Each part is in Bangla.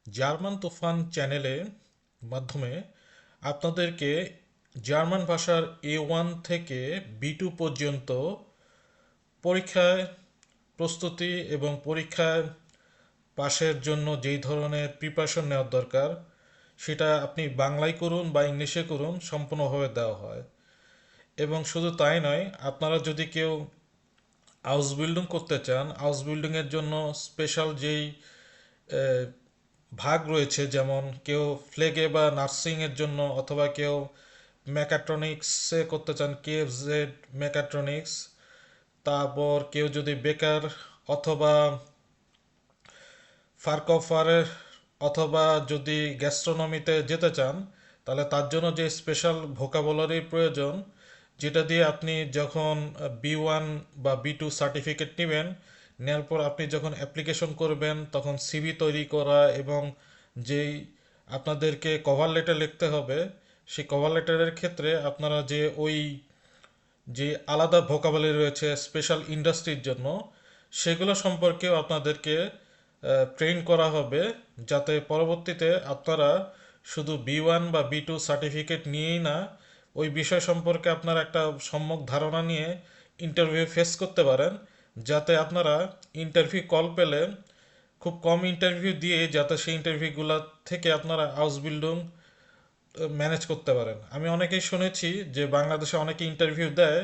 জার্মান তুফান চ্যানেলের মাধ্যমে আপনাদেরকে জার্মান ভাষার A1 থেকে B2 পর্যন্ত পরীক্ষায় প্রস্তুতি এবং পরীক্ষায় পাশের জন্য যেই ধরনের প্রিপারেশন নেওয়ার দরকার সেটা আপনি বাংলায় করুন বা ইংলিশে করুন সম্পূর্ণভাবে দেওয়া হয়। এবং শুধু তাই নয়, আপনারা যদি কেউ হাউস বিল্ডিং করতে চান, হাউস বিল্ডিংয়ের জন্য স্পেশাল যেই আহ, ভাগ রয়েছে, যেমন কেউ ফ্লেগে বা নার্সিংয়ের জন্য, অথবা কেউ মেকাট্রনিক্সে করতে চান, কেএফজেড মেকাট্রনিক্স, তারপর কেউ যদি বেকার অথবা ফারকফারের অথবা যদি গ্যাস্ট্রোনমিতে যেতে চান, তাহলে তার জন্য যে স্পেশাল ভোকাবুলারির প্রয়োজন, যেটা দিয়ে আপনি যখন B1 বা B2 সার্টিফিকেট নেবেন, নেওয়ার পর আপনি যখন অ্যাপ্লিকেশন করবেন তখন সিভি তৈরি করা এবং যেই আপনাদেরকে কভার লেটার লিখতে হবে, সেই কভার লেটারের ক্ষেত্রে আপনারা যে আলাদা ভোকাবুলারি রয়েছে স্পেশাল ইন্ডাস্ট্রির জন্য, সেগুলো সম্পর্কেও আপনাদেরকে ট্রেন করা হবে, যাতে পরবর্তীতে আপনারা শুধু B1 বা B2 সার্টিফিকেট নিয়েই না, ওই বিষয় সম্পর্কে আপনারা একটা সম্যক ধারণা নিয়ে ইন্টারভিউ ফেস করতে পারেন, যাতে আপনারা ইন্টারভিউ কল পেলে খুব কম ইন্টারভিউ দিয়ে যাতে সেই ইন্টারভিউগুলো থেকে আপনারা হাউস বিল্ডিং ম্যানেজ করতে পারেন। আমি অনেকেই শুনেছি যে বাংলাদেশে অনেকে ইন্টারভিউ দেয়,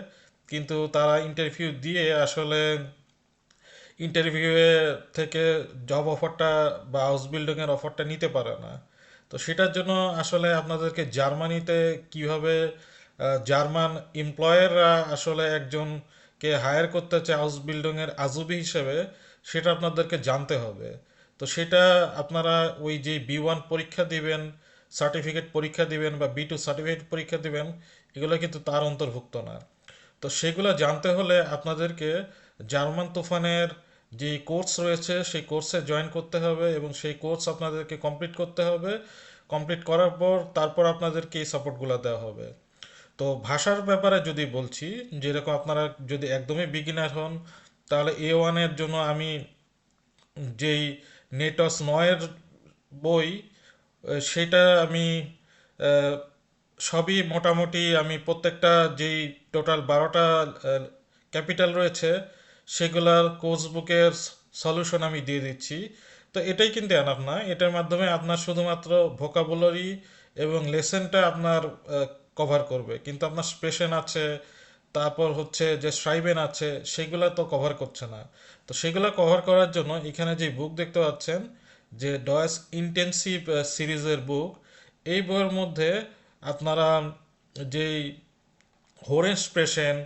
কিন্তু তারা ইন্টারভিউ দিয়ে আসলে ইন্টারভিউয়ে থেকে জব অফারটা বা হাউস বিল্ডিংয়ের অফারটা নিতে পারে না। তো সেটার জন্য আসলে আপনাদেরকে জার্মানিতে কিভাবে জার্মান এমপ্লয়াররা আসলে একজনকে হায়ার করতে চায় হাউস বিল্ডিংয়ের আজুবি হিসেবে, সেটা আপনাদেরকে জানতে হবে। তো সেটা আপনারা ওই যে B1 পরীক্ষা দিবেন, সার্টিফিকেট পরীক্ষা দিবেন বা B2 সার্টিফিকেট পরীক্ষা দিবেন, এগুলো কিন্তু তার অন্তর্ভুক্ত না। তো সেগুলো জানতে হলে আপনাদেরকে জার্মান তুফানের যে কোর্স রয়েছে সেই কোর্সে জয়েন করতে হবে এবং সেই কোর্স আপনাদেরকে কমপ্লিট করতে হবে। কমপ্লিট করার পর তারপর আপনাদেরকে এই সাপোর্টগুলো দেওয়া হবে। তো ভাষার ব্যাপারে যদি বলছি, যেরকম আপনারা যদি একদমই বিগিনার হন, তাহলে A1-এর জন্য আমি যেই নেটস নয়ের বই, সেটা আমি আহ, সবই মোটামুটি আমি প্রত্যেকটা যেই টোটাল 12টা ক্যাপিটাল রয়েছে সেগুলার কোর্স বুকের সলিউশন আমি দিয়ে দিচ্ছি। তো এটাই কিন্তু এনাফ না, এটার মাধ্যমে আপনার শুধুমাত্র ভোকাবুলারি এবং লেসনটা আপনার কভার করবে, কিন্তু আপনার স্পেশন আছে, তারপর হচ্ছে যে শ্রাইবেন আছে, সেগুলো তো কভার করছে না। তো সেগুলো কভার করার জন্য এখানে যে বুক দেখতে পাচ্ছেন, যে ডয়েস ইন্টেন্সিভ সিরিজের বুক, এই বইয়ের মধ্যে আপনারা যেই হোরেন স্প্রেশন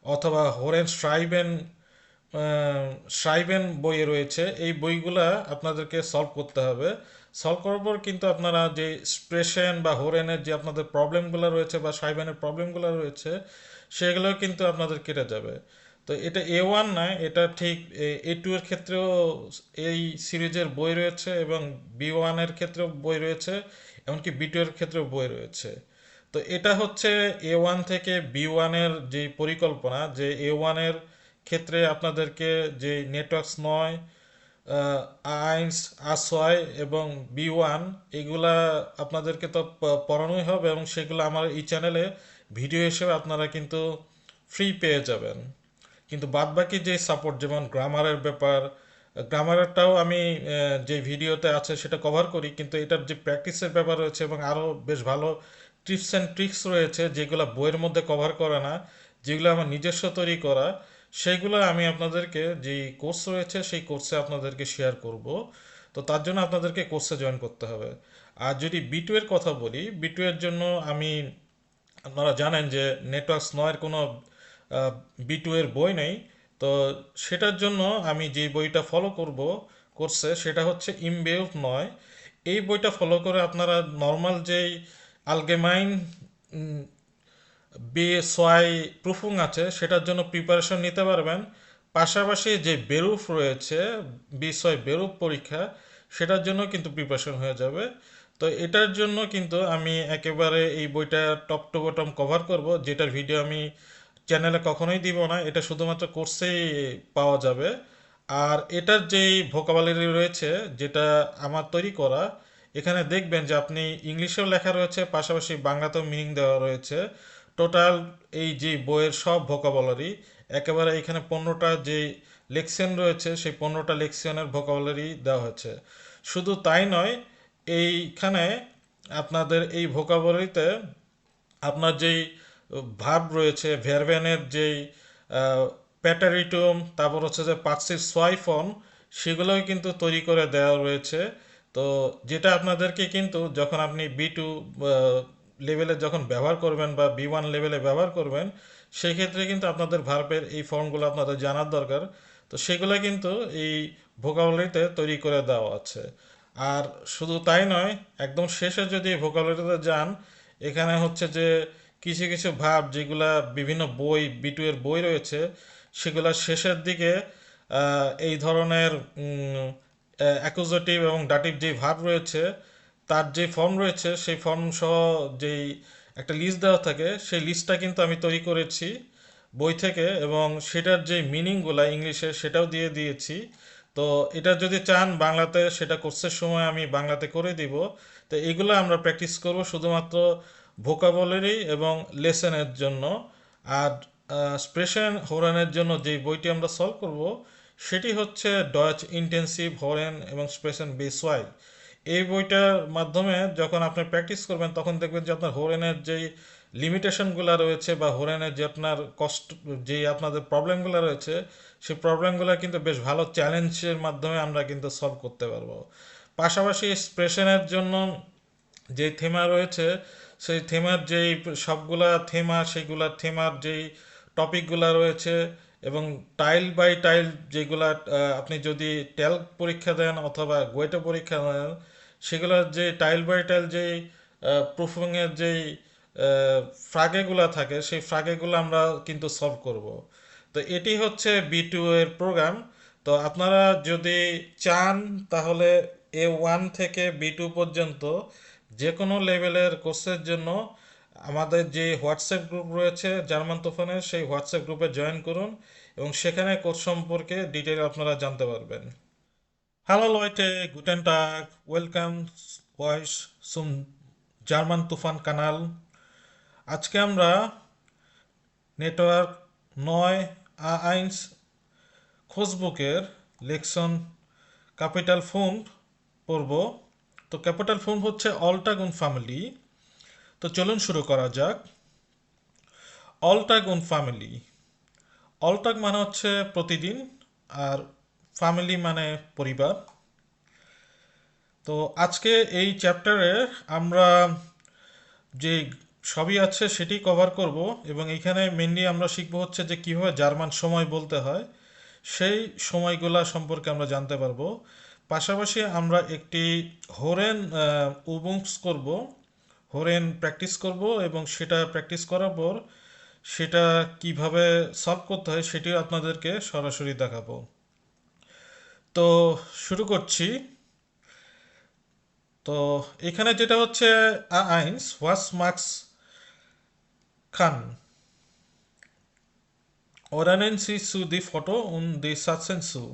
অথবা হোরেন শ্রাইবেন বইয়ে রয়েছে, এই বইগুলা আপনাদেরকে সলভ করতে হবে। সলভ করার পর কিন্তু আপনারা যে স্প্রেশন বা হোরেনের যে আপনাদের প্রবলেমগুলো রয়েছে বা শ্রাইবেনের প্রবলেমগুলো রয়েছে, সেগুলো কিন্তু আপনাদের কেটে যাবে। তো এটা A1 নয়, এটা ঠিক A2 এর ক্ষেত্রেও এই সিরিজের বই রয়েছে এবং B1 এর ক্ষেত্রেও বই রয়েছে, এমনকি B2 এর ক্ষেত্রেও বই রয়েছে। তো এটা হচ্ছে A1 থেকে B1-এর যে পরিকল্পনা, যে A1-এর ক্ষেত্রে আপনাদেরকে যে নেটওয়ার্কস নয়, আইনস, আসওয়াই এবং B1, এগুলা আপনাদেরকে তো পড়ানোই হবে এবং সেগুলো আমার এই চ্যানেলে ভিডিও হিসেবে আপনারা কিন্তু ফ্রি পেয়ে যাবেন। কিন্তু বাদবাকি যে সাপোর্ট, যেমন গ্রামারের ব্যাপার, গ্রামারেরটাও আমি যে ভিডিওতে আছে সেটা কভার করি, কিন্তু এটার যে প্র্যাকটিসের ব্যাপার রয়েছে এবং আরও বেশ ভালো টিপস অ্যান্ড ট্রিক্স রয়েছে যেগুলো বইয়ের মধ্যে কভার করে না, যেগুলো আমার নিজস্ব তৈরি করা, সেইগুলো আমি আপনাদেরকে যে কোর্স রয়েছে সেই কোর্সে আপনাদেরকে শেয়ার করব। তো তার জন্য আপনাদেরকে কোর্সে জয়েন করতে হবে। আর যদি B2 এর কথা বলি, B2 এর জন্য আমি, আপনারা জানেন যে নেটওয়ার্কস নয়ের কোনো B2 এর বই নেই। তো সেটার জন্য আমি যে বইটা ফলো করব কোর্সে, সেটা হচ্ছে ইমবেভ নয়। এই বইটা ফলো করে আপনারা নর্মাল যেই আলগেমাইন B2 প্রুফুং আছে সেটার জন্য প্রিপারেশন নিতে পারবেন। পাশাপাশি যে বেরুফ রয়েছে, B2 বেরুফ পরীক্ষা, সেটার জন্য কিন্তু প্রিপারেশন হয়ে যাবে। তো এটার জন্য কিন্তু আমি একেবারে এই বইটা টপ টু বটম কভার করব, যেটার ভিডিও আমি চ্যানেলে কখনোই দিব না, এটা শুধুমাত্র কোর্সেই পাওয়া যাবে। আর এটার যেই ভোকাবুলারি রয়েছে, যেটা আমার তৈরি করা, এখানে দেখবেন যে আপনি ইংলিশেও লেখা রয়েছে, পাশাপাশি বাংলাতেও মিনিং দেওয়া রয়েছে। টোটাল এই যে বইয়ের সব ভোকাবুলারি একেবারে এখানে 15টা যে লেকশন রয়েছে, সেই 15টা লেকশনের ভোকাবুলারি দেওয়া হয়েছে। শুধু তাই নয়, এইখানে আপনাদের এই ভোকাবুলারিতে আপনার যেই ভার্ব রয়েছে, ভেরবেনের যেই প্যাটারিটুম, তারপর হচ্ছে যে পার্টসির সোয়াই ফর্ম, সেগুলোই কিন্তু তৈরি করে দেওয়া রয়েছে। তো যেটা আপনাদেরকে কিন্তু যখন আপনি B2 লেভেলে যখন ব্যবহার করবেন বা B1 লেভেলে ব্যবহার করবেন, সেই ক্ষেত্রে কিন্তু আপনাদের ভার্বের এই ফর্মগুলো আপনাদের জানার দরকার। তো সেগুলো কিন্তু এই ভোকাবুলারিতে তৈরি করে দেওয়া আছে। আর শুধু তাই নয়, একদম শেষে যদি ভোকাবুলারিতে যান, এখানে হচ্ছে যে কিছু কিছু ভাব যেগুলা বিভিন্ন বই, B2 এর বই রয়েছে, সেগুলা শেষের দিকে এই ধরনের অ্যাকুজেটিভ এবং ডাটিভ যে ভার্ব রয়েছে, তার যে ফর্ম রয়েছে, সেই ফর্ম সহ যেই একটা লিস্ট দেওয়া থাকে, সেই লিস্টটা কিন্তু আমি তৈরি করেছি বই থেকে, এবং সেটার যে মিনিংগুলা ইংলিশে সেটাও দিয়ে দিয়েছি। তো এটা যদি চান বাংলাতে, সেটা কোর্সের সময় আমি বাংলাতে করে দিব। তো এগুলো আমরা প্র্যাকটিস করব শুধুমাত্র ভোকাবুলারি এবং লেসনের জন্য। আর স্প্রেশন হোরেনের জন্য যে বইটি আমরা সলভ করব, সেটি হচ্ছে ডয়েচ ইন্টেন্সিভ হোরেন এবং স্প্রেশন বেসওয়াই। এই বইটার মাধ্যমে যখন আপনি প্র্যাকটিস করবেন, তখন দেখবেন যে আপনার হোরেনের যেই লিমিটেশনগুলো রয়েছে বা হোরেনের যে আপনার কষ্ট, যে আপনাদের প্রবলেমগুলো রয়েছে, সেই প্রবলেমগুলো কিন্তু বেশ ভালো চ্যালেঞ্জের মাধ্যমে আমরা কিন্তু সলভ করতে পারবো। পাশাপাশি এক্সপ্রেশনের জন্য যে থেমা রয়েছে, সেই থেমার যেই সবগুলা থেমা, সেইগুলা থেমার যেই টপিকগুলা রয়েছে, এবং টাইল বাই টাইল যেগুলা আপনি যদি টেল পরীক্ষা দেন অথবা গোয়েটে পরীক্ষা দেন, সেগুলোর যে টাইল বাই টাইল যেই প্রুফিংয়ের যেই ফ্রাগেগুলা থাকে, সেই ফ্রাগেগুলো আমরা কিন্তু সলভ করব। তো এটি হচ্ছে B2 এর প্রোগ্রাম। তো আপনারা যদি চান, তাহলে A1 থেকে B2 পর্যন্ত যে কোনো লেভেলের কোর্সের জন্য আমাদের যে হোয়াটসঅ্যাপ গ্রুপ রয়েছে জার্মান তুফানের, সেই হোয়াটসঅ্যাপ গ্রুপে জয়েন করুন, এবং সেখানে কোর্স সম্পর্কে ডিটেল আপনারা জানতে পারবেন। Hello Leute, guten Tag, welcome euch zum German তুফান কানাল। আজকে আমরা নেটওয়ার্ক 9A1 খোঁজবুকের লেকশন ক্যাপিটাল ফুন্ড পড়ব। তো ক্যাপিটাল ফুন্ড হচ্ছে অলটাগুন ফ্যামিলি। তো চলুন শুরু করা যাক। অলটাগুন ফ্যামিলি, অলটাগ মানে হচ্ছে প্রতিদিন, আর ফ্যামিলি মানে পরিবার। তো আজকে এই চ্যাপ্টারে আমরা যে সবই আছে সেটি কভার করব, এবং এখানে মেনলি আমরা শিখবো হচ্ছে যে কীভাবে জার্মান সময় বলতে হয়, সেই সময়গুলা সম্পর্কে আমরা জানতে পারবো। পাশাপাশি আমরা একটি হোরেন উবুংস করব, হোরেন প্র্যাকটিস করব, এবং সেটা প্র্যাকটিস করার পর সেটা কিভাবে সলভ করতে হয় সেটিও আপনাদেরকে সরাসরি দেখাবো। তো শুরু করছি। তো এখানে যেটা হচ্ছে আইন্স ওয়াস মার্কস খান Ordnen Sie zu die Foto und die Sätzen zu.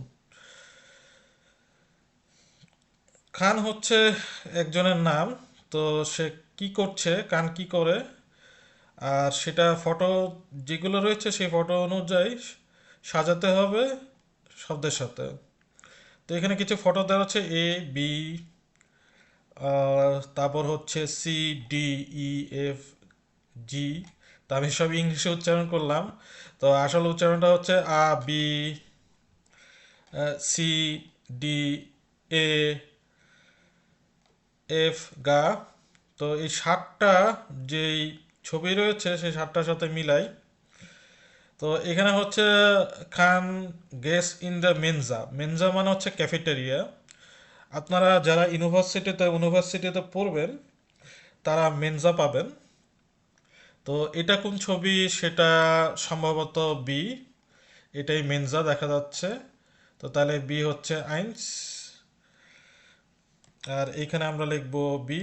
খান হচ্ছে একজনের নাম। তো সে কি করছে, খান কি করে, আর সেটা ফটো যেগুলো রয়েছে সেই ফটো অনুযায়ী সাজাতে হবে শব্দের সাথে। তো এখানে কিছু ফটো দেওয়া হচ্ছে A, B, তারপর হচ্ছে C, D, E, F, G। তা আমি সব ইংলিশে উচ্চারণ করলাম। তো আসল উচ্চারণটা হচ্ছে A, B, C, D, A, F, গা। তো এই সাতটা যেই ছবি রয়েছে, সেই সাতটার সাথে মিলাই। তো এখানে হচ্ছে খান গেস ইন দ্য মেনজা। মেনজা মানে হচ্ছে ক্যাফেটেরিয়া। আপনারা যারা ইউনিভার্সিটিতে পড়বেন, তারা মেনজা পাবেন। তো এটা কোন ছবি, সেটা সম্ভবত বি। এটাই মেনজা দেখা যাচ্ছে। তো তাহলে বি হচ্ছে আইনস, আর এইখানে আমরা লিখব বি।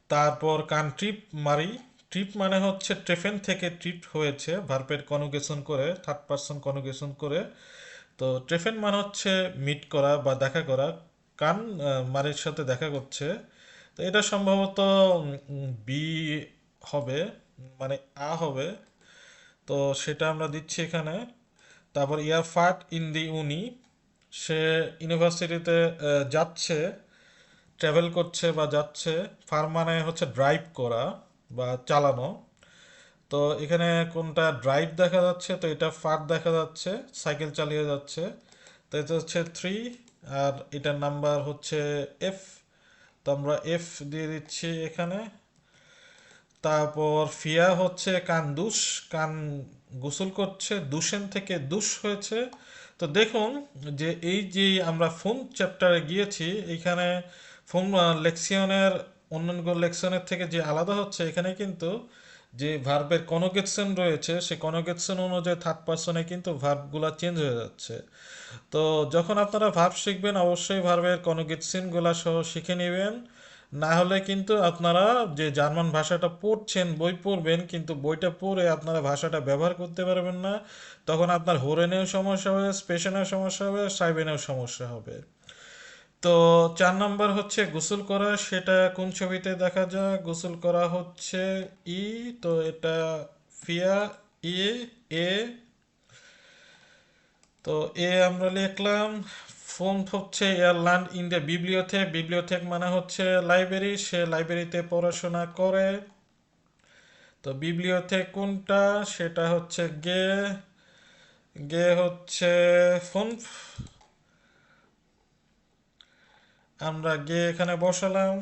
তারপর কান ট্রিপ মারি, ট্রিপ মানে হচ্ছে ট্রেফেন থেকে ট্রিপ হয়েছে ভার্বের কনজুগেশন করে, থার্ড পারসন কনজুগেশন করে। তো ট্রেফেন মানে হচ্ছে মিট করা বা দেখা করা। কান মারের সাথে দেখা করছে। তো এটা সম্ভবত বি হবে, মানে হবে। তো সেটা আমরা দিচ্ছি এখানে। তারপর ইয়ার ফাট ইন দি উনি, সে ইউনিভার্সিটিতে যাচ্ছে, ট্রাভেল করছে বা যাচ্ছে। ফার মানে হচ্ছে ড্রাইভ করা বা চালানো। তো এখানে কোনটা ড্রাইভ দেখা যাচ্ছে, তো এটা ফার দেখা যাচ্ছে, সাইকেল চালিয়ে যাচ্ছে। তো এটা হচ্ছে 3। আর এটার নাম্বার হচ্ছে এফ। তো আমরা এফ দিয়ে দিচ্ছি এখানে। তারপর ফিয়া হচ্ছে কান্দুস, কান গোসল করছে, দুশেন থেকে দুষ হয়েছে। তো দেখুন যে এই যে আমরা ফোন চ্যাপ্টারে গিয়েছি, এইখানে ফোন লেকশনের অন্যান্য লেকশনের থেকে যে আলাদা হচ্ছে, এখানে কিন্তু যে ভার্বের কনজুগেশন রয়েছে সে কনজুগেশন অনুযায়ী থার্ড পারসনে কিন্তু ভার্বগুলো চেঞ্জ হয়ে যাচ্ছে। তো যখন আপনারা ভার্ব শিখবেন অবশ্যই ভার্বের কনজুগেশনগুলো সহ শিখে নেবেন। না হলে কিন্তু আপনারা যে জার্মান ভাষাটা পড়ছেন, বই পড়বেন, কিন্তু বইটা পড়ে আপনারা ভাষাটা ব্যবহার করতে পারবেন না। তখন আপনার হোরেনেও সমস্যা হবে, স্পেশনেও সমস্যা হবে, সাইবেনেও সমস্যা হবে। তো 4 নম্বর হচ্ছে গোসল করা, সেটা কোন ছবিতে দেখা যায়? গোসল করা হচ্ছে ই। তো এটা ফিয়া ই এ। তো এ আমরা লিখলাম। ফোন হচ্ছে এয়ারল্যান্ড ইন দ্য বিবলিওথেক, বিবলিওথেক মানে হচ্ছে লাইব্রেরি, সে লাইব্রেরিতে পড়াশোনা করে। তো বিবলিওথেক কোনটা? সেটা হচ্ছে গে। গে হচ্ছে ফোন। আমরা গে এখানে বসালাম।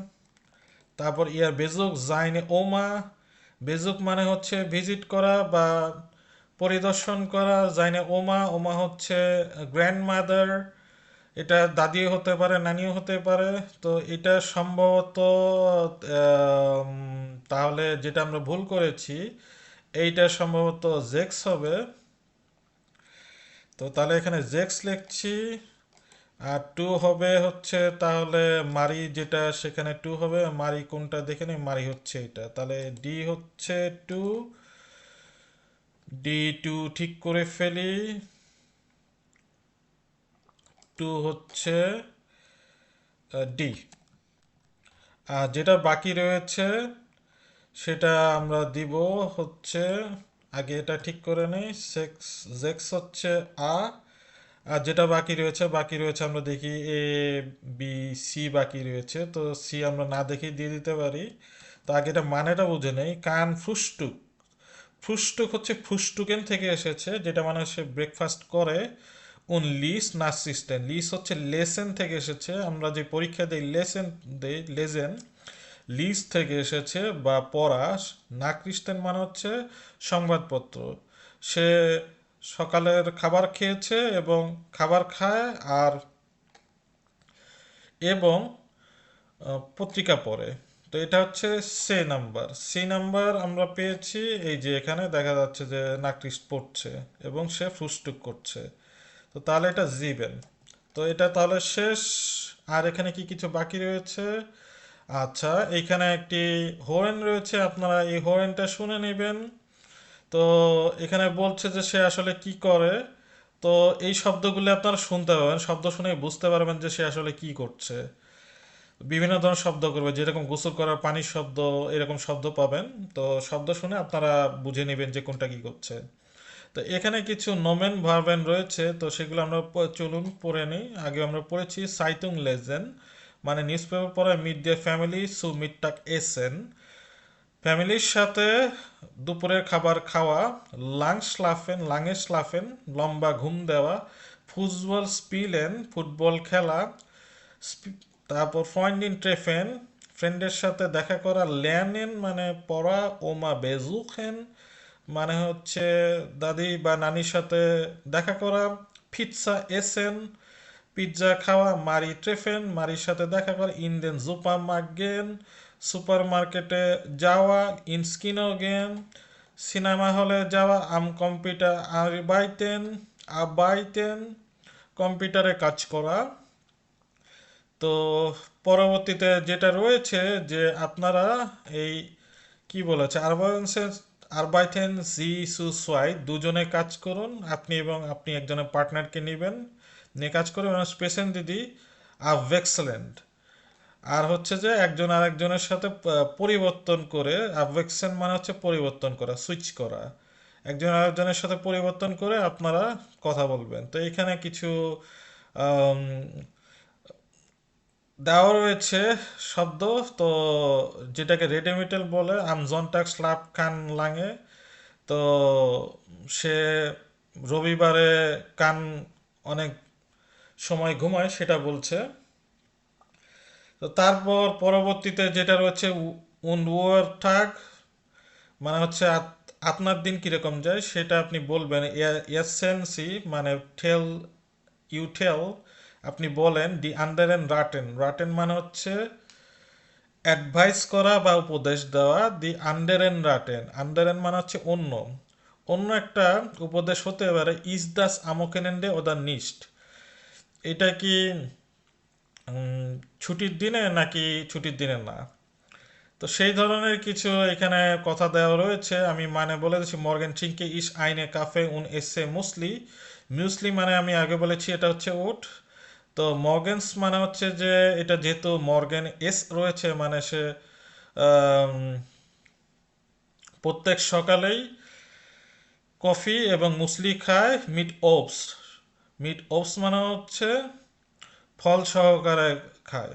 তারপর ইয়ার বেজুক জাইনে ওমা। বেজুক মানে হচ্ছে ভিজিট করা বা পরিদর্শন করা। জাইনে ওমা, ওমা হচ্ছে গ্র্যান্ডমাদার, এটা দাদিও হতে পারে, নানিও হতে পারে। তো এটা সম্ভবত তাহলে যেটা আমরা ভুল করেছি, এইটা সম্ভবত জেক্স হবে। তো তাহলে এখানে জেক্স লিখছি। আর টু হবে হচ্ছে তাহলে মারি, যেটা সেখানে টু হবে। মারি কোনটা দেখে নিই, মারি হচ্ছে এটা, তাহলে ডি হচ্ছে টু। ডি টু ঠিক করে ফেলি। টু হচ্ছে ডি। আর যেটা বাকি রয়েছে সেটা আমরা দিব হচ্ছে, আগে এটা ঠিক করে নিই, সেক্স জেক্স হচ্ছে আ। আর যেটা বাকি রয়েছে, বাকি রয়েছে আমরা দেখি এ বি সি বাকি রয়েছে। তো সি আমরা না দেখেই দিয়ে দিতে পারি। তো আগে এটা মানেটা বুঝে নেই। কান ফুসটুক, ফুসটুক হচ্ছে ফুসটুকেন থেকে এসেছে, যেটা মানে সে ব্রেকফাস্ট করে। উন লিস নাসিস্টেন, লিস হচ্ছে লেসেন থেকে এসেছে, আমরা যে পরীক্ষা দিই লেসেন দেই, লেজেন, লিজ থেকে এসেছে বা পড়া। না খ্রিস্টান মানে হচ্ছে সংবাদপত্র। সে সকালের খাবার খেয়েছে এবং খাবার খায় আর এবং পত্রিকা পড়ে। তো এটা হচ্ছে সে নাম্বার। সি নাম্বার আমরা পেয়েছি, এই যে এখানে দেখা যাচ্ছে যে নাকরিস্ট পড়ছে এবং সে ফুসটুক করছে। তো তাহলে এটা জিবেন। তো এটা তাহলে শেষ। আর এখানে কি কিছু বাকি রয়েছে? আচ্ছা, এইখানে একটি হোরেন রয়েছে, আপনারা এই হোরেনটা শুনে নেবেন। তো এখানে বলছে যে সে আসলে কি করে। তো এই শব্দগুলো আপনারা শুনতে পাবেন, শব্দ শুনে বুঝতে পারবেন যে সে আসলে কি করছে। বিভিন্ন ধরনের শব্দ করবে, যেরকম গোসল করার পানির শব্দ, এরকম শব্দ পাবেন। তো শব্দ শুনে আপনারা বুঝে নেবেন যে কোনটা কি করছে। তো এখানে কিছু নোমেন ভার্বেন রয়েছে, তো সেগুলো আমরা চলুন পড়ে নিই। আগে আমরা পড়েছি সাইতুং লেজেন, মানে নিউজ পেপার পড়া, মিড ডে ফ্যামিলি সু মিডটাক এসেন, ফ্যামিলির সাথে দুপুরের খাবার খাওয়া। লাংস স্লাফেন, লাঙে স্লাফেন, লম্বা ঘুম দেওয়া। ফুটবল স্পিলেন, ফুটবল খেলা। তারপর ফ্রয়েন্ডিন ট্রেফেন, ফ্রেন্ডের সাথে দেখা করা। ল্যানেন মানে পড়া। ওমা বেজুখেন মানে হচ্ছে দাদি বা নানির সাথে দেখা করা। পিৎজা এসেন, পিৎজা খাওয়া। মারি ট্রেফেন, মারির সাথে দেখা করা। ইন্ডেন সুপার মার্কেন, সুপার মার্কেটে যাওয়া। ইনস্কিনোগেন, সিনেমা হলে যাওয়া। আম কম্পিউটার আরবাইতেন, আবাইতেন, কম্পিউটারে কাজ করা। তো পরবর্তীতে যেটা রয়েছে যে আপনারা এই কি বলেছে, আরবাইটেন জি সু সোয়াই, দুজনে কাজ করুন, আপনি এবং আপনি একজনের পার্টনারকে নেবেন, নিয়ে কাজ করুন, স্পেসেন দিদি আভেক্সেলেন্ট। আর হচ্ছে যে একজন আরেকজনের সাথে পরিবর্তন করে, আভেক্সেন মানে হচ্ছে পরিবর্তন করা, সুইচ করা, একজন আরেকজনের সাথে পরিবর্তন করে আপনারা কথা বলবেন। তো এখানে কিছু আম, দেওয়া রয়েছে শব্দ। তো যেটাকে রেডিমিটেল বলে আমজনটাক স্লাপ কান লাঙে। তো সে রবিবারে কান অনেক সময় ঘুমায় সেটা বলছে। তো তারপর পরবর্তীতে যেটা রয়েছে উনওয়ার ঠাক, মানে হচ্ছে আপনার দিন কিরকম যায় সেটা আপনি বলবেন। এসেন্সি মানে টেল, ইউ টেল, আপনি বলেন। ডি আন্ডারেন রাটেন, রাটেন মানে হচ্ছে অ্যাডভাইস করা বা উপদেশ দেওয়া। দি আন্ডারেন রাটেন, আন্ডারেন মানে হচ্ছে অন্য, অন্য একটা উপদেশ হতে পারে। ইজ দাস আমোকেনেন্ডে ও দ্য নিস্ট, এটা কি উম, ছুটির দিনে নাকি ছুটির দিনে না। তো সেই ধরনের কিছু এখানে কথা দেওয়া রয়েছে, আমি মানে বলে দিচ্ছি। মর্গেন ট্রিঙ্কে ইস আইনে কাফে উন এসে মুসলি, মিউসলি মানে আমি আগে বলেছি এটা হচ্ছে ওট। তো মর্গেনস মানে হচ্ছে যে এটা যেহেতু মর্গেন এস রয়েছে, মানে সে আম, প্রত্যেক সকালেই কফি এবং মুসলি খায়। মিট ওপস, মিট ওপস মানে হচ্ছে ফল সহকারে খায়।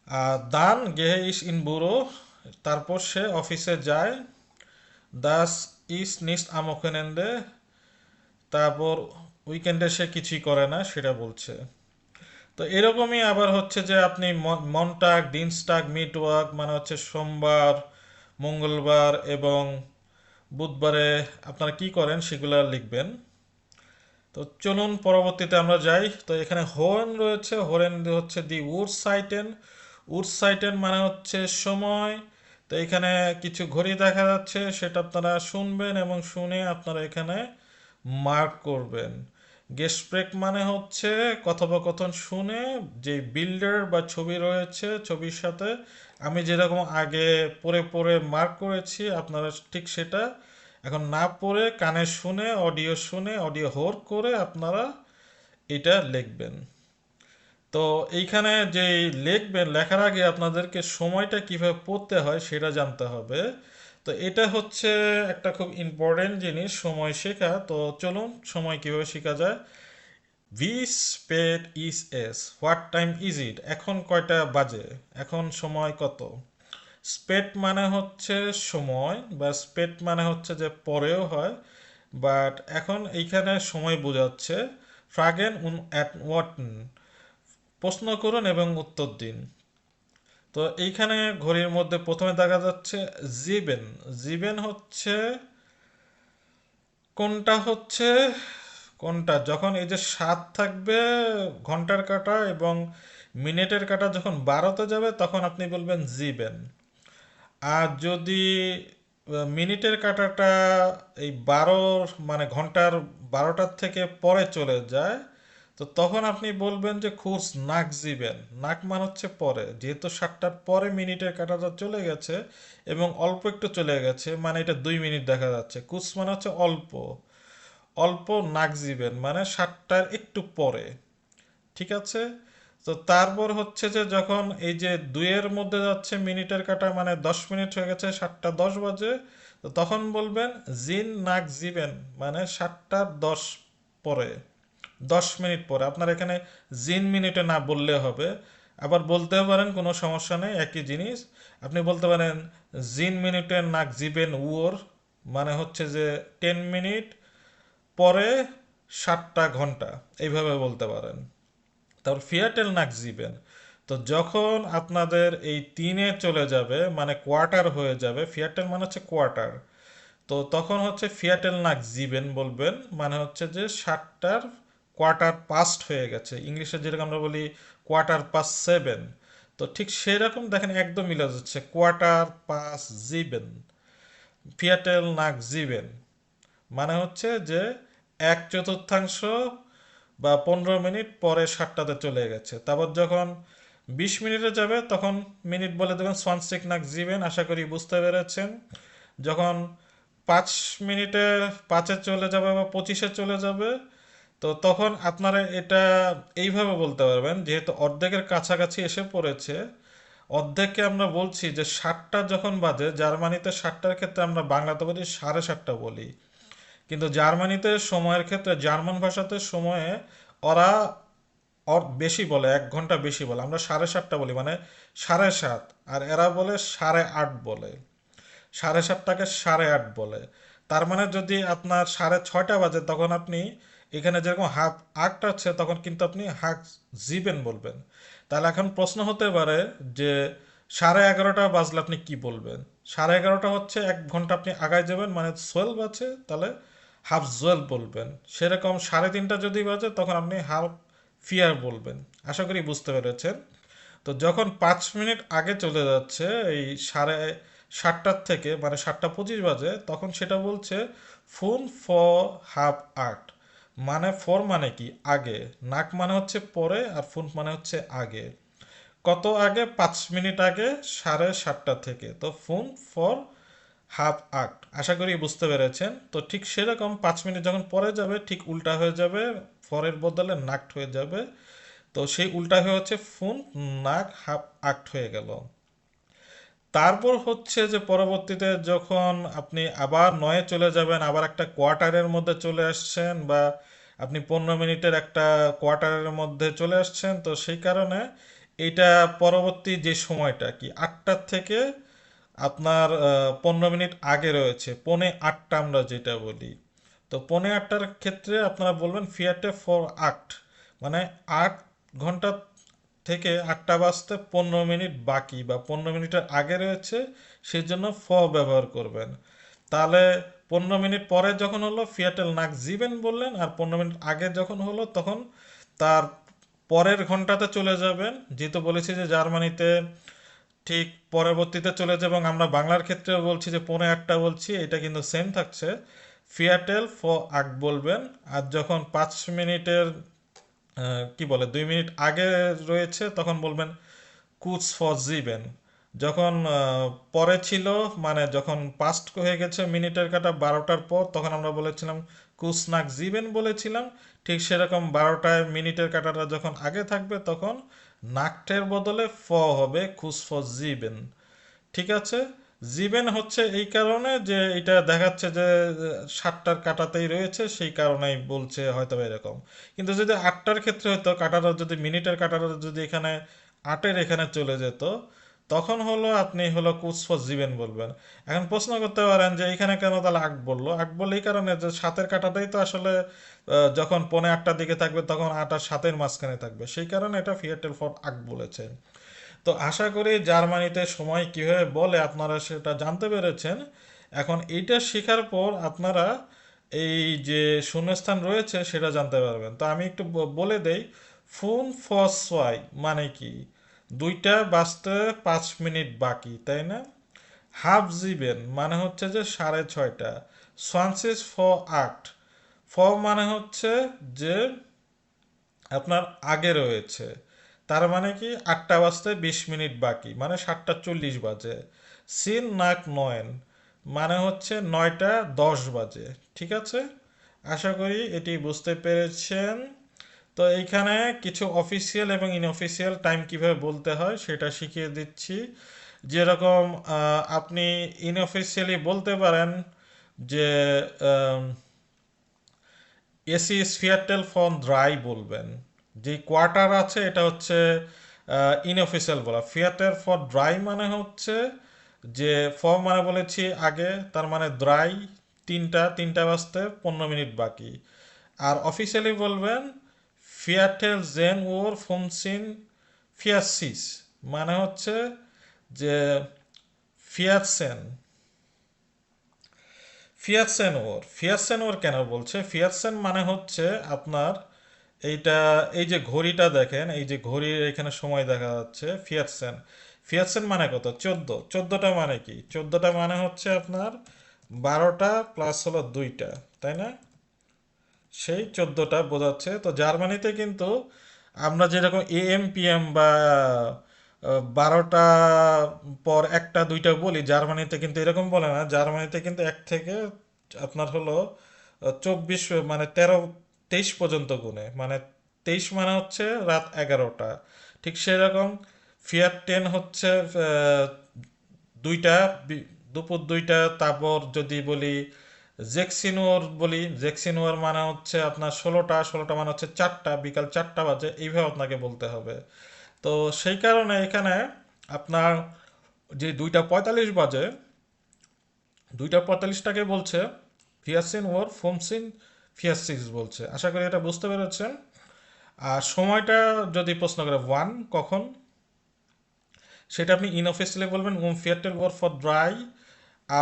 আর দান গেহে ইস ইন বুড়ো, তারপর সে অফিসে যায়। দাস ইস নিস্ট আমোকেনেন্দে, তারপর উইকেন্ডে সে কিছুই করে না সেটা বলছে। তো এরকমই আবার হচ্ছে যে আপনি মনটাগ দিনস্টাগ মিট ওয়ার্ক মানে হচ্ছে সোমবার, মঙ্গলবার এবং বুধবারে আপনারা কি করেন সেগুলো লিখবেন। তো চলুন পরবর্তীতে আমরা যাই। তো এখানে হোরেন রয়েছে, হোরেন হচ্ছে দি উড সাইটেন, উড সাইটেন মানে হচ্ছে সময়। তো এখানে কিছু ঘড়ি দেখা যাচ্ছে, সেটা আপনারা শুনবেন এবং শুনে আপনারা এখানে মার্ক করবেন। গেস্প্রেক মানে হচ্ছে কথোপকথন শুনে যে বিল্ডার বা ছবি রয়েছে, ছবির সাথে আমি যেরকম আগে পড়ে পড়ে মার্ক করেছি, আপনারা ঠিক সেটা এখন না পড়ে কানে শুনে, অডিও শুনে, অডিও হোর করে আপনারা এটা লিখবেন। তো এইখানে যে লিখবেন, লেখার আগে আপনাদেরকে সময়টা কিভাবে পড়তে হয় সেটা জানতে হবে। তো এটা হচ্ছে একটা খুব ইম্পর্টেন্ট জিনিস, সময় শেখা। তো চলুন সময় কিভাবে শেখা যায়। ভি স্পেড ইজ এস, হোয়াট টাইম ইজ ইট, এখন কয়টা বাজে, এখন সময় কত। স্পেড মানে হচ্ছে সময়, বা স্পেড মানে হচ্ছে যে পরেও হয়, বাট এখন এইখানে সময় বোঝাচ্ছে। ফ্রাগেন উন অ্যাট ওয়াটন, প্রশ্ন করুন এবং উত্তর দিন। তো এইখানে ঘড়ির মধ্যে প্রথমে দেখা যাচ্ছে জিবেন, জিবেন হচ্ছে কোনটা, হচ্ছে কোনটা, যখন এই যে 7 থাকবে ঘন্টার কাঁটা এবং মিনিটের কাঁটা যখন 12তে যাবে তখন আপনি বলবেন জিবেন। আর যদি মিনিটের কাঁটাটা এই 12 মানে ঘন্টার 12টার থেকে পরে চলে যায়, তো তখন আপনি বলবেন যে খুস নাক জিবেন। নাক মানে হচ্ছে পরে, যেহেতু 7টার পরে মিনিটের কাঁটাটা চলে গেছে এবং অল্প একটু চলে গেছে, মানে এটা 2 মিনিট দেখা যাচ্ছে। কুস মানে হচ্ছে অল্প, অল্প নাক জিবেন মানে 7টার একটু পরে। ঠিক আছে। তো তারপর হচ্ছে যে যখন এই যে 2-এর মধ্যে যাচ্ছে মিনিটের কাঁটা, মানে 10 মিনিট হয়ে গেছে, 7টা 10 বাজে, তো তখন বলবেন জিন নাক জিবেন, মানে 7টা 10 পরে, 10 মিনিট পরে। আপনার এখানে জিন মিনিটে না বললে হবে, আবার বলতে পারেন, কোনো সমস্যা নেই, একই জিনিস। আপনি বলতে পারেন জিন মিনিটে নাক জিবেন উওর, মানে হচ্ছে যে 10 মিনিট পরে 7টা ঘন্টা, এইভাবে বলতে পারেন। তারপর ফিয়াটেল নাক জিবেন, তো যখন আপনাদের এই 3-এ চলে যাবে মানে কোয়ার্টার হয়ে যাবে, ফিয়াটেল মানে হচ্ছে কোয়ার্টার, তো তখন হচ্ছে ফিয়াটেল নাক জিবেন বলবেন, মানে হচ্ছে যে 7টার কোয়ার্টার পাস্ট হয়ে গেছে। ইংলিশে যেরকম আমরা বলি কোয়ার্টার পাস 7, তো ঠিক সেরকম দেখেন একদম মিলে যাচ্ছে, কোয়ার্টার পাস জিবেন, ফিয়াটেল নাক জিবেন, মানে হচ্ছে যে 1/4 বা 15 মিনিট পরে 7টাতে চলে গেছে। তারপর যখন 20 মিনিটে যাবে তখন মিনিট বলে দেবেন 20 nach 7। আশা করি বুঝতে পেরেছেন। যখন 5 মিনিটে 5-এ চলে যাবে বা 25-এ চলে যাবে, তো তখন আপনারা এটা এইভাবে বলতে পারবেন, যেহেতু অর্ধেকের কাছাকাছি এসে পড়েছে। অর্ধেককে আমরা বলছি যে 7টা যখন বাজে, জার্মানিতে 7টার ক্ষেত্রে আমরা বাংলাতে বলি 7:30 বলি, কিন্তু জার্মানিতে সময়ের ক্ষেত্রে জার্মান ভাষাতে সময়ে ওরা বেশি বলে, 1 ঘন্টা বেশি বলে। আমরা 7:30 বলি, মানে 7:30, আর এরা বলে 8:30 বলে। 7:30টাকে 8:30 বলে। তার মানে যদি আপনার 6:30 বাজে, তখন আপনি এখানে যেরকম হাফ আক্ট আছে, তখন কিন্তু আপনি হাক জিবেন বলবেন। তাহলে এখন প্রশ্ন হতে পারে যে 11:30 বাজলে আপনি কি বলবেন? 11:30 হচ্ছে 1 ঘন্টা আপনি আগায় যাবেন, মানে 12 আছে, তাহলে হাফ জুয়েল বলবেন। সেরকম 3:30 যদি বাজে, তখন আপনি হাফ ফিয়ার বলবেন। আশা করি বুঝতে পেরেছেন। তো যখন 5 মিনিট আগে চলে যাচ্ছে এই 7:30 থেকে, মানে 7:25 বাজে, তখন সেটা বলছে ফোন ফর হাফ আক্ট। মানে ফর মানে কি আগে, নাক মানে হচ্ছে পরে, আর ফোন মানে হচ্ছে আগে। কত আগে? 5 মিনিট আগে, 7:30 থেকে। তো ফোন ফর হাফ আক্ট। আশা করি বুঝতে পেরেছেন। তো ঠিক সেরকম 5 মিনিট যখন পরে যাবে, ঠিক উল্টা হয়ে যাবে, ফরের বদলে নাকট হয়ে যাবে। তো সেই উল্টা হয়ে হচ্ছে ফুন নাক হাফ আক্ট হয়ে গেল। তারপর হচ্ছে যে পরবর্তীতে যখন আপনি আবার 9-এ চলে যাবেন, আবার একটা কোয়ার্টারের মধ্যে চলে আসছেন, বা আপনি 15 মিনিটের একটা কোয়ার্টারের মধ্যে চলে আসছেন, তো সেই কারণে এইটা পরবর্তী যে সময়টা কি 8টার থেকে আপনার 15 মিনিট আগে রয়েছে, 7:45 আমরা যেটা বলি। তো 7:45-টার ক্ষেত্রে আপনারা বলবেন ফিয়াটে ফর আক্ট, মানে 8 ঘন্টা থেকে 8টা বাজতে 15 মিনিট বাকি, বা 15 মিনিটের আগে রয়েছে, সেই জন্য ফ ব্যবহার করবেন। তাহলে 15 মিনিট পরে যখন হলো ফিয়াটেল নাক জিবেন বললেন, আর 15 মিনিট আগে যখন হলো তখন তার পরের ঘন্টাতে চলে যাবেন। যেহেতু বলেছি যে জার্মানিতে ঠিক পরবর্তীতে চলে যাবে, এবং আমরা বাংলার ক্ষেত্রেও বলছি যে 8:45 বলছি, এটা কিন্তু সেম থাকছে। ফিয়াটেল ফ আগ বলবেন। আর যখন 5 মিনিটের কি বলে 2 মিনিট আগে রয়েছে, তখন বলবেন কুচ ফর জিবেন। যখন পরে ছিল, মানে যখন পাস্ট হয়ে গেছে মিনিটের কাটা 12টার পর, তখন আমরা বলেছিলাম কুচ নাক জিবেন বলেছিলাম। ঠিক সেরকম 12টায় মিনিটের কাটাটা যখন আগে থাকবে, তখন নাকটের বদলে ফ হবে কুচ ফর জিবেন। ঠিক আছে। জিবেন হচ্ছে এই কারণে যে এটা দেখাচ্ছে যে 7টার কাটাতেই রয়েছে, সেই কারণেই বলছে হয়তো বা এরকম। কিন্তু যদি 8টার ক্ষেত্রে হতো, কাটাটা যদি মিনিটের কাটাটা যদি এখানে 8-এর এখানে চলে যেত, তখন হলো আপনি হলো কুচ ফর জিবেন বলবেন। এখন প্রশ্ন করতে পারেন যে এখানে কেন তাহলে আট বললো? আট বললো এই কারণে যে 7-এর কাটাটাই তো আসলে যখন 7:45-টার দিকে থাকবে, তখন 8 আর 7-এর মাঝখানে থাকবে, সেই কারণে এটা ফিয়াটেল ফর আট বলেছে। তো আশা করি জার্মানিতে সময় কিভাবে বলে আপনারা সেটা জানতে পেরেছেন। এখন এইটা শেখার পর আপনারা এই যে শূন্যস্থান রয়েছে সেটা জানতে পারবেন। তো আমি একটু বলে দেই। ফুন ফসওয়াই মানে কি? 2টা বাজতে 5 মিনিট বাকি, তাই না? হাফ জিবেন মানে হচ্ছে যে 6:30। সোয়ানসিস ফ আক্ট, ফ মানে হচ্ছে যে আপনার আগে রয়েছে। তার মানে কি 8টা বাজতে 20 মিনিট বাকি, মানে 7:40 বাজে। সিন নাক নয়েন মানে হচ্ছে 9:10 বাজে। ঠিক আছে। আশা করি এটি বুঝতে পেরেছেন। তো এইখানে কিছু অফিসিয়াল এবং ইনঅফিসিয়াল টাইম কিভাবে বলতে হয় সেটা শিখিয়ে দিচ্ছি। যেরকম আপনি ইনঅফিসিয়ালি বলতে পারেন যে এসি স্ফিয়ারটেল ফন ড্রাই বলবেন। যে কোয়ার্টার আছে এটা হচ্ছে ইনঅফিসিয়াল বলা। ফিয়াটের ফর ড্রাই মানে হচ্ছে যে মানে বলেছি আগে, তার মানে ড্রাই 3টা বাজতে 15 মিনিট বাকি। আর অফিসিয়ালি বলবেন ফিয়াটেল জেন ওর ফোনসিন ফিয়াসিস, মানে হচ্ছে যে ফিয়াটসেন ফিয়াটসেন ওর কেন বলছে? ফিয়াটসেন মানে হচ্ছে আপনার এইটা, এই যে ঘড়িটা দেখেন, এই যে ঘড়ির এখানে সময় দেখা যাচ্ছে, ফিয়াটসেন। ফিয়াটসেন মানে কত? 14টা মানে কি? 14টা মানে হচ্ছে আপনার 12টা প্লাস হলো 2টা, তাই না? সেই 14টা বোঝাচ্ছে। তো জার্মানিতে কিন্তু আমরা যেরকম এএম পিএম বা 12টা পর একটা দুইটা বলি, জার্মানিতে কিন্তু এরকম বলে না। জার্মানিতে কিন্তু এক থেকে আপনার হলো 24 মানে 23 পর্যন্ত গুনে, মানে 23 মানে হচ্ছে রাত 11টা। ঠিক সেরকম ফিয়াট 10 হচ্ছে দুইটা, দুপুর দুইটা। তারপর যদি বলি জেক্সিনোর বলি, জেক্সিনোর মানে হচ্ছে আপনার 16টা, 16টা মানে হচ্ছে 4টা, বিকাল 4টা বাজে, এইভাবে আপনাকে বলতে হবে। তো সেই কারণে এখানে আপনার যে 2টা 45 বাজে, 2টা 45টাকে বলছে ফিয়াসিন ওর ফোমসিন ফিয়াসিস বলছে। আশা করি এটা বুঝতে পেরেছেন। আর সময়টা যদি প্রশ্ন করে ওয়ান কখন, সেটা আপনি ইনঅফিসিয়ালি বলবেন ফিয়াটেল ওয়ার ফর ড্রাই।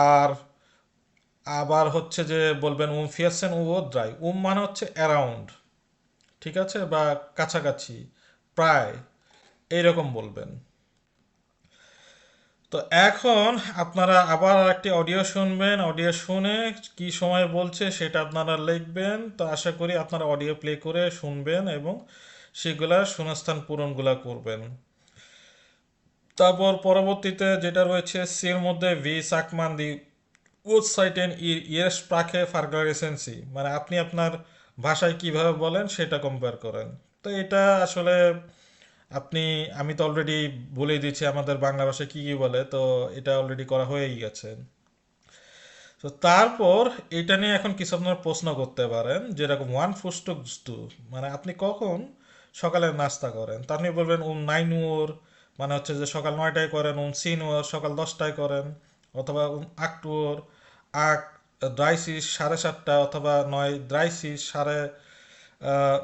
আর আবার হচ্ছে যে বলবেন ফিয়াসেন ও ড্রাই। মানে হচ্ছে অ্যারাউন্ড, ঠিক আছে, বা কাছাকাছি, প্রায়, এইরকম বলবেন। তো এখন আপনারা আবার একটি অডিও শুনবেন। অডিও শুনে কি সময় বলছে সেটা আপনারা লিখবেন। তো আশা করি আপনারা অডিও প্লে করে শুনবেন এবং সেগুলা শূন্যস্থান পূরণগুলা করবেন। তারপর পরবর্তীতে যেটা রয়েছে সির মধ্যে ভি সাকমান দি উৎসাইটেন ইয়ের স্প্রাকে ফার্গারেসেন্সি, মানে আপনি আপনার ভাষায় কিভাবে বলেন সেটা কম্পেয়ার করেন। তো এটা আসলে আপনি, আমি তো অলরেডি বলেই দিচ্ছি আমাদের বাংলা ভাষায় কি কি বলে, তো এটা অলরেডি করা হয়েই গেছে। তো তারপর এটা নিয়ে এখন কিছু আপনার প্রশ্ন করতে পারেন, যেরকম ওয়ান ফুস্টুক টু, মানে আপনি কখন সকালের নাস্তা করেন। তা আপনি বলবেন 9 উর, মানে হচ্ছে যে সকাল 9টায় করেন। 10 উর সকাল 10টায় করেন। অথবা 8 উর আট দ্রাইসিস 7:30, অথবা 9 দ্রাইসিস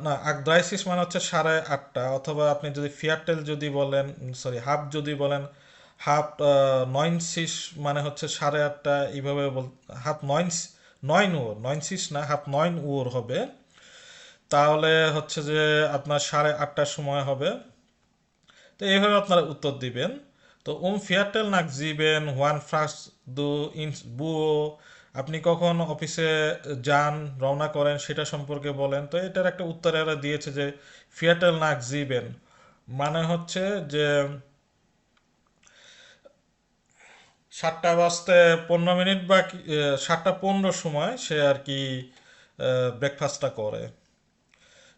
না, দ্রাইসিস মানে হচ্ছে 8:30। অথবা আপনি যদি ফিয়ারটেল যদি বলেন, সরি হাফ যদি বলেন, হাফ 9 সিস মানে হচ্ছে 8:30। এইভাবে হাফ 9 উর, 9 সিস না, হাফ 9 উর হবে। তাহলে হচ্ছে যে আপনার 8:30টার সময় হবে। তো এইভাবে আপনারা উত্তর দিবেন। তো ফিয়ারটেল নাক জিবেন ওয়ান ফার্স্ট দু ইঞ্চ বুও, আপনি কখন অফিসে যান, রওনা করেন সেটা সম্পর্কে বলেন। তো এটার একটা উত্তর এরা দিয়েছে যে ফিয়ারটেল নাক জিবেন মানে হচ্ছে যে 7টা বাজতে 15 মিনিট বা 7টা 15 সময় সে আর কি ব্রেকফাস্টটা করে।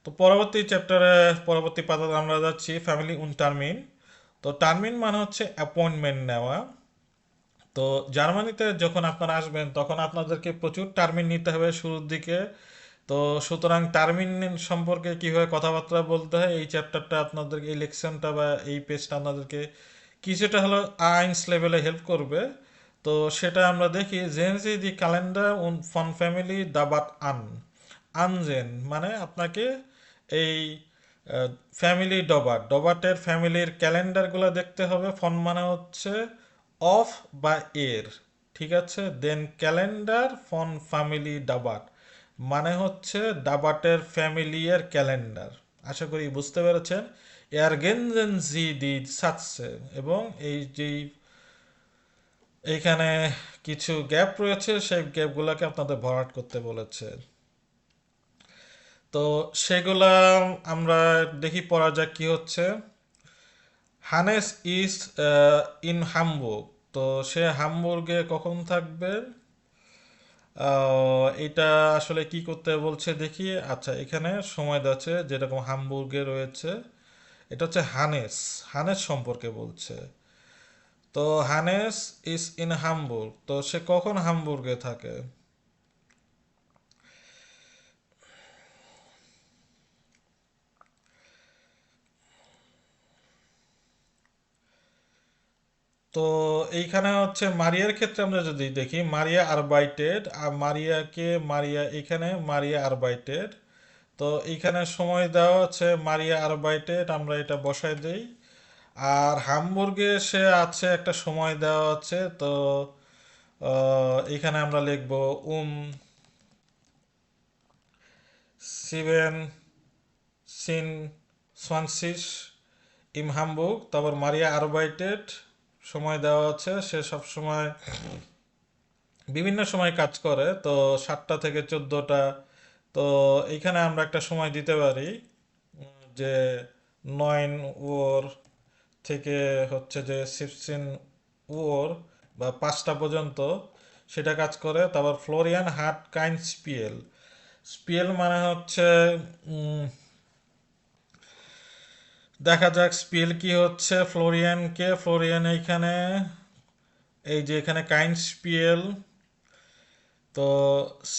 তো পরবর্তী চ্যাপ্টারে, পরবর্তী পাতাতে আমরা যাচ্ছি ফ্যামিলি উন টার্মিন। তো টার্মিন মানে হচ্ছে অ্যাপয়েন্টমেন্ট নেওয়া। তো জার্মানিতে যখন আপনারা আসবেন তখন আপনাদেরকে প্রচুর টার্মিন নিতে হবে শুরুর দিকে। তো সুতরাং টার্মিন সম্পর্কে কিভাবে কথাবার্তা বলতে হয়, এই চ্যাপ্টারটা আপনাদের, এই লেকশনটা বা এই পেজটা আপনাদেরকে কিছুটা হলো আইনস লেভেলে হেল্প করবে। তো সেটা আমরা দেখি জেনজি দি ক্যালেন্ডার ফন ফ্যামিলি দাবাত আনজেন, মানে আপনাকে এই ফ্যামিলি ডবাটের ফ্যামিলির ক্যালেন্ডারগুলো দেখতে হবে। ফন মানে হচ্ছে অফ বা এর, ঠিক আছে। দেন ক্যালেন্ডার ফন ফ্যামিলি ডাবাট মানে হচ্ছে ডাবাটের ফ্যামিলিয়ার ক্যালেন্ডার। আশা করি বুঝতে পেরেছেন। এয়ারগেনজেন জি দি সাতসে, এবং এই যে এইখানে কিছু গ্যাপ রয়েছে সেই গ্যাপগুলোকে আপনাদের ভরাট করতে বলেছে। তো সেগুলা আমরা দেখি পড়া যাক কি হচ্ছে। হানেস ইজ ইন হামবুর্গ, তো সে হামবুর্গে কখন থাকবে। এটা আসলে কি করতে বলছে দেখি। আচ্ছা, এখানে সময় আছে যেরকম হামবুর্গে রয়েছে। এটা হচ্ছে হানেস, হানেস সম্পর্কে বলছে। তো হানেস ইজ ইন হামবুর্গ, তো সে কখন হামবুর্গে থাকে। তো এইখানে হচ্ছে মারিয়ার ক্ষেত্রে আমরা যদি দেখি, মারিয়া আরবাইটেড, আর মারিয়া এখানে মারিয়া আরবাইটেড। তো এইখানে সময় দেওয়া হচ্ছে মারিয়া আরবাইটেড, আমরা এটা বসাই দেই। আর হামবুর্গে সে আছে, একটা সময় দেওয়া আছে। তো এখানে আমরা লিখব উম সিভেন সিন সোয়ানসিস ইম হামবুর্গ। তারপর মারিয়া আরবাইটেড সময় দেওয়া আছে, সে সব সময় বিভিন্ন সময় কাজ করে। তো 7টা থেকে 14টা। তো এইখানে আমরা একটা সময় দিতে পারি যে নয়ন ওর থেকে হচ্ছে যে 16 ওর বা 5টা পর্যন্ত সেটা কাজ করে। তারপর ফ্লোরিয়ান হার্ট কাইন স্পিয়েল। স্পিয়েল মানে হচ্ছে উম, দেখা যাক স্পিয়েল কি হচ্ছে। ফ্লোরিয়ান এইখানে এই যে এখানে কাইন স্পিয়েল। তো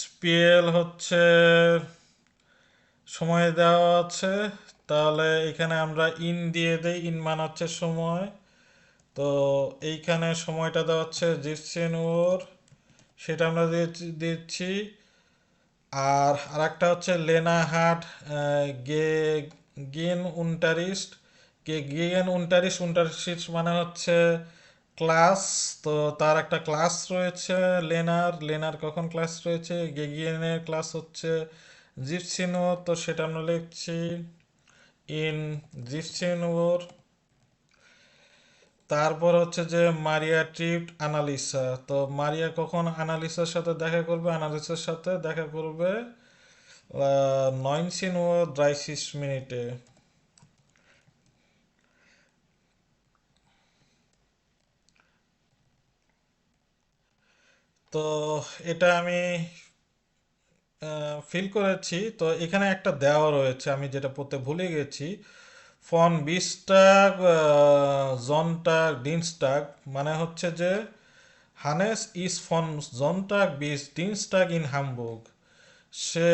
স্পিয়েল হচ্ছে সময় দেওয়া আছে, তাহলে এখানে আমরা ইন দিয়ে দেই। ইন মানে হচ্ছে সময়। তো এইখানে সময়টা দেওয়া হচ্ছে জিপসিন ওর, সেটা আমরা দিচ্ছি। আর আরেকটা হচ্ছে লেনা হার্ট গে গেন উনটারিস্ট। গেগেন উনটারিস্ট মানে হচ্ছে ক্লাস। তো তার একটা ক্লাস রয়েছে। লেনার কখন ক্লাস রয়েছে, গেগিয়েনের ক্লাস হচ্ছে জিপসিনো। তো সেটা আমরা লিখছি ইন জিপসিনোর। তারপর হচ্ছে যে মারিয়া ট্রিপড আনালিসা। তো মারিয়া কখন আনালিসার সাথে দেখা করবে, আনালিসার সাথে দেখা করবে 19:30 মিনিটে। তো এটা আমি ফিল করেছি। তো এখানে একটা দেওয়া রয়েছে, আমি যেটা পড়তে ভুলে গেছি। ফন বিস্টাগ জনটাগ ডিনস্টাগ, মানে হচ্ছে যে হানেস ইজ ফন জনটাগ বিস ডিনস্টাগ ইন হামবুর্গ। সে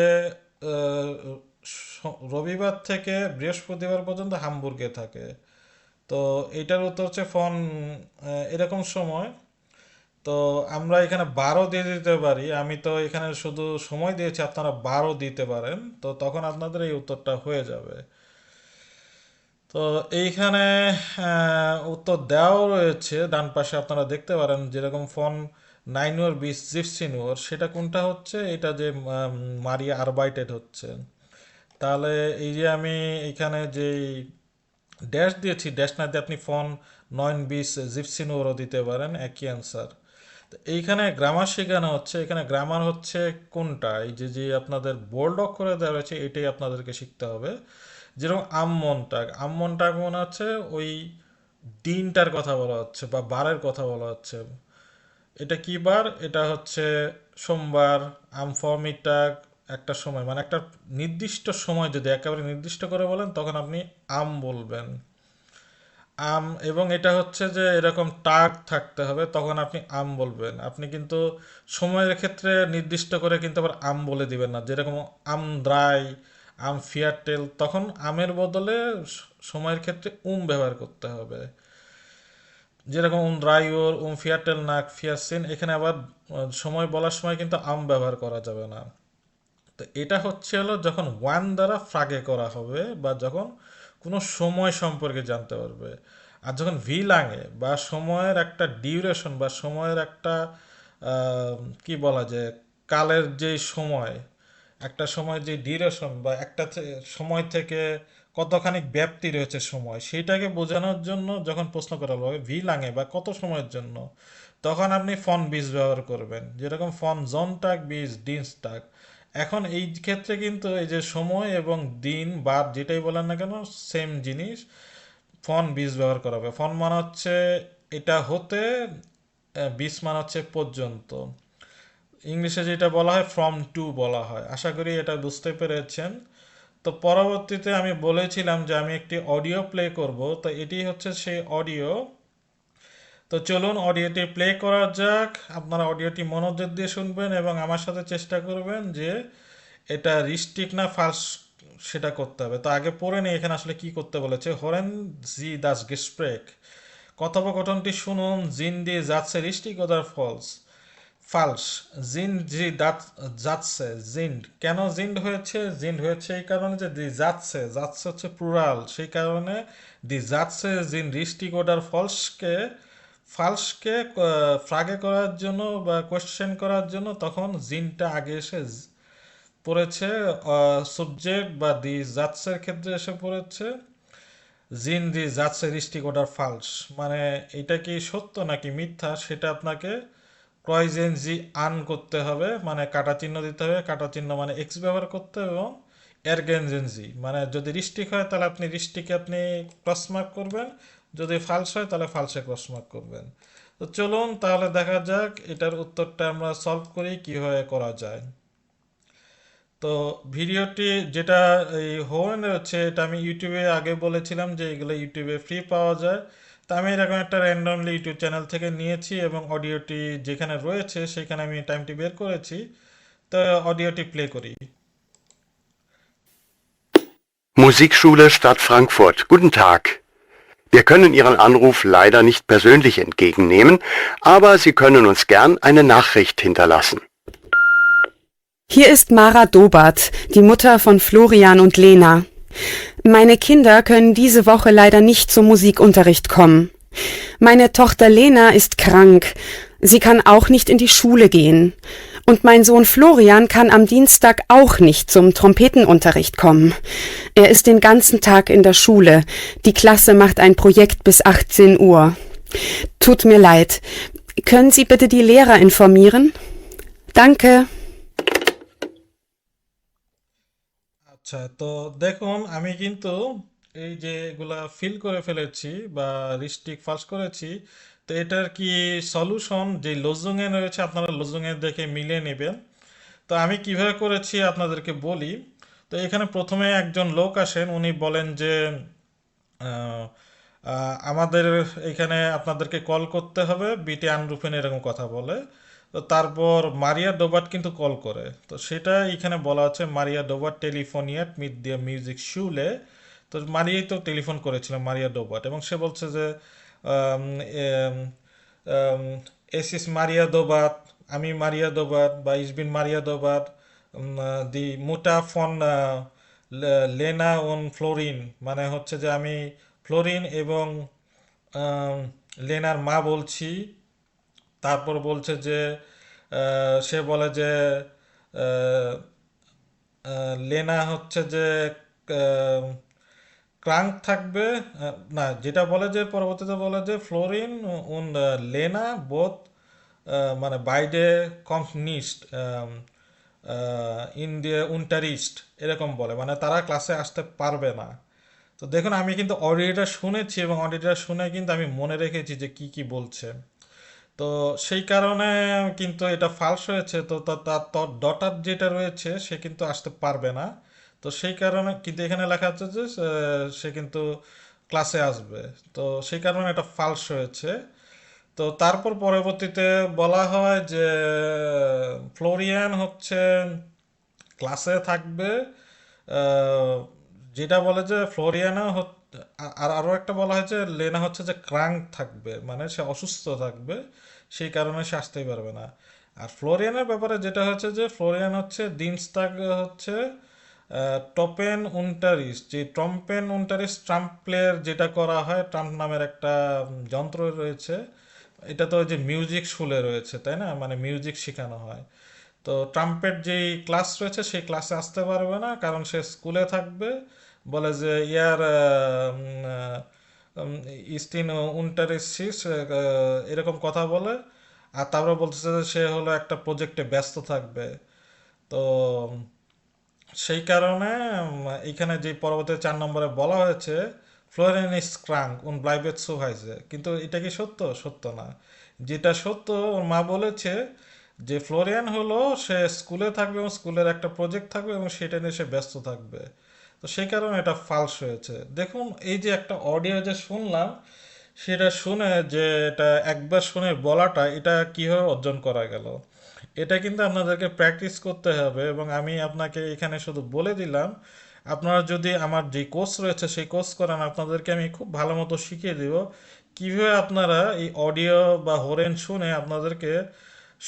রবিবার থেকে বৃহস্পতিবার পর্যন্ত হামবুর্গে থাকে। তো এইটার উত্তর হচ্ছে ফন এরকম সময়। তো আমরা এখানে 12 দিয়ে দিতে পারি। আমি তো এখানে শুধু সময় দিয়েছি, আপনারা 12 দিতে পারেন, তো তখন আপনাদের এই উত্তরটা হয়ে যাবে। তো এইখানে উত্তর দেওয়াও রয়েছে ডান পাশে, আপনারা দেখতে পারেন যেরকম ফন নাইনুয়ার বিস জিপসিনুয়ার, সেটা কোনটা হচ্ছে, এটা যে মারিয়া আরবাইটেড হচ্ছে। তাহলে এই যে আমি এখানে যে ড্যাশ দিয়েছি, ড্যাশ না দিয়ে আপনি ফন 9 বিস জিপসিনুয়ারও দিতে পারেন, একই অ্যান্সার। তো এইখানে গ্রামার শেখানো হচ্ছে। এখানে গ্রামার হচ্ছে কোনটা, এই যে যে আপনাদের বোল্ড অক্ষরে দেওয়া রয়েছে এটাই আপনাদেরকে শিখতে হবে। যেরকম আম মনটাগ মনে হচ্ছে ওই দিনটার কথা বলা হচ্ছে বা বারের কথা বলা হচ্ছে। এটা কি বার, এটা হচ্ছে সোমবার। আমফর্মিটাগ একটা সময়, মানে একটা নির্দিষ্ট সময় যদি একেবারে নির্দিষ্ট করে বলেন তখন আপনি আম বলবেন। আম, এবং এটা হচ্ছে যে এরকম টাগ থাকতে হবে তখন আপনি আম বলবেন। আপনি কিন্তু সময়ের ক্ষেত্রে নির্দিষ্ট করে কিন্তু আবার আম বলে দিবেন না, যেরকম আম দ্রাই, আম ফিয়ারটেল, তখন আমের বদলে সময়ের ক্ষেত্রে ব্যবহার করতে হবে। যেরকম দ্রাইওর ফিয়ারটেল নাক ফিয়ারসিন, এখানে আবার সময় বলার সময় কিন্তু আম ব্যবহার করা যাবে না। তো এটা হচ্ছে হলো যখন ওয়ান দ্বারা ফ্রাগে করা হবে বা যখন কোনো সময় সম্পর্কে জানতে পারবে। আর যখন ভি লাঙে বা সময়ের একটা ডিউরেশন বা সময়ের একটা আহ, কি বলা যায়, কালের যে সময়, একটা সময় যে ডিউরেশন বা একটা সময় থেকে কতখানি ব্যাপ্তি রয়েছে সময়, সেটাকে বোঝানোর জন্য যখন প্রশ্ন করা হবে ভি লাঙে বা কত সময়ের জন্য, তখন আপনি ফন বিজ ব্যবহার করবেন, যেরকম ফন জনটাক বিজ ডিনস্টাক। এখন এই ক্ষেত্রে কিন্তু এই যে সময় এবং দিন বার যেটাই বলেন না কেন সেম জিনিস, ফন বিজ ব্যবহার করা হবে। ফন মানে হচ্ছে এটা হতে, বিজ মানে হচ্ছে পর্যন্ত। ইংলিশে যেটা বলা হয় ফ্রম টু বলা হয়। আশা করি এটা বুঝতে পেরেছেন। তো পরবর্তীতে আমি বলেছিলাম যে আমি একটি অডিও প্লে করব, তো এটি হচ্ছে সেই অডিও। তো চলুন অডিওটি প্লে করা যাক। আপনারা অডিওটি মনোযোগ দিয়ে শুনবেন এবং আমার সাথে চেষ্টা করবেন যে এটা রিস্ট্রিক্ট না ফালস সেটা করতে হবে। তো আগে পড়ে নিই এখানে আসলে কি করতে বলেছে। হরেন জি দাস গেস্প্রেক, কথোপকথনটি শুনুন। জিন দি যাচ্ছে রিস্টিক ওদার ফলস ফালস। জিন জি দাঁত যাচ্ছে জিন্ড, কেন জিন্ড হয়েছে, জিন্ড হয়েছে এই কারণে যে দি যাচ্ছে, যাচ্ছে হচ্ছে প্লুরাল, সেই কারণে দি যাচ্ছে জিন রিস্টিক ওডার ফালসকে ফ্রাগে করার জন্য বা কোয়েশ্চেন করার জন্য তখন জিনটা আগে এসে পড়েছে। সাবজেক্ট বা দি জাতসের ক্ষেত্রে এসে পড়েছে জিন দি জাতসের রিস্টিক ওডার ফালস। মানে এটা কি সত্য নাকি মিথ্যা সেটা আপনাকে ক্রয়জেন জি আন করতে হবে, মানে কাটা চিহ্ন দিতে হবে। কাটা চিহ্ন মানে এক্স ব্যবহার করতে হবে এবং এরগেনজেন্সি মানে যদি রিস্টিক হয় তাহলে আপনি রিস্টিকে আপনি ক্রস মার্ক করবেন, যদি ফালস হয় তাহলে ফালসে ক্রস মার্ক করবেন। তো চলুন তাহলে দেখা যাক এটার উত্তরটা আমরা সলভ করি কিভাবে করা যায়। তো ভিডিওটি যেটা এই হোন হচ্ছে এটা আমি ইউটিউবে আগে বলেছিলাম যে এগুলো ইউটিউবে ফ্রি পাওয়া যায়। তা আমি এরকম একটা র্যান্ডমলি ইউটিউব চ্যানেল থেকে নিয়েছি এবং অডিওটি যেখানে রয়েছে সেখানে আমি টাইমটি বের করেছি। তো অডিওটি প্লে করি। Musikschule Stadt Frankfurt. Guten Tag. Wir können Ihren Anruf leider nicht persönlich entgegennehmen, aber Sie können uns gern eine Nachricht hinterlassen. Hier ist Mara Dobert, die Mutter von Florian und Lena. Meine Kinder können diese Woche leider nicht zum Musikunterricht kommen. Meine Tochter Lena ist krank. Sie kann auch nicht in die Schule gehen. Und mein Sohn Florian kann am Dienstag auch nicht zum Trompetenunterricht kommen. Er ist den ganzen Tag in der Schule. Die Klasse macht ein Projekt bis 18 Uhr. Tut mir leid. Können Sie bitte die Lehrer informieren? Danke. আচ্ছা, তো দেখুন আমি কিন্তু এই যে এগুলা ফিল করে ফেলেছি বা রিস্টিক ফার্স্ট করেছি। তো এটার কি সলিউশন যে লজুঙে রয়েছে আপনারা লজুঙে দেখে মিলিয়ে নেবেন। তো আমি কিভাবে করেছি আপনাদেরকে বলি। তো এখানে প্রথমে একজন লোক আসেন, উনি বলেন যে আহ, আমাদের এখানে আপনাদেরকে কল করতে হবে বিটি আনরুফেন এরকম কথা বলে। তো তারপর মারিয়া ডোবাট কিন্তু কল করে, তো সেটা এখানে বলা আছে মারিয়া ডোবাট টেলিফোনিয়াট মিট দিয়ে মিউজিক শুলে। তো মারিয়াই তো টেলিফোন করেছিল মারিয়া ডোবাট, এবং সে বলছে যে এস ইস মারিয়া দোবাত, আমি মারিয়া দোবাত বা ইসবিন মারিয়া দোবাত দি মুটা ফন লেনা ওন ফ্লোরিন, মানে হচ্ছে যে আমি ফ্লোরিন এবং আম, লেনার মা বলছি। তারপর বলছে যে সে বলে যে আহ, লেনা হচ্ছে যে ক্রাঙ্ক থাকবে। না, যেটা বলে যে পরবর্তীতে বলে যে ফ্লোরিন উন লেনা বোথ মানে বাইডে কমনিস্ট ইন দিয়ে উন্টারিস্ট এরকম বলে, মানে তারা ক্লাসে আসতে পারবে না। তো দেখুন আমি কিন্তু অডিওটা শুনেছি এবং অডিওটা শুনে কিন্তু আমি মনে রেখেছি যে কি কি বলছে। তো সেই কারণে কিন্তু এটা ফালস হয়েছে। তো তার ডটার যেটা রয়েছে সে কিন্তু আসতে পারবে না। তো সেই কারণে কিন্তু এখানে লেখা আছে যে সে কিন্তু ক্লাসে আসবে। তো সেই কারণে এটা ফালস হয়েছে। তো তারপর পরবর্তীতে বলা হয় যে ফ্লোরিয়ান হচ্ছে ক্লাসে থাকবে। আহ, যেটা বলে যে ফ্লোরিয়ানা আর আরো একটা বলা হয়েছে লেনা হচ্ছে যে ক্রাঙ্ক থাকবে, মানে সে অসুস্থ থাকবে, সেই কারণে সে আসতেই পারবে না। আর ফ্লোরিয়ানের ব্যাপারে যেটা হচ্ছে যে ফ্লোরিয়ান হচ্ছে দিনস্তাগ হচ্ছে টপেন উনটারিস, যে ট্রম্পেন উনটারিস ট্রাম্প প্লেয়ার যেটা করা হয়, ট্রাম্প নামের একটা যন্ত্র রয়েছে। এটা তো ওই যে মিউজিক স্কুলে রয়েছে তাই না, মানে মিউজিক শেখানো হয়। তো ট্রাম্পের যেই ক্লাস রয়েছে সেই ক্লাসে আসতে পারবে না কারণ সে স্কুলে থাকবে। বলে যে ইয়ার ইস্টিন উনটারিসিস এরকম কথা বলে। আর তারপরে বলতেছে যে সে হলো একটা প্রজেক্টে ব্যস্ত থাকবে। তো সেই কারণে এইখানে যে পরবর্তী 4 নম্বরে বলা হয়েছে ফ্লোরেন ইস ক্রাঙ্ক উন ব্লাইবেট সু হাইজে, কিন্তু এটা কি সত্য? সত্য না। যেটা সত্য ওর মা বলেছে যে ফ্লোরিয়ান হলো সে স্কুলে থাকবে এবং স্কুলের একটা প্রজেক্ট থাকবে এবং সেটা নিয়ে সে ব্যস্ত থাকবে। তো সেই কারণে এটা ফালস হয়েছে। দেখুন এই যে একটা অডিও যে শুনলাম, সেটা শুনে যে এটা একবার শুনে বলাটা এটা কিভাবে অর্জন করা গেল, এটা কিন্তু আপনাদেরকে প্র্যাকটিস করতে হবে। এবং আমি আপনাকে এখানে শুধু বলে দিলাম, আপনারা যদি আমার যে কোর্স রয়েছে সেই কোর্স করেন আপনাদেরকে আমি খুব ভালো মতো শিখিয়ে দিব কিভাবে আপনারা এই অডিও বা হরেন শুনে আপনাদেরকে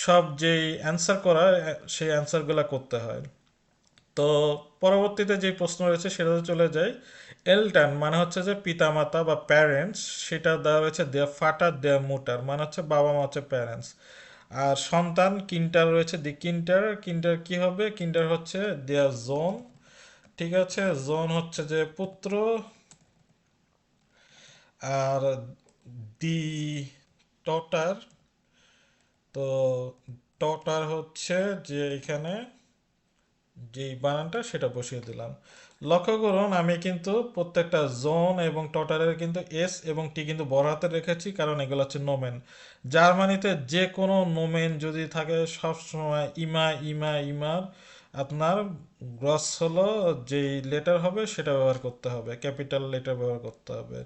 সব যেই অ্যান্সার করা সেই অ্যান্সারগুলো করতে হয়। তো পরবর্তীতে যে প্রশ্ন রয়েছে সেটাতে চলে যাই। এলটান মানে হচ্ছে যে পিতামাতা বা প্যারেন্টস, সেটা দেওয়া রয়েছে দেয়ার ফাটার দেয়ার মুটার, মানে হচ্ছে বাবা মা হচ্ছে প্যারেন্টস। আর সন্তান কিন্টার রয়েছে দি কিন্টার, কিন্টার কি হবে? কিন্টার হচ্ছে দেয়ার জোন, ঠিক আছে, জোন হচ্ছে যে পুত্র। আর দি টটার, তো টটার হচ্ছে যে এখানে যেই বানানটা সেটা বসিয়ে দিলাম। লক্ষ্য করুন আমি কিন্তু প্রত্যেকটা জোন এবং টটারের কিন্তু এস এবং টি কিন্তু বড় হাতে রেখেছি, কারণ এগুলো হচ্ছে নোমেন। জার্মানিতে যে কোনো নোমেন যদি থাকে সবসময় ইমা ইমা ইমার আপনার গ্রস হলো যেই লেটার হবে সেটা ব্যবহার করতে হবে, ক্যাপিটাল লেটার ব্যবহার করতে হবে।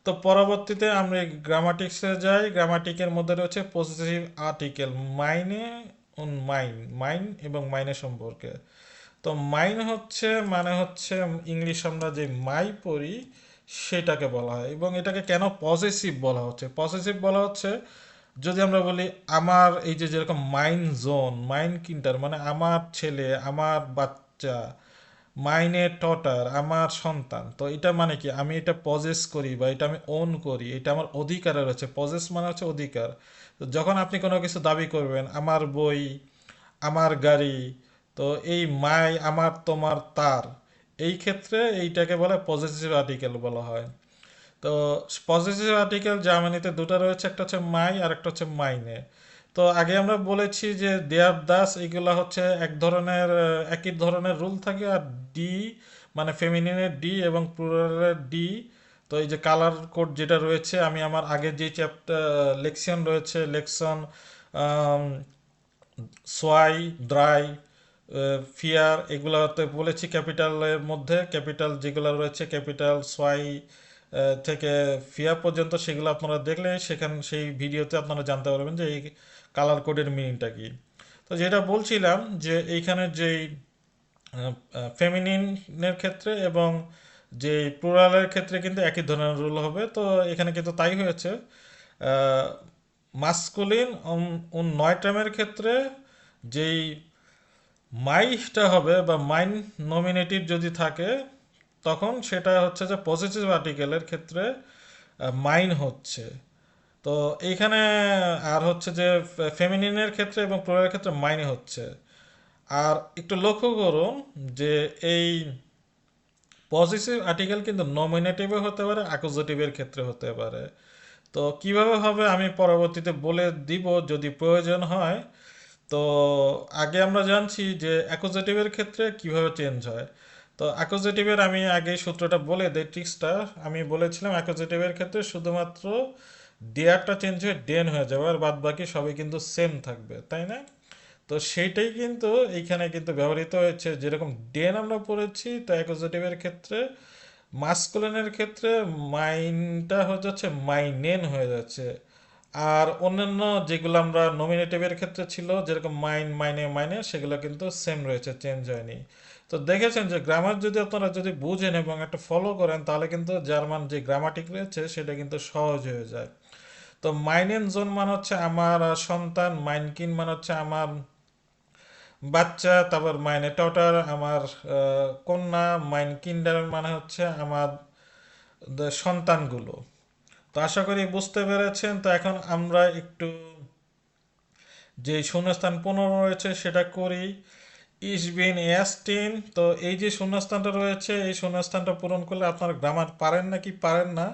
তো পরবর্তীতে আমরা গ্রামাটিক্সে যাই। গ্রামাটিকের মধ্যে রয়েছে পজিটিভ আর্টিকেল মাইনে মাইন, মাইন এবং মাইনে সম্পর্কে। তো মাইন হচ্ছে মানে হচ্ছে ইংলিশ আমরা যে মাই পড়ি সেটাকে বলা হয়, এবং এটাকে কেন পজেসিভ বলা হচ্ছে? পজেসিভ বলা হচ্ছে যদি আমরা বলি আমার এই যে যেরকম মাইন জোন, মাইন কিন্টার মানে আমার ছেলে, আমার বাচ্চা, মাইনে টটার আমার সন্তান, তো এটা মানে কি আমি এটা পজেস করি বা এটা আমি ওন করি, এটা আমার অধিকারে রয়েছে। পজেস মানে হচ্ছে অধিকার। তো যখন আপনি কোনো কিছু দাবি করবেন, আমার বই, আমার গাড়ি, তো এই মাই আমার তোমার তার, এই ক্ষেত্রে এইটাকে বলে পজেসিভ আর্টিকেল বলা হয়। তো পজিটিভ আর্টিকেল জার্মানিতে দুটো রয়েছে, একটা হচ্ছে মাই আর একটা হচ্ছে মাইনে। তো আগে আমরা বলেছি যে দেয়ার দাস এগুলা হচ্ছে এক ধরনের একই ধরনের রুল থাকে, আর ডি মানে ফেমিনিনের ডি এবং প্লুরালের ডি। তো এই যে কালার কোড যেটা রয়েছে, আমি আমার আগের যে চ্যাপ্টার লেকশন রয়েছে, লেকশন সোয়াই, দ্রাই, ফিয়ার, এগুলাতে বলেছি ক্যাপিটালের মধ্যে ক্যাপিটাল যেগুলো রয়েছে, ক্যাপিটাল সোয়াই থেকে ফিয়ার পর্যন্ত, সেগুলো আপনারা দেখলে সেই ভিডিওতে আপনারা জানতে পারবেন যে এই কালার কোডের মিনিংটা কি। তো যেটা বলছিলাম যে এইখানে যেই ফেমিনিনের ক্ষেত্রে এবং যে প্লুরালের ক্ষেত্রে কিন্তু একই ধরনের রুল হবে। তো এখানে কিন্তু তাই হয়েছে। মাস্কুলিন নয় টার্মের ক্ষেত্রে যেই মাইটা হবে বা মাইন নমিনেটিভ যদি থাকে, তখন সেটা হচ্ছে যে পজিটিভ আর্টিকেলের ক্ষেত্রে মাইন হচ্ছে। তো এইখানে আর হচ্ছে যে ফেমিনিনের ক্ষেত্রে এবং প্লুরালের ক্ষেত্রে মাইনে হচ্ছে। আর একটু লক্ষ্য করুন যে এই পজিটিভ আর্টিকেল কিন্তু নমিনেটিভও হতে পারে, অ্যাকুজেটিভের ক্ষেত্রে হতে পারে। তো কিভাবে হবে আমি পরবর্তীতে বলে দিব যদি প্রয়োজন হয়। তো আগে আমরা জানছি যে অ্যাকুজেটিভের ক্ষেত্রে কিভাবে চেঞ্জ হয়। তো অ্যাকুজেটিভের আমি আগে সূত্রটা বলে দেই, ট্রিক্সটা। আমি বলেছিলাম অ্যাকুজেটিভের ক্ষেত্রে শুধুমাত্র দেয়ারটা চেঞ্জ হয়ে ডেন হয়ে যাবে, আর বাদ বাকি সবই কিন্তু সেম থাকবে, তাই না? তো সেইটাই কিন্তু এইখানে কিন্তু ব্যবহৃত হয়েছে। যেরকম ডেন আমরা পড়েছি, তো অ্যাকুজেটিভের ক্ষেত্রে মাস্কুলিনের ক্ষেত্রে মাইনটা হয়ে যাচ্ছে মাইনেন হয়ে যাচ্ছে। আর অন্যান্য যেগুলো আমরা নমিনেটিভের ক্ষেত্রে ছিল, যেরকম মাইন, মাইনে, মাইনে, সেগুলো কিন্তু সেম রয়েছে, চেঞ্জ হয়নি। তো দেখেছেন যে গ্রামার যদি আপনারা যদি বুঝেন এবং একটা ফলো করেন, তাহলে কিন্তু জার্মান যে গ্রামাটিক রয়েছে সেটা কিন্তু সহজ হয়ে যায়। তো মাইনেন জোন মানে হচ্ছে আমার সন্তান, মাইনকিন মানে হচ্ছে আমার বাচ্চা, তারপর মাইনে টটার আমার কন্যা, মাইন কিন্ডার মানে হচ্ছে আমার সন্তানগুলো। তো আশা করি বুঝতে পেরেছেন। তো এখন আমরা একটু যে শূন্যস্থান পূরণ রয়েছে সেটা করি। ইস বিন এয়াস্টিন, তো এই যে শূন্যস্থানটা রয়েছে এই শূন্যস্থানটা পূরণ করলে আপনারা গ্রামার পারেন নাকি পারেন না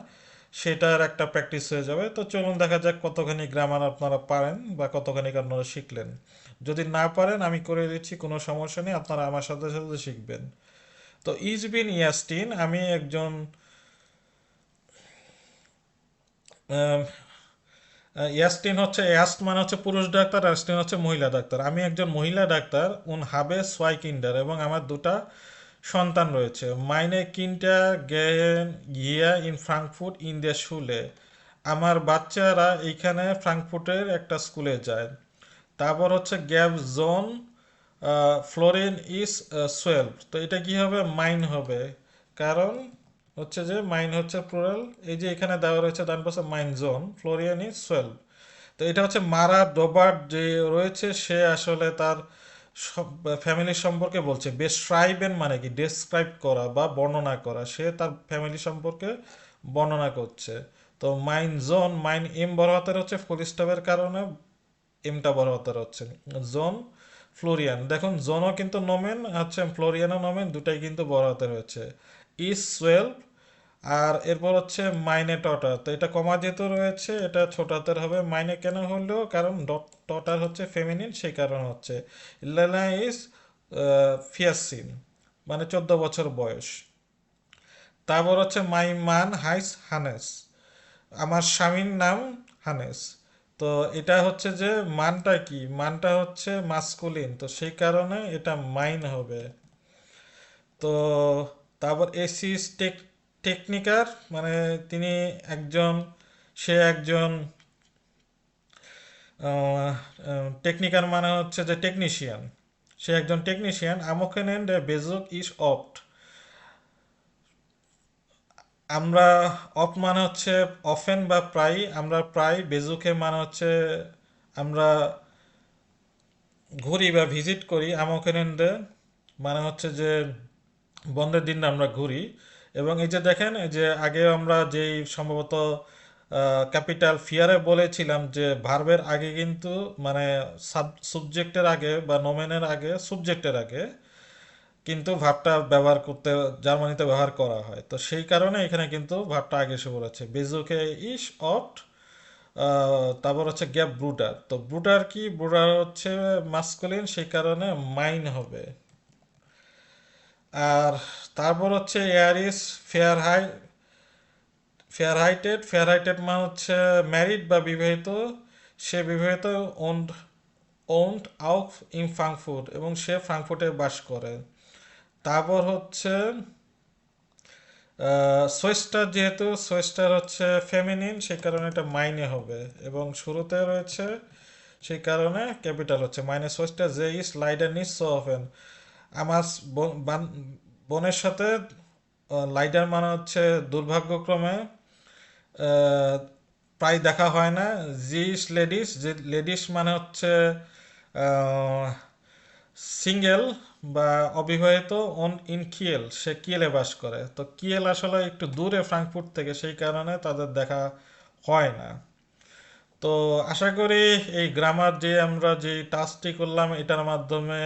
সেটার একটা প্র্যাকটিস হয়ে যাবে। তো চলুন দেখা যাক কতখানি গ্রামার আপনারা পারেন বা কতখানি আপনারা শিখলেন। যদি না পারেন আমি করে দিচ্ছি, কোনো সমস্যা নেই, আপনারা আমার সাথে সাথে শিখবেন। তো ইজ বিন ইয়াস্টিন, আমি একজন ইয়াস্টিন হচ্ছে, ইয়াস্ট মানে হচ্ছে পুরুষ ডাক্তার, ইয়াস্টিন হচ্ছে মহিলা ডাক্তার। আমি একজন মহিলা ডাক্তার, উন হাবে সোয়াই কিন্ডার, এবং আমার দুটা সন্তান রয়েছে। মাইনে কিন্টা গেন গিয়া ইন ফ্রাঙ্কফুট ইন দ্য স্কুলে, আমার বাচ্চারা এইখানে ফ্রাঙ্কফুটের একটা স্কুলে যায়। তারপর হচ্ছে গ্যাপ জোন ফ্লোরিন ইজ 12, তো এটা কি হবে? মাইন হবে, কারণ হচ্ছে যে মাইন হচ্ছে প্লুরাল। এই যে এখানে দেওয়া রয়েছে ডান পাশে মাইন জোন, ফ্লোরিয়ান ইজ 12। তো এটা হচ্ছে মারা ডোবার্ট যে রয়েছে, সে আসলে তার ফ্যামিলি সম্পর্কে বলছে। বেশরাইবেন মানে কি? ডেসক্রাইব করা বা বর্ণনা করা, সে তার ফ্যামিলি সম্পর্কে বর্ণনা করছে। তো মাইন জোন, মাইন এম বড় হাতের হচ্ছে ফুল স্টপের কারণে এমটা বড় হাতের হচ্ছে। জোন ফ্লোরিয়ান, দেখুন জোনও কিন্তু নোমেন হচ্ছে, ফ্লোরিয়ানও নোমেন, দুটাই কিন্তু বড় হাতের হয়েছে। ইজ 12, আর এরপর হচ্ছে মাইনে টটার, তো এটা কমা যেহেতু রয়েছে এটা ছোট হাতের হবে। মাইনে কেন হলো? কারণ টটার হচ্ছে ফেমিনিন, সেই কারণ হচ্ছে। লেনা ইজ ফিয়াসিন, মানে 14 বছর বয়স। তারপর হচ্ছে মাই মান হাইস হানেস, আমার স্বামীর নাম হানেস। তো এটা হচ্ছে যে মানটা কি, মানটা হচ্ছে মাস্কুলিন, তো সেই কারণে এটা মাইন হবে। তো তারপর এসিস টেকনিকার, মানে তিনি একজন, সে একজন টেকনিকার মানে হচ্ছে যে টেকনিশিয়ান, সে একজন টেকনিশিয়ান। আমোকেন এন্ড বেজুক ইস অপ্ট, আমরা অফ মানে হচ্ছে অফেন বা প্রায়, আমরা প্রায়, বেজুকে মানে হচ্ছে আমরা ঘুরি বা ভিজিট করি, আমোকেনেন্ডে মানে হচ্ছে যে বন্ধের দিন আমরা ঘুরি। এবং এই যে দেখেন, এই যে আগে আমরা যেই সম্ভবত ক্যাপিটাল ফিয়ারে বলেছিলাম যে ভার্বের আগে কিন্তু, মানে সাবজেক্টের আগে বা নোমেনের আগে, সাবজেক্টের আগে কিন্তু ভার্বটা ব্যবহার করতে, জার্মানিতে ব্যবহার করা হয়। তো সেই কারণে এখানে কিন্তু ভার্বটা আগে এসে পড়েছে, বেজুকে ইস অফট। তারপর হচ্ছে গ্যাপ ব্রুডার, তো ব্রুডার কি, ব্রুডার হচ্ছে মাস্কুলিন, সেই কারণে মাইন হবে। আর তারপর হচ্ছে এয়ারিস ফেয়ার হাই, ফেয়ারহাইটেড, ফেয়ারহাইটেড মানে হচ্ছে ম্যারিড বা বিবাহিত, সে বিবাহিত। ওন্ড, ওন্ড আউফ ইন ফ্রাঙ্কফুর্ট, এবং সে ফ্রাঙ্কফুর্টে বাস করে। তারপর হচ্ছে সোয়েস্টার, যেহেতু সোয়েস্টার হচ্ছে ফেমিনিন, সেই কারণে এটা মাইনে হবে। এবং শুরুতে রয়েছে, সেই কারণে ক্যাপিটাল হচ্ছে মাইনে সোয়েস্টার যে ইস লাইডার নিস সো অফেন, আমার বোনের সাথে লাইডার মানে হচ্ছে দুর্ভাগ্যক্রমে আহ, প্রায় দেখা হয় না। জিস লেডিস, যে লেডিস মানে হচ্ছে সিঙ্গেল বা অবিবাহিত। অন ইন কিয়েল, সে কিয়েলে বাস করে। তো কিয়েল আসলে একটু দূরে ফ্রাঙ্কফুর্ট থেকে, সেই কারণে তাদের দেখা হয় না। তো আশা করি এই গ্রামার যে আমরা যে টাস্কটি করলাম, এটার মাধ্যমে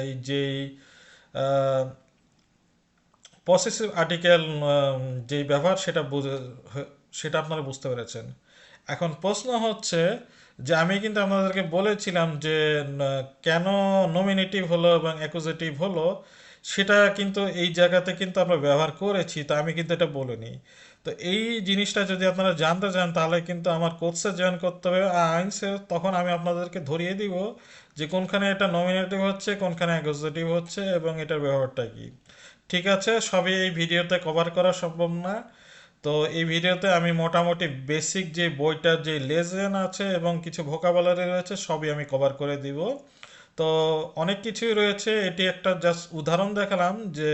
এই যেই পসেসিভ আর্টিকেল যেই ব্যবহার, সেটা সেটা আপনারা বুঝতে পেরেছেন। এখন প্রশ্ন হচ্ছে যে আমি কিন্তু আপনাদেরকে বলেছিলাম যে কেন নমিনেটিভ হলো এবং অ্যাকুজেটিভ হলো, সেটা কিন্তু এই জায়গাতে কিন্তু আমরা ব্যবহার করেছি, তো আমি কিন্তু এটা বলিনি। তো এই জিনিসটা যদি আপনারা জানতে চান, তাহলে কিন্তু আমার কোর্সে জয়েন করতে হবে আইনসে, তখন আমি আপনাদেরকে ধরিয়ে দিব যে কোনখানে এটা নমিনেটিভ হচ্ছে, কোনখানে অ্যাকুজেটিভ হচ্ছে, এবং এটার ব্যবহারটা কি। ঠিক আছে, সবই এই ভিডিওতে কভার করা সম্ভব না। তো এই ভিডিওতে আমি মোটামুটি বেসিক যে বইটার যে লেসন আছে এবং কিছু ভোকাবুলারি রয়েছে, সবই আমি কভার করে দিব। তো অনেক কিছুই রয়েছে, এটি একটা জাস্ট উদাহরণ দেখালাম যে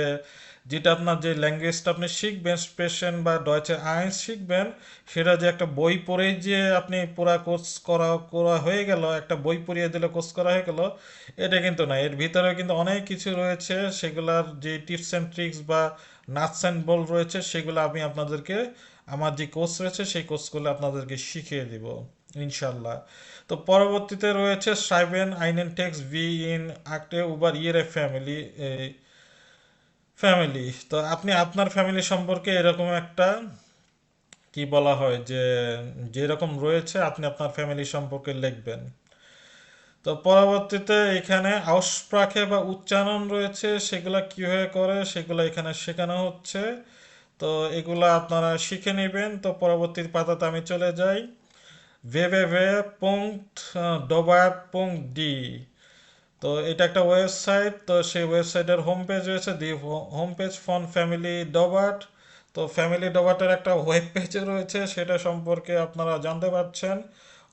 যেটা আপনার যে ল্যাঙ্গুয়েজটা আপনি শিখবেন, স্পেশন বা ডয়েচে আইন্স শিখবেন, সেটা যে একটা বই পড়েই যে আপনি পুরা কোর্স করা করা হয়ে গেল, একটা বই পড়িয়ে দিলে কোর্স করা হয়ে গেল, এটা কিন্তু না। এর ভিতরে কিন্তু অনেক কিছু রয়েছে, সেগুলার যে টিপস অ্যান্ড ট্রিক্স বা নাটস অ্যান্ড বোল্ট রয়েছে, সেগুলো আমি আপনাদেরকে, আমার যে কোর্স রয়েছে সেই কোর্সগুলো আপনাদেরকে শিখিয়ে দিব ইনশাল্লাহ। তো পরবর্তীতে রয়েছে schreiben einen Text wie in akte über ihre family, family. তো আপনি আপনার ফ্যামিলি সম্পর্কে এরকম একটা, কি বলা হয় যে, যেরকম রয়েছে আপনি আপনার ফ্যামিলি সম্পর্কে লিখবেন। তো পরবর্তীতে এখানে আউসপ্রাখে বা উচ্চারণ রয়েছে, সেগুলা কিভাবে করে সেগুলো এখানে শেখানো হচ্ছে। তো এগুলা আপনারা শিখে নেবেন। তো পরবর্তী পাতাতে আমি চলে যাই। www.dobat.de, তো এটা একটা ওয়েবসাইট। তো সেই ওয়েবসাইটের হোম পেজ রয়েছে, দি হোম পেজ ফন ফ্যামিলি ডবাট। তো ফ্যামিলি ডবাটের একটা ওয়েব পেজ রয়েছে, সেটা সম্পর্কে আপনারা জানতে পারছেন।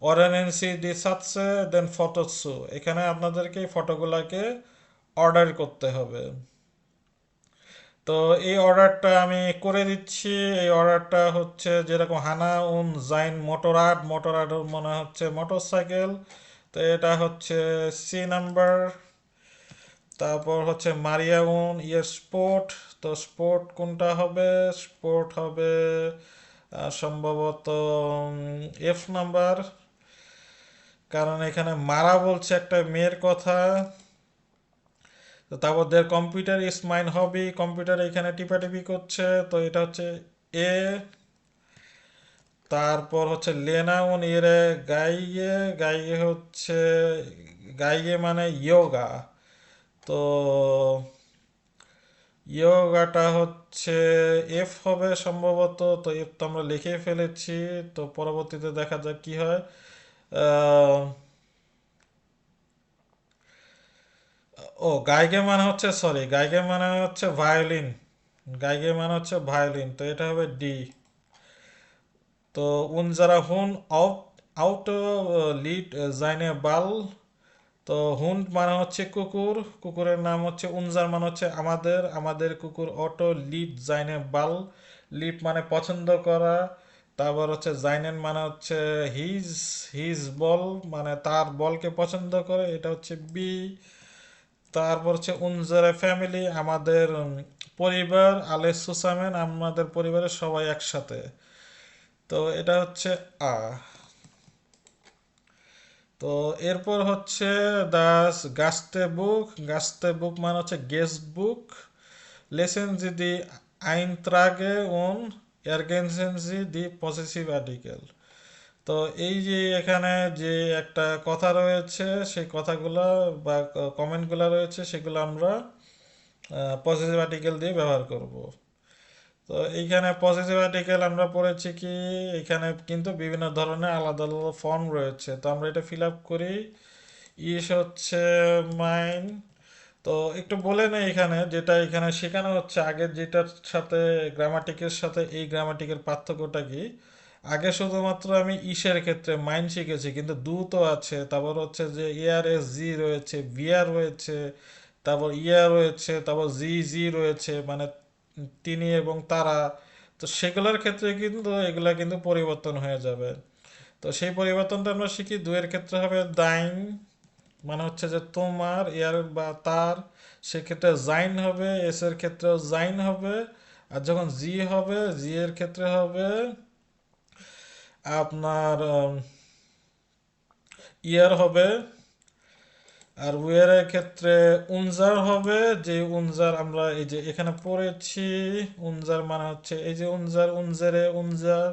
অরেনেন্সি ডি সাতসে দেন ফটোসু, এখানে আপনাদেরকে এই ফটোগুলোকে অর্ডার করতে হবে। তো এই অর্ডারটা আমি করে দিচ্ছি। এই অর্ডারটা হচ্ছে যেরকম হানা উন জাইন মোটরআড, মোটরআড মনে হচ্ছে মোটরসাইকেল, তো এটা হচ্ছে সি নাম্বার। তারপর হচ্ছে মারিয়া উন ইয়ের স্পোর্ট, তো স্পোর্ট কোনটা হবে, স্পোর্ট হবে সম্ভবত এফ নাম্বার, কারণ এখানে মারা বলছে একটা মেয়ের কথা। তো তারপর দের কম্পিউটার ইজ মাইন হবি, কম্পিউটার এখানে টিপাটিপি করছে, তো এটা হচ্ছে এ। তারপর হচ্ছে লেনা উন এরে গাইয়ে, গাইয়ে হচ্ছে, গাইয়ে মানে ইয়োগা, তো ইয়োগাটা হচ্ছে এফ হবে সম্ভবত, তো এফ তো আমরা লিখেই ফেলেছি। তো পরবর্তীতে দেখা যাক কি হয়। আহ, গাইগে মানে হচ্ছে, সরি, গাইগে মানে হচ্ছে ভায়োলিন। গাইগে মানে হচ্ছে ভায়োলিন, তো এটা হবে ডি। তো উনজারা হুন আউট আউট লিড জাইনে বাল। তো হুন্ড মানে হচ্ছে কুকুর, কুকুরের নাম হচ্ছে উনজার মানে হচ্ছে আমাদের, আমাদের কুকুর অটো লিড জাইনে বাল। লিড মানে পছন্দ করা, তারপর হচ্ছে জাইনেন মানে হচ্ছে হিজ, হিজ বল মানে তার বলকে পছন্দ করে, এটা হচ্ছে বি। তারপর হচ্ছে উনজারে ফ্যামিলি আমাদের পরিবার, আলে সুসামেন আমাদের পরিবারের সবাই একসাথে, তো এটা হচ্ছে আ। তো এরপর হচ্ছে দাস গাস্তে বুক, গাস্তে বুক মানে হচ্ছে গেস্ট বুক। লেসেন জি দি আইনত্রাগে উন এরগেনসেন জি দি পসেসিভ আর্টিকেল। তো এই যে এখানে যে একটা কথা রয়েছে, সেই কথাগুলো বা কমেন্টগুলো রয়েছে, সেগুলো আমরা পসেসিভ আর্টিকেল দিয়ে ব্যবহার করব। তো এইখানে পজিটিভ আর্টিকেল আমরা পড়েছি কি, এখানে কিন্তু বিভিন্ন ধরনের আলাদা আলাদা ফর্ম রয়েছে, তো আমরা এটা ফিল আপ করি। ইস হচ্ছে মাইন। তো একটু বলে নেই এখানে, যেটা এখানে শেখানো হচ্ছে আগের যেটার সাথে, গ্রামাটিকের সাথে এই গ্রামাটিকের পার্থক্যটা কি। আগে শুধুমাত্র আমি ইসের ক্ষেত্রে মাইন শিখেছি, কিন্তু দু তো আছে, তারপর হচ্ছে যে এআর এস জি রয়েছে, ভিআর রয়েছে, তারপর ইয়ার রয়েছে, তারপর জি জি রয়েছে, মানে তিনি এবং তারা। তো সেগুলোর ক্ষেত্রে কিন্তু এগুলা কিন্তু পরিবর্তন হয়ে যাবে। তো সেই পরিবর্তনটা আমরা শিখি। দুয়ের ক্ষেত্রে হবে দাইন, মানে হচ্ছে যে তোমার, ইয়ার বা তার, সেক্ষেত্রে জাইন হবে, এস এর ক্ষেত্রেও জাইন হবে। আর যখন জি হবে, জি এর ক্ষেত্রে হবে আপনার ইয়ার হবে। আর উইয়ারের ক্ষেত্রে উনজার হবে, যে উনজার আমরা এই যে এখানে পড়েছি। উনজার মানে হচ্ছে এই যে উনজার, উনজেরে উনজার।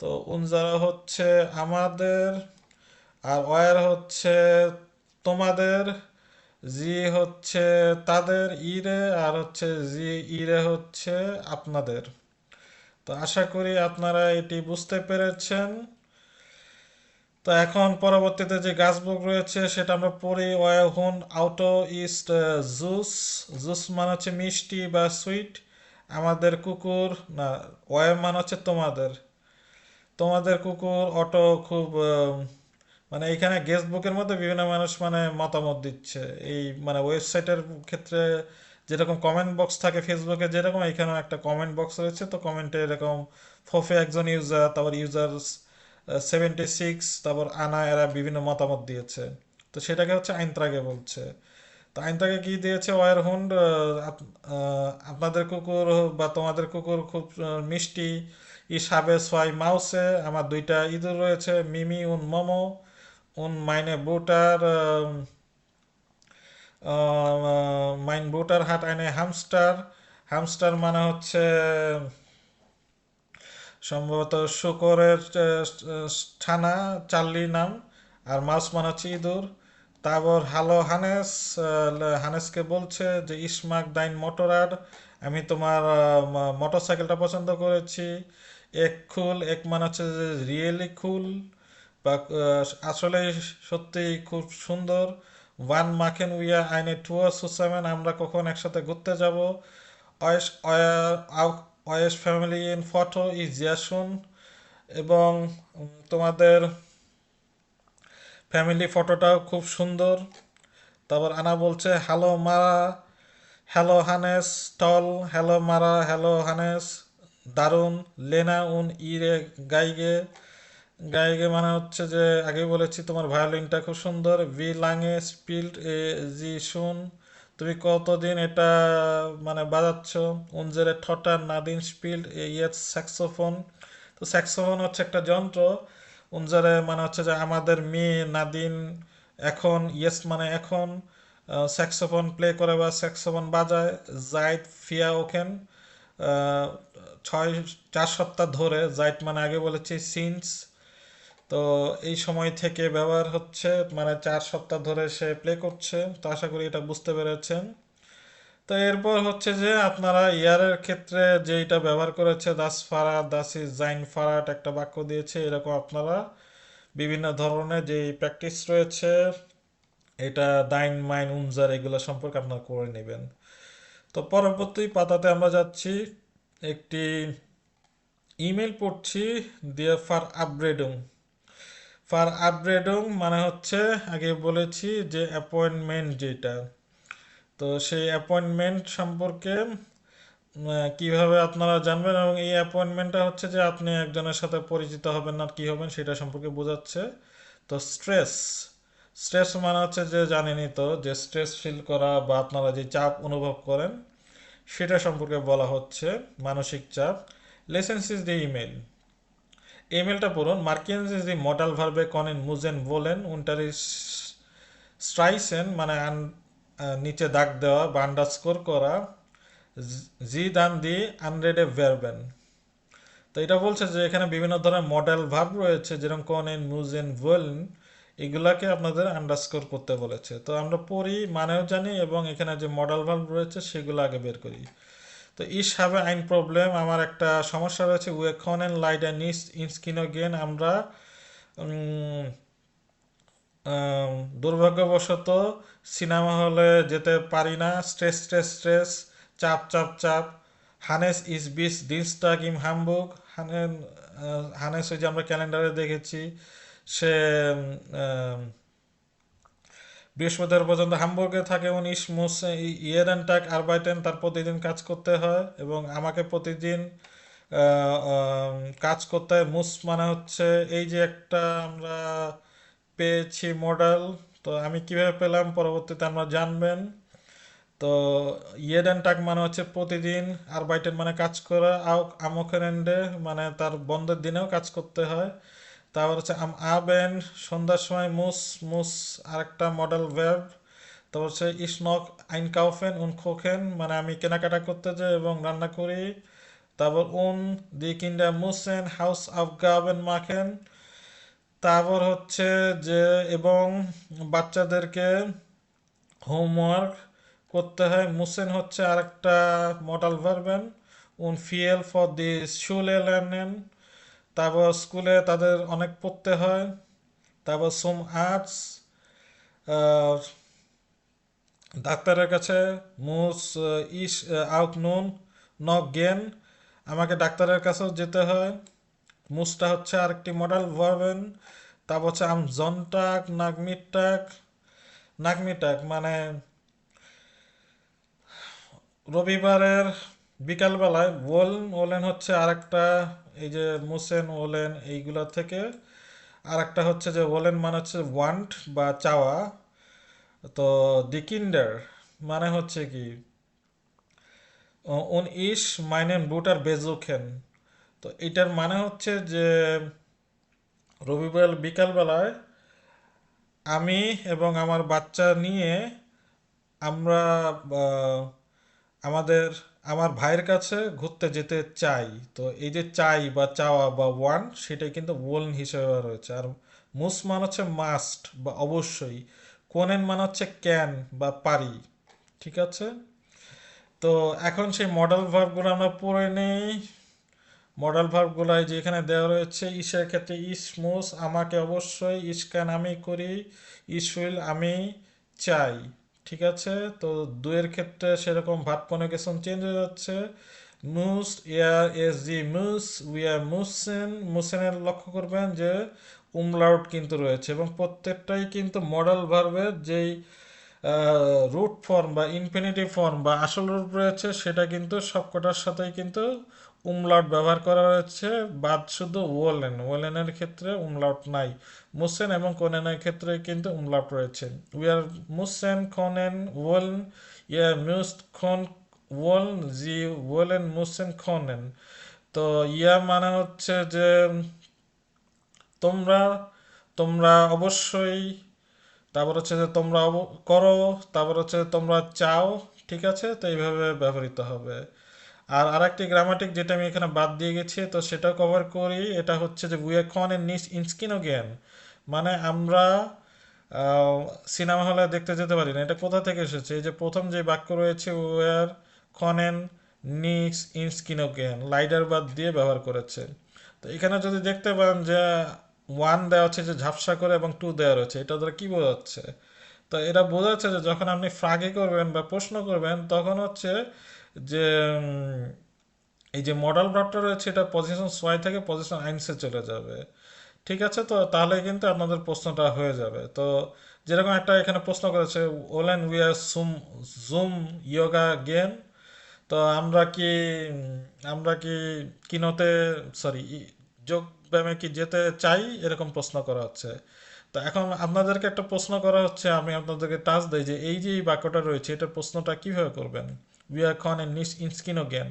তো উনজারা হচ্ছে আমাদের, আর ওয়ার হচ্ছে তোমাদের, জি হচ্ছে তাদের, ইরে, আর হচ্ছে জি ইরে হচ্ছে আপনাদের। তো আশা করি আপনারা এটি বুঝতে পেরেছেন। তো এখন পরবর্তীতে যে গাছবুক রয়েছে সেটা আমরা পড়ি। ওয়াহুন আউটো ইস্ট জুস, জুস মানে হচ্ছে মিষ্টি বা সুইট। আমাদের কুকুর, না, ওয়ার মানে হচ্ছে তোমাদের, তোমাদের কুকুর অটো খুব মানে এইখানে গেস্ট বুকের মধ্যে বিভিন্ন মানুষ মানে মতামত দিচ্ছে। এই মানে ওয়েবসাইটের ক্ষেত্রে যেরকম কমেন্ট বক্স থাকে ফেসবুকে, যেরকম এখানেও একটা কমেন্ট বক্স রয়েছে। তো কমেন্টে এরকম ফোফে একজন ইউজার, তারপর ইউজার 76, তারপর আনা, এরা বিভিন্ন মতামত দিয়েছে। তো সেটাকে হচ্ছে আইনত্রাগে বলছে। তো আইনত্রাগে কি দিয়েছে, ওয়ার হুন্ড আপনাদের কুকুর বা তোমাদের কুকুর খুব মিষ্টি। ই সাবে ছয় মাউসে, আমার দুইটা ইঁদুর রয়েছে। মিমি উন মোমো উন মাইনে বুটার, মাইন বুটার হাট আইনে হামস্টার। হামস্টার মানে হচ্ছে সম্ভবত শুকরের ছানা, চার্লি নাম। আর মাউস মানে হচ্ছে ইঁদুর। তারপর হ্যালো হানেস, হানেসকে বলছে যে ইসমাক দাইন মোটরার, আমি তোমার মোটর সাইকেলটা পছন্দ করেছি। এক খুল, এক মানে হচ্ছে যে রিয়েলি খুল, বা আসলে সত্যি খুব সুন্দর। ওয়ান মাখেন উইয়া আইনে টুয়ার সুসামেন, আমরা কখন একসাথে ঘুরতে যাব। অয়েস অয়েস ফ্যামিলি ইন ফটো ইজ জিয়াসুন, এবং তোমাদের ফ্যামিলি ফটোটাও খুব সুন্দর। তারপর আনা বলছে হ্যালো মারা, হ্যালো হানেস টল, হ্যালো মারা, হ্যালো হানেস দারুণ। লেনা উন ইরে গাইগে, গাইগে মানে হচ্ছে যে আগে বলেছি তোমার ভায়োলিনটা খুব সুন্দর। ভি লাঙে স্পিল্ড এ জি শুন, তুমি কতদিন এটা মানে বাজাচ্ছ। উনজেরে ঠটার নাদিন স্পিল্ড এ ইয়েট স্যাক্সোফোন। তো স্যাক্সোফোন হচ্ছে একটা যন্ত্র। উনজারে মানে হচ্ছে যে আমাদের মেয়ে নাদিন এখন, ইয়েস মানে এখন, স্যাক্সোফোন প্লে করে বা স্যাক্সোফোন বাজায়। জাইদ ফিয়া ওখেন, আহ, 4 সপ্তাহ ধরে। জাইট মানে আগে বলেছি সিন্স। তো এই সময় থেকে ব্যবহার হচ্ছে, মানে 4 সপ্তাহ ধরে সে প্লে করছে। তো আশা করি এটা বুঝতে পেরেছেন। তো এরপর হচ্ছে যে আপনারা ইয়ারের ক্ষেত্রে যেটা ব্যবহার করেছে, দাস ফারা দাস ইজ জাইন ফারাট একটা বাক্য দিয়েছে, এরকম আপনারা বিভিন্ন ধরনের যে প্র্যাকটিস রয়েছে, এটা দাইন মাইন উনজার এগুলো সম্পর্কে আপনারা করে নেবেন। তো পরবর্তী পাতাতে আমরা যাচ্ছি, একটি ইমেল পড়ছি, দিয়ে ফার আপগ্রেডিং। ফার আপগ্রেডিং মানে হচ্ছে, আগে বলেছি যে অ্যাপয়েন্টমেন্ট যেটা, তো সেই অ্যাপয়েন্টমেন্ট সম্পর্কে কিভাবে আপনারা জানবেন, এবং এই অ্যাপয়েন্টমেন্টটা হচ্ছে যে আপনি একজনের সাথে পরিচিত হবেন না কি হবেন সেটা সম্পর্কে বোঝাচ্ছে। তো স্ট্রেস, স্ট্রেস মানে হচ্ছে যে জানেনই তো, যে স্ট্রেস ফিল করা বা আপনারা যে চাপ অনুভব করেন সেটা সম্পর্কে বলা হচ্ছে, মানসিক চাপ। লেসেন্স ইজ দি ইমেল, ইমেলটা পড়ুন। মার্কিয়ানস ইজ দি মডাল ভার্বে কনেন মুজেন বলেন উন্টার ইজ স্ট্রাইসেন মানে নিচে দাগ দেওয়া বা আন্ডারস্কোর করা, জি দান দি আনরেডে ভার্বেন। তো এটা বলছে যে এখানে বিভিন্ন ধরনের মডেল ভার্ব রয়েছে, যেরকম কনেন মুজেন ভোলেন, এগুলাকে আপনাদের আন্ডারস্কোর করতে বলেছে। তো আমরা পড়ি, মানেও জানি, এবং এখানে যে মডেল ভার্ব রয়েছে সেগুলো আগে বের করি। তো ইস হ্যাভ আইন প্রবলেম, আমার একটা সমস্যা রয়েছে। উয়ে কনেন লাইডেন ইস ইনস্কিনোগেন, আমরা উম, দুর্ভাগ্যবশত সিনেমা হলে যেতে পারি না। স্ট্রেস স্ট্রেস স্ট্রেস, চাপ চাপ চাপ। হানেস ইস বিস দিনস্টাগ ইম হামবুর্গ, হানেস ওই যে আমরা ক্যালেন্ডারে দেখেছি, সে উম, বৃহস্পতিবার পর্যন্ত হামবুর্গে থাকে। উনিশ মুস ইয়েরেন টাক আরবাইটেন, তার প্রতিদিন কাজ করতে হয়, এবং আমাকে প্রতিদিন কাজ করতে হয়। মুস মানে হচ্ছে এই যে একটা আমরা পেয়েছি মডেল, তো আমি কিভাবে পেলাম পরবর্তীতে আমরা জানবেন। তো ইয়েডেন টাক মানে হচ্ছে প্রতিদিন, আর বাইটেন মানে কাজ করা, আও আমোকেরেন্ডে মানে তার বন্ধের দিনেও কাজ করতে হয়। তারপর হচ্ছে আম আবেন সন্ধ্যার সময়, মুস মুস আরেকটা মডেল ভার্ব। তারপর হচ্ছে ইসনক আইন কাউফেন উন খোখেন মানে আমি কেনাকাটা করতে যাই এবং রান্না করি। তারপর উন দি কিন্ডার মুসেন হাউস অফ গাবেন মাখেন। তারপর হচ্ছে যে এবং বাচ্চাদেরকে হোমওয়ার্ক করতে হয়। মুসেন হচ্ছে আরেকটা মডাল ভার্বেন। উন ফিয়েল ফর দি শুলে লেনেন, তারপর স্কুলে তাদের অনেক পড়তে হয়। তারপর সোম আর্টস, ডাক্তারের কাছে। মুস ইস আউট নুন নক গেন, আমাকে ডাক্তারের কাছেও যেতে হয়। মুসটা হচ্ছে আরেকটি মডেল ভার্বেন। তারপর হচ্ছে আম জনটাক নাগমিটাক, নাগমিটাক মানে রবিবারের বিকালবেলায়। ওলেন, ওলেন হচ্ছে আরেকটা, এই যে মুসেন ওলেন এইগুলা থেকে আরেকটা হচ্ছে যে ওলেন মানে হচ্ছে ওয়ান্ট বা চাওয়া। তো দি কিন্ডার মানে হচ্ছে কি উন ইস মাইনেন বুটার বেজুখেন, তো এটার মানে হচ্ছে যে রবিবার বিকালবেলায় আমি এবং আমার বাচ্চা নিয়ে আমরা আহ, আমাদের আমার ভাইয়ের কাছে ঘুরতে যেতে চাই। তো এই যে চাই বা চাওয়া বা ওয়ান, সেটাই কিন্তু ওন হিসেবে ব্যবহার হয়েছে। আর মুস মানে হচ্ছে মাস্ট বা অবশ্যই। কোনেন মানে হচ্ছে ক্যান বা পারি। ঠিক আছে। তো এখন সেই মডেল ভার্বগুলো আমরা পড়ে নেই। মডেল ভার্বগুলো যে এখানে দেওয়া রয়েছে, ইসের ক্ষেত্রে ইস মুস আমাকে অবশ্যই, ইস ক্যান আমি করি, ইস উইল আমি চাই। ঠিক আছে। তো দুয়ের ক্ষেত্রে সেরকম ভার্ব কনজুগেশন চেঞ্জ হয়ে যাচ্ছে। মুস ইয়ার এস জি মুস উই আর মুসেন, মুসেনের লক্ষ্য করবেন যে উমলাউট কিন্তু রয়েছে, এবং প্রত্যেকটাই কিন্তু মডেল ভার্বের যেই রুট ফর্ম বা ইনফিনিটিভ ফর্ম বা আসল রূপ রয়েছে সেটা কিন্তু সবকটার সাথেই কিন্তু উমলাউট ব্যবহার করা হয়েছে, বাদ শুধু ওলেন, ওলেনের ক্ষেত্রে উমলাউট নাই। মুসেন এবং কোনেনের ক্ষেত্রে কিন্তু উমলাউট রয়েছে। উই আর মুসেন খনেন ওয়েলন, ইয়া মিউস্ট খন ওয়েলন জি ওয়েলেন মুসেন খনেন। তো ইয়া মানে হচ্ছে যে তোমরা, তোমরা অবশ্যই, তারপর হচ্ছে যে তোমরা করো, তারপর হচ্ছে যে তোমরা চাও। ঠিক আছে। তো এইভাবে ব্যবহৃত হবে। আর আরেকটি গ্রামাটিক যেটা আমি এখানে বাদ দিয়ে গেছি, তো সেটাও কভার করি। এটা হচ্ছে যে উই আর কন এন্ড নিস ইনস্কিনোগেন, মানে আমরা সিনেমা হলে দেখতে যেতে পারি না। এটা কোথা থেকে এসেছে? এই যে প্রথম যে বাক্য রয়েছে, উই আর কনেন নিস ইনস্কিনোগেন, লাইডার বাদ দিয়ে ব্যবহার করেছে। তো এখানে যদি দেখতে পান যে ওয়ান দেওয়া হচ্ছে যে ঝাপসা করে এবং টু দেওয়া রয়েছে, এটা দ্বারা কি বোঝাচ্ছে? তো এটা বোঝাচ্ছে যে যখন আপনি ফ্রাগে করবেন বা প্রশ্ন করবেন, তখন হচ্ছে যে এই যে মডাল ভার্বটা রয়েছে, এটা পজিশন সোয়াই থেকে পজিশন আইনসে চলে যাবে। ঠিক আছে, তো তাহলে কিন্তু আপনাদের প্রশ্নটা হয়ে যাবে। তো যেরকম একটা এখানে প্রশ্ন করেছে, woollen we are zoom yoga gain, তো আমরা কি কিনোতে, সরি, যোগ ব্যায়ামে কি যেতে চাই, এরকম প্রশ্ন করা হচ্ছে। তো এখন আপনাদেরকে একটা প্রশ্ন করা হচ্ছে, আমি আপনাদেরকে টাচ দেই যে এই যে এই বাক্যটা রয়েছে, এটার প্রশ্নটা কিভাবে করবেন। উই আর কন এন্ড নিস ইনস্কিনোগেন,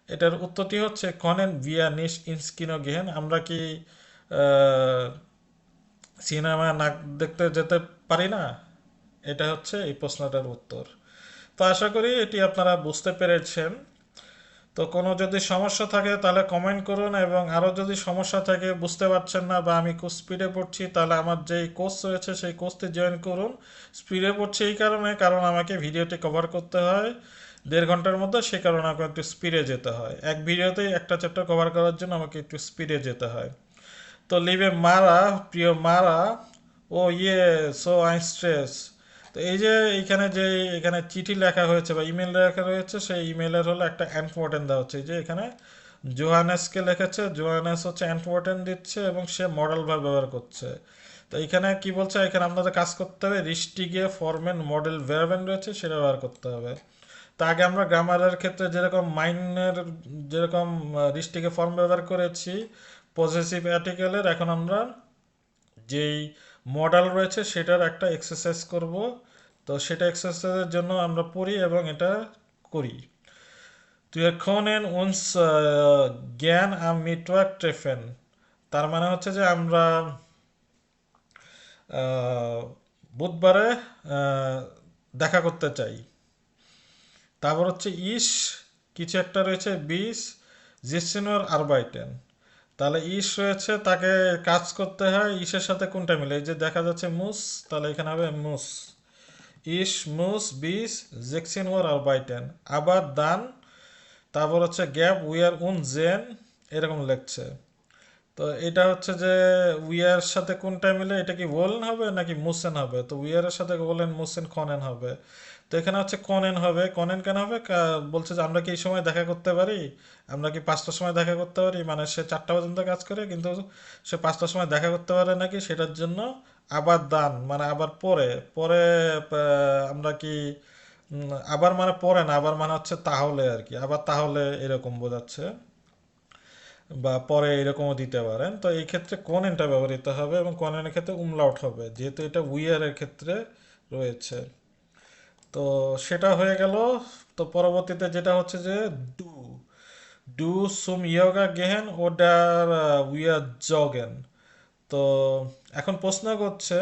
এটার উত্তরটি হচ্ছে কনেন ভিয়া নিস ইনস্কিনোগেন, আমরা কি সিনেমা না দেখতে যেতে পারি না? এটা হচ্ছে এই প্রশ্নটার উত্তর। তো আশা করি এটি আপনারা বুঝতে পেরেছেন। তো কোনো যদি সমস্যা থাকে তাহলে কমেন্ট করুন, এবং আরও যদি সমস্যা থাকে, বুঝতে পারছেন না বা আমি খুব স্পিডে পড়ছি, তাহলে আমার যেই কোর্স রয়েছে সেই কোর্সটি জয়েন করুন। স্পিডে পড়ছি এই কারণে, কারণ আমাকে ভিডিওটি কভার করতে হয় 1.5 ঘন্টার মধ্যে, সে কারণে আমাকে একটু স্পিডে যেতে হয়। এক ভিডিওতেই একটা চ্যাপ্টার কভার করার জন্য আমাকে একটু স্পিডে যেতে হয়। তো লিভে মারা, প্রিয় মারা, ও ইয়ে, সো আই স্ট্রেস। তো এই যে এখানে চিঠি লেখা হয়েছে বা ইমেল লেখা রয়েছে, সেই ইমেলের হলো একটা অ্যান্টওয়ার্টেন দেওয়া হচ্ছে। এই যে এখানে জোহানেসকে লিখেছে, জোহানেস হচ্ছে অ্যান্টওয়ার্টেন দিচ্ছে এবং সে মডেল ভার্ব ব্যবহার করছে। তো এখানে কি বলছে, এখানে আপনাদের কাজ করতে হবে, রিস্টিগে ফরমেন মডেল ভার্বেন রয়েছে, সেটা ব্যবহার করতে হবে। তো আগে আমরা গ্রামারের ক্ষেত্রে যেরকম মাইনের যেরকম রিস্টিগে ফর্ম ব্যবহার করেছি পজেসিভ আর্টিকেলের, এখন আমরা যেই মডেল রয়েছে সেটার একটা এক্সারসাইজ করব। তো সেটা এক্সারসাইজের জন্য আমরা পড়ি এবং এটা করি। তুই এখনেন উনস জ্ঞান আম মিটওয়ার্ক ট্রেফেন, তার মানে হচ্ছে যে আমরা আহ, বুধবারে আহ, দেখা করতে চাই। তারপর হচ্ছে ইস, কিছু একটা রয়েছে বিশ, জিসিনোর আরবাইটেন, তাহলে ইস রয়েছে, তাকে কাজ করতে হয়, ইসের সাথে কোনটা মিলে, এই যে দেখা যাচ্ছে মুস, তাহলে এখানে হবে মুস। ইস মুস বিশ জেক্সিন ওর আরবাইটেন, আবার দান, তারপর হচ্ছে গ্যাপ উইয়ার উন জেন, এরকম লিখছে। তো এটা হচ্ছে যে উইয়ার সাথে কোনটা মিলে, এটা কি ওলেন হবে নাকি মুসেন হবে? তো উইয়ারের সাথে ওলেন মুসেন কনেন হবে। তো এখানে হচ্ছে কনেন হবে। কনেন কেন হবে? বলছে যে আমরা কি এই সময় দেখা করতে পারি, আমরা কি 5টার সময় দেখা করতে পারি, মানে সে 4টা পর্যন্ত কাজ করে কিন্তু সে 5টার সময় দেখা করতে পারে নাকি, সেটার জন্য আবার দান, মানে আবার পরে পরে আমরা কি আবার মানে পরে না, আবার মানে হচ্ছে তাহলে আর কি, আবার তাহলে এরকম বোঝাচ্ছে, বা পরে এরকমও দিতে পারেন। তো এই ক্ষেত্রে কনেনটা ব্যবহৃত হবে এবং কনেনের ক্ষেত্রে উমলাউট হবে, যেহেতু এটা উইয়ারের ক্ষেত্রে রয়েছে। তো সেটা হয়ে গেল। তো পরবর্তীতে যেটা হচ্ছে যে ডু, ডু সুম ইয়োগা গেহেন ওডার উইয়ার জগেন। তো এখন প্রশ্ন করছে,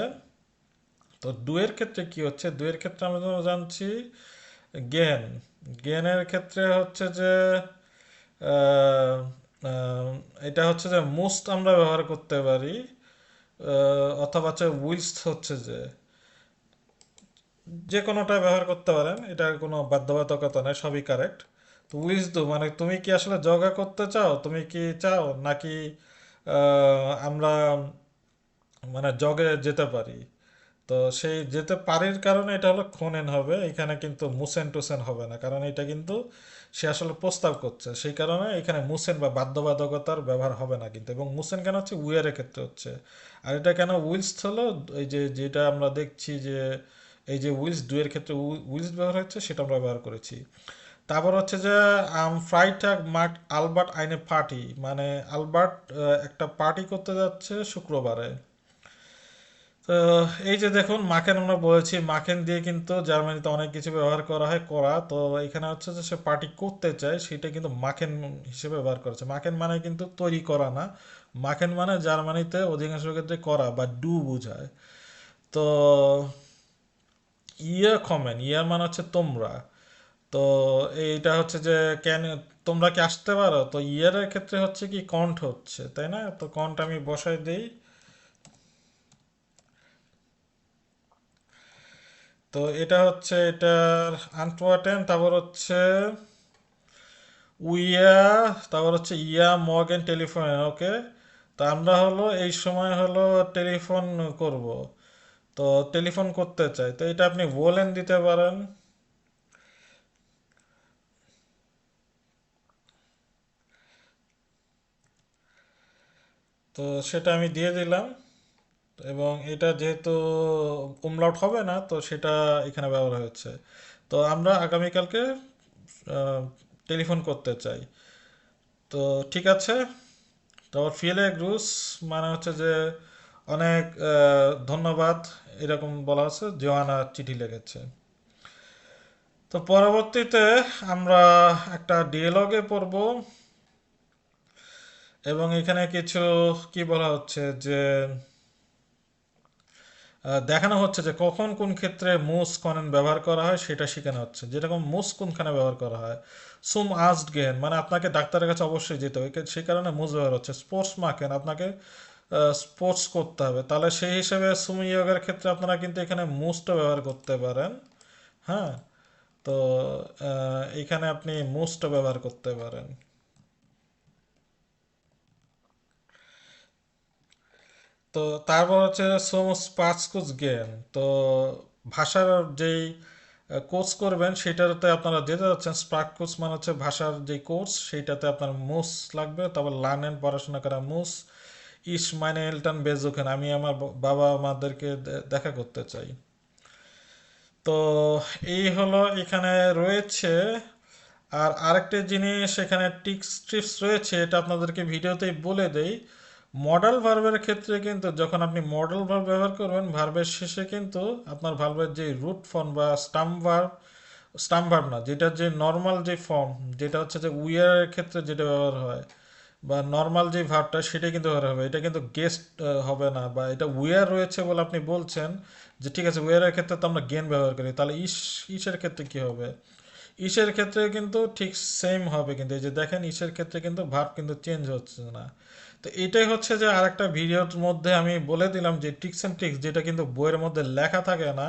তো ডু এর ক্ষেত্রে কি হচ্ছে? ডু এর ক্ষেত্রে আমরা যেমন জানছি গেন, গেনের ক্ষেত্রে হচ্ছে যে আহ, আহ, এটা হচ্ছে যে মোস্ট আমরা ব্যবহার করতে পারি, অথবা হচ্ছে উইলস, হচ্ছে যে কোনোটা ব্যবহার করতে পারেন, এটা কোনো বাধ্যবাধকতা নেই, সবই কারেক্ট। তো উইলস ডু মানে তুমি কি আসলে যোগা করতে চাও, তুমি কি চাও নাকি আমরা মানে জগে যেতে পারি। তো সেই যেতে পারির কারণে এটা হলো খোনেন হবে, এখানে কিন্তু মুসেন টুসেন হবে না, কারণ এটা কিন্তু সে আসলে প্রস্তাব করছে, সেই কারণে এখানে মুসেন বা বাধ্যবাধকতার ব্যবহার হবে না কিন্তু। এবং মুসেন কেন হচ্ছে, উইয়ারের ক্ষেত্রে হচ্ছে। আর এটা কেন উইলস হলো, এই যে যেটা আমরা দেখছি যে এই যে উইলস ডু এর ক্ষেত্রে উইলস ব্যবহার হচ্ছে, সেটা আমরা ব্যবহার করেছি। তারপর হচ্ছে যে ফ্রাইটাগ মার্ক আলবার্ট আইনে পার্টি, মানে আলবার্ট একটা পার্টি করতে যাচ্ছে শুক্রবারে। তো এই যে দেখুন মাখেন, আমরা বলেছি মাখেন দিয়ে কিন্তু জার্মানিতে অনেক কিছু ব্যবহার করা হয়, করা। তো এখানে হচ্ছে যে সে পার্টি করতে চায়, সেটা কিন্তু মাখেন হিসেবে ব্যবহার করেছে। মাখেন মানে কিন্তু তৈরি করা না, মাখেন মানে জার্মানিতে অধিকাংশ ক্ষেত্রে করা বা ডু বোঝায়। তো ইয়ে কমেন, ইয়ার মানে হচ্ছে তোমরা। তো এইটা হচ্ছে যে ক্যান তোমরা কি আসতে পারো, তো ইয়ারের ক্ষেত্রে হচ্ছে কি কন্ট হচ্ছে, তাই না? তো কন্ট আমি বসাই দেই। তো এটা হচ্ছে এটার আনটোয়াটেন, তারপর হচ্ছে উইয়া, তারপর হচ্ছে ইয়া মর্গেন টেলিফোন, ওকে। তো আমরা হলো এই সময় হলো টেলিফোন করব, তো টেলিফোন করতে চাই, তো এটা আপনি বলেন দিতে পারেন। তো সেটা আমি দিয়ে দিলাম, এবং এটা যেহেতু umlaut হবে না, তো সেটা এখানে ব্যবহার হয়েছে। তো আমরা আগামীকালকে টেলিফোন করতে চাই। তো ঠিক আছে। তারপর ফিলে গ্রুস মানে হচ্ছে যে অনেক ধন্যবাদ, এরকম বলা আছে, জোয়ানা চিঠি লিখেছে। তো পরবর্তীতে আমরা একটা ডিয়ালগে পড়ব, এবং এখানে কিছু কি বলা হচ্ছে যে দেখানো হচ্ছে যে কখন কোন ক্ষেত্রে মুস কনেন ব্যবহার করা হয় সেটা শেখানো হচ্ছে, যেরকম মুস কোনখানে ব্যবহার করা হয়। সুম আস্ট গেন মানে আপনাকে ডাক্তারের কাছে অবশ্যই যেতে হবে, সেই কারণে মুস ব্যবহার হচ্ছে। স্পোর্টস মাকেন আপনাকে স্পোর্টস করতে হবে, তাহলে সেই হিসেবে সুমি ইয়োগের ক্ষেত্রে আপনারা কিন্তু এখানে মুসটা ব্যবহার করতে পারেন। হ্যাঁ, তো এখানে আপনি মুসটা ব্যবহার করতে পারেন। তো তারপর হচ্ছে সোমস পাঁচকুচ জ্ঞান, তো ভাষার যেই কোর্স করবেন সেটাতে আপনারা যেতে যাচ্ছেন, স্পার্ক কোর্স মানে হচ্ছে ভাষার যে কোর্স, সেইটাতে আপনার মুস লাগবে। তারপর লার্নেন পড়াশোনা করা মুস। ইস মানে এলটান বেজোখেন আমি আমার বাবা মাদেরকে দেখা করতে চাই। তো এই হলো এখানে রয়েছে। আর আরেকটা জিনিস এখানে টিপস রয়েছে, এটা আপনাদেরকে ভিডিওতেই বলে দেই। মডাল ভার্বের ক্ষেত্রে কিন্তু যখন আপনি মডাল ভার্ব ব্যবহার করবেন, ভার্বের শেষে কিন্তু আপনার ভার্বের যে রুট ফর্ম বা স্টাম ভার্ব না, যেটা যে নর্মাল যে ফর্ম, যেটা হচ্ছে যে উইয়ারের ক্ষেত্রে যেটা ব্যবহার হয়, বা নর্মাল যে ভার্বটা সেটা কিন্তু ব্যবহার হবে, এটা কিন্তু গেস্ট হবে না। বা এটা উইয়ার রয়েছে বলে আপনি বলছেন যে ঠিক আছে, উইয়ারের ক্ষেত্রে তো আমরা গেন ব্যবহার করি, তাহলে ইসের ক্ষেত্রে কি হবে? ইসের ক্ষেত্রে কিন্তু ঠিক সেম হবে, কিন্তু এই যে দেখেন ইসের ক্ষেত্রে কিন্তু ভার্ব কিন্তু চেঞ্জ হচ্ছে না। তো এটাই হচ্ছে যে আরেকটা ভিডিওর মধ্যে আমি বলে দিলাম যে টিক্স অ্যান্ড ট্রিক্স, যেটা কিন্তু বইয়ের মধ্যে লেখা থাকে না,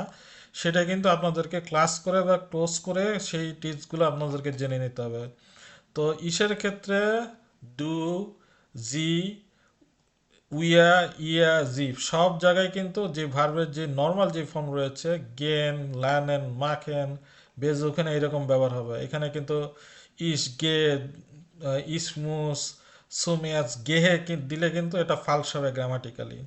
সেটা কিন্তু আপনাদেরকে ক্লাস করে বা ক্লোজ করে সেই টিপসগুলো আপনাদেরকে জেনে নিতে হবে। তো ইসের ক্ষেত্রে ডু, জি, উইয়া, ইয়া, জি সব জায়গায় কিন্তু যে ভার্বের যে নর্মাল যে ফর্ম রয়েছে, গেন, ল্যানেন, মাখেন, বেজোখেন, এইরকম ব্যবহার হবে। এখানে কিন্তু ইস গে, ইসমুস, সুমিয়াস, গেহে দিলে কিন্তু এটা ফালস হবে গ্রামাটিক্যালি।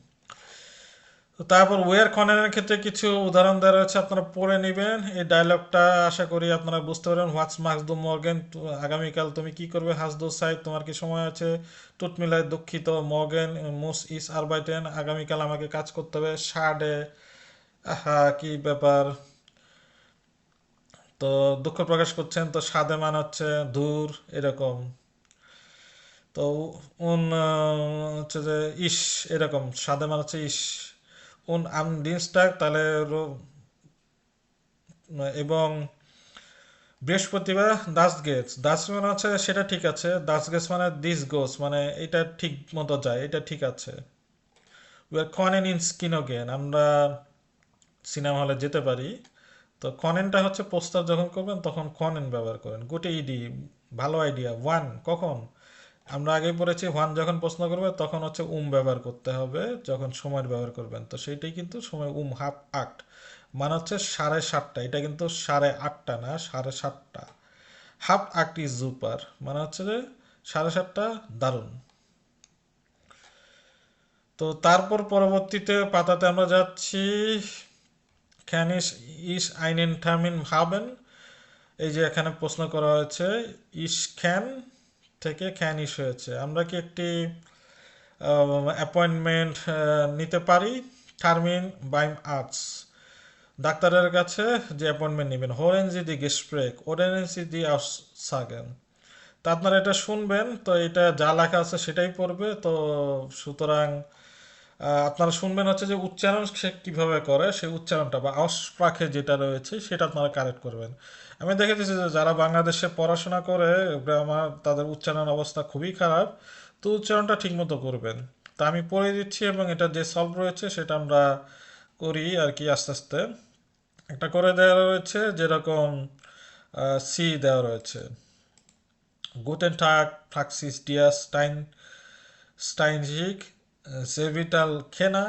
তো তারপর ওয়ার কর্নারের ক্ষেত্রে কিছু উদাহরণ দেওয়া রয়েছে, আপনারা পড়ে নেবেন এই ডায়লগটা, আশা করি আপনারা বুঝতে পারবেন। হোয়াটস মার্কস দু মর্গেন, আগামীকাল তুমি কি করবে? হাস দু সাইড, তোমার কি সময় আছে? টুট মিলাই, দুঃখিত। মর্গেন মুস ইস আরবাইটেন, আগামীকাল আমাকে কাজ করতে হবে। সাডে, আহা কি ব্যাপার, তো দুঃখ প্রকাশ করছেন, তো সাদে মান হচ্ছে দূর, এরকম। তো হচ্ছে যে ইস, এরকম সাদে মান হচ্ছে ইস। আম দিনস্টাক, তাহলে এবং বৃহস্পতিবার দাস গেটস, দাস মানে হচ্ছে সেটা ঠিক আছে, দাস গেটস মানে দিস গোস, মানে এটা ঠিক মতো যায়, এটা ঠিক আছে। উই আর কনেন ইন স্কিনোগেন, আমরা সিনেমা হলে যেতে পারি। তো কনেনটা হচ্ছে প্রস্তাব যখন করবেন তখন কনেন ব্যবহার করেন। গুড ইডি, ভালো আইডিয়া। ওয়ান কখন, আমরা আগে পড়েছি ওয়ান যখন প্রশ্ন করবে তখন হচ্ছে ব্যবহার করতে হবে, যখন সময়ের ব্যবহার করবেন, তো সেইটাই কিন্তু সময়। হাফ আট মানে হচ্ছে 7:30, এটা কিন্তু 8:30 না, 7:30। হাফ আট ইজ জুপার মানে হচ্ছে যে 7:30 দারুণ। তো তারপর পরবর্তীতে পাতাতে আমরা যাচ্ছি। ক্যান ইস আইনেন থামিন হাবেন, এই যে এখানে প্রশ্ন করা হয়েছে, ইস ক্যান থেকে ক্যান ইস হয়েছে, আমরা কি একটি অ্যাপয়েন্টমেন্ট নিতে পারি? টার্মিন বাইম আর্টস, ডাক্তারের কাছে যে অ্যাপয়েন্টমেন্ট নেবেন। হোরেন জি দি গেস্প্রেক, ওরেন জি দি সাগেন, তা আপনারা এটা শুনবেন, তো এটা যা লেখা আছে সেটাই পড়বে। তো সুতরাং আপনারা শুনবেন হচ্ছে যে উচ্চারণ সে কিভাবে করে সেই উচ্চারণটা বা অস্প্রাকে যেটা রয়েছে সেটা আপনারা কারেক্ট করবেন। আমি দেখেছি যে যারা বাংলাদেশে পড়াশোনা করে গ্রামার তাদের উচ্চারণ অবস্থা খুবই খারাপ, তো উচ্চারণটা ঠিকমতো করবেন। তা আমি পড়ে দিচ্ছি এবং এটা যে সলভ রয়েছে সেটা আমরা করি আর কি আস্তে আস্তে। একটা করে দেওয়া রয়েছে যেরকম সি দেওয়া রয়েছে, গুটেন টাগ ফ্রাক্সিস ডিয়াস স্টাইনজিক সেভিটাল খেনা।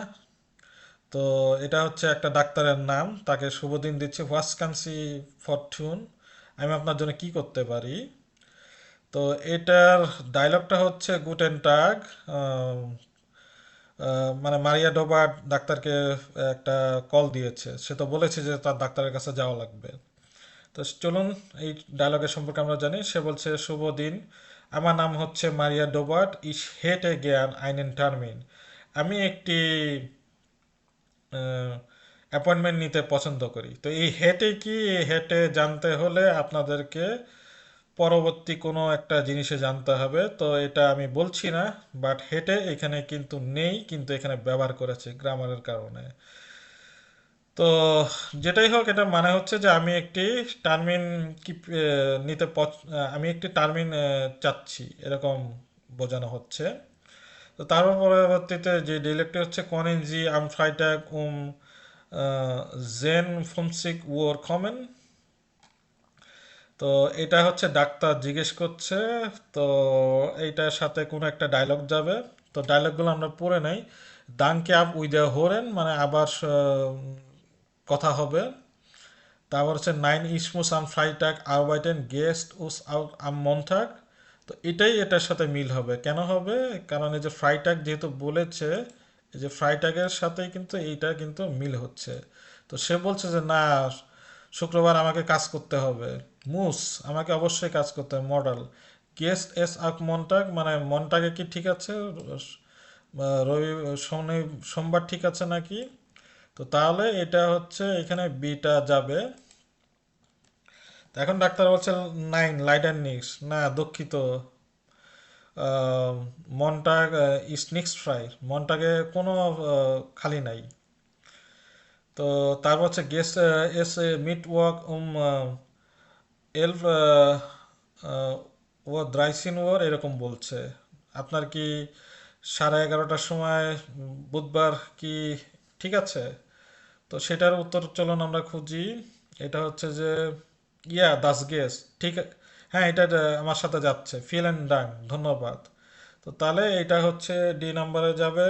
তো এটা হচ্ছে একটা ডাক্তারের নাম, তাকে শুভ দিন দিচ্ছি, ওয়াসকানসি ফরচুন, আমি আপনার জন্য কি করতে পারি। তো এটার ডায়লগটা হচ্ছে গুটেন টাগ, মানে মারিয়া ডোবার্ট ডাক্তারকে একটা কল দিয়েছে, সে তো বলেছে যে তার ডাক্তারের কাছে যাওয়া লাগবে। তো চলুন এই ডায়লগের সম্পর্কে আমরা জানি। সে বলছে, শুভ দিন, আমার নাম হচ্ছে মারিয়া ডোবার্ট, ইস হেটে জ্ঞান আইনেন টার্মিন। আমি একটি অ্যাপয়েন্টমেন্ট নিতে পছন্দ করি। তো এই হেটে কি, এই হেটে জানতে হলে আপনাদেরকে পরবর্তী কোনো একটা জিনিসে জানতে হবে। তো এটা আমি বলছি না, বাট হেটে এখানে কিন্তু নেই, কিন্তু এখানে ব্যবহার করেছে গ্রামারের কারণে। তো যেটাই হোক, এটা মানে হচ্ছে যে আমি একটি টার্মিন কি আমি একটি টার্মিন চাচ্ছি, এরকম বোঝানো হচ্ছে। তো তারপর পরবর্তীতে যে ডিলেক্টটি হচ্ছে কনেন জি আম ফ্রাইটাগ জেন ফুমসিক ওর কমেন। তো এটা হচ্ছে ডাক্তার জিজ্ঞেস করছে। তো এইটার সাথে কোনো একটা ডায়লগ যাবে। তো ডায়লগগুলো আমরা পড়ে নেই। দাঙ্কে আপ উইদা হোরেন, মানে আবার কথা হবে। তারপর হচ্ছে নাইন ইসমুস আম ফ্রাইটাগ আরবাইটেন গেস্ট উস আউট আম মন্টাগ। তো এটাই এটার সাথে মিল হবে। কেন হবে? কারণ এই যে ফ্রাইটাগ যেহেতু বলেছে, এই যে ফ্রাইটাগের সাথেই কিন্তু এইটা কিন্তু মিল হচ্ছে। তো সে বলছে যে না, শুক্রবার আমাকে কাজ করতে হবে। মুস, আমাকে অবশ্যই কাজ করতে হবে। মডেল গেস্ট এস আক মন্টাগ, মানে মনটাকে কি ঠিক আছে, রবি সোমবার ঠিক আছে নাকি? তো তাহলে এটা হচ্ছে এখানে বিটা যাবে। তো এখন ডাক্তার বলছে নাইন লাইডার নিক্স, না দুঃখিত, মনটাগ ইস নিক্স ফ্রাই, মনটাকে কোনো খালি নাই। তো তারপর হচ্ছে গেস্ট এস মিট ওয়ার্ক এলফ ও দ্রাইসিন ওর, এরকম বলছে। আপনার কি 11:30টার সময় বুধবার কি ঠিক আছে? তো সেটার উত্তর চলুন আমরা খুঁজি। এটা হচ্ছে যে ইয়া দাস গেস, ঠিক, হ্যাঁ এটা আমার সাথে যাচ্ছে, ফিল অ্যান্ড ডাং, ধন্যবাদ। তো তাহলে এটা হচ্ছে ডি নাম্বারে যাবে।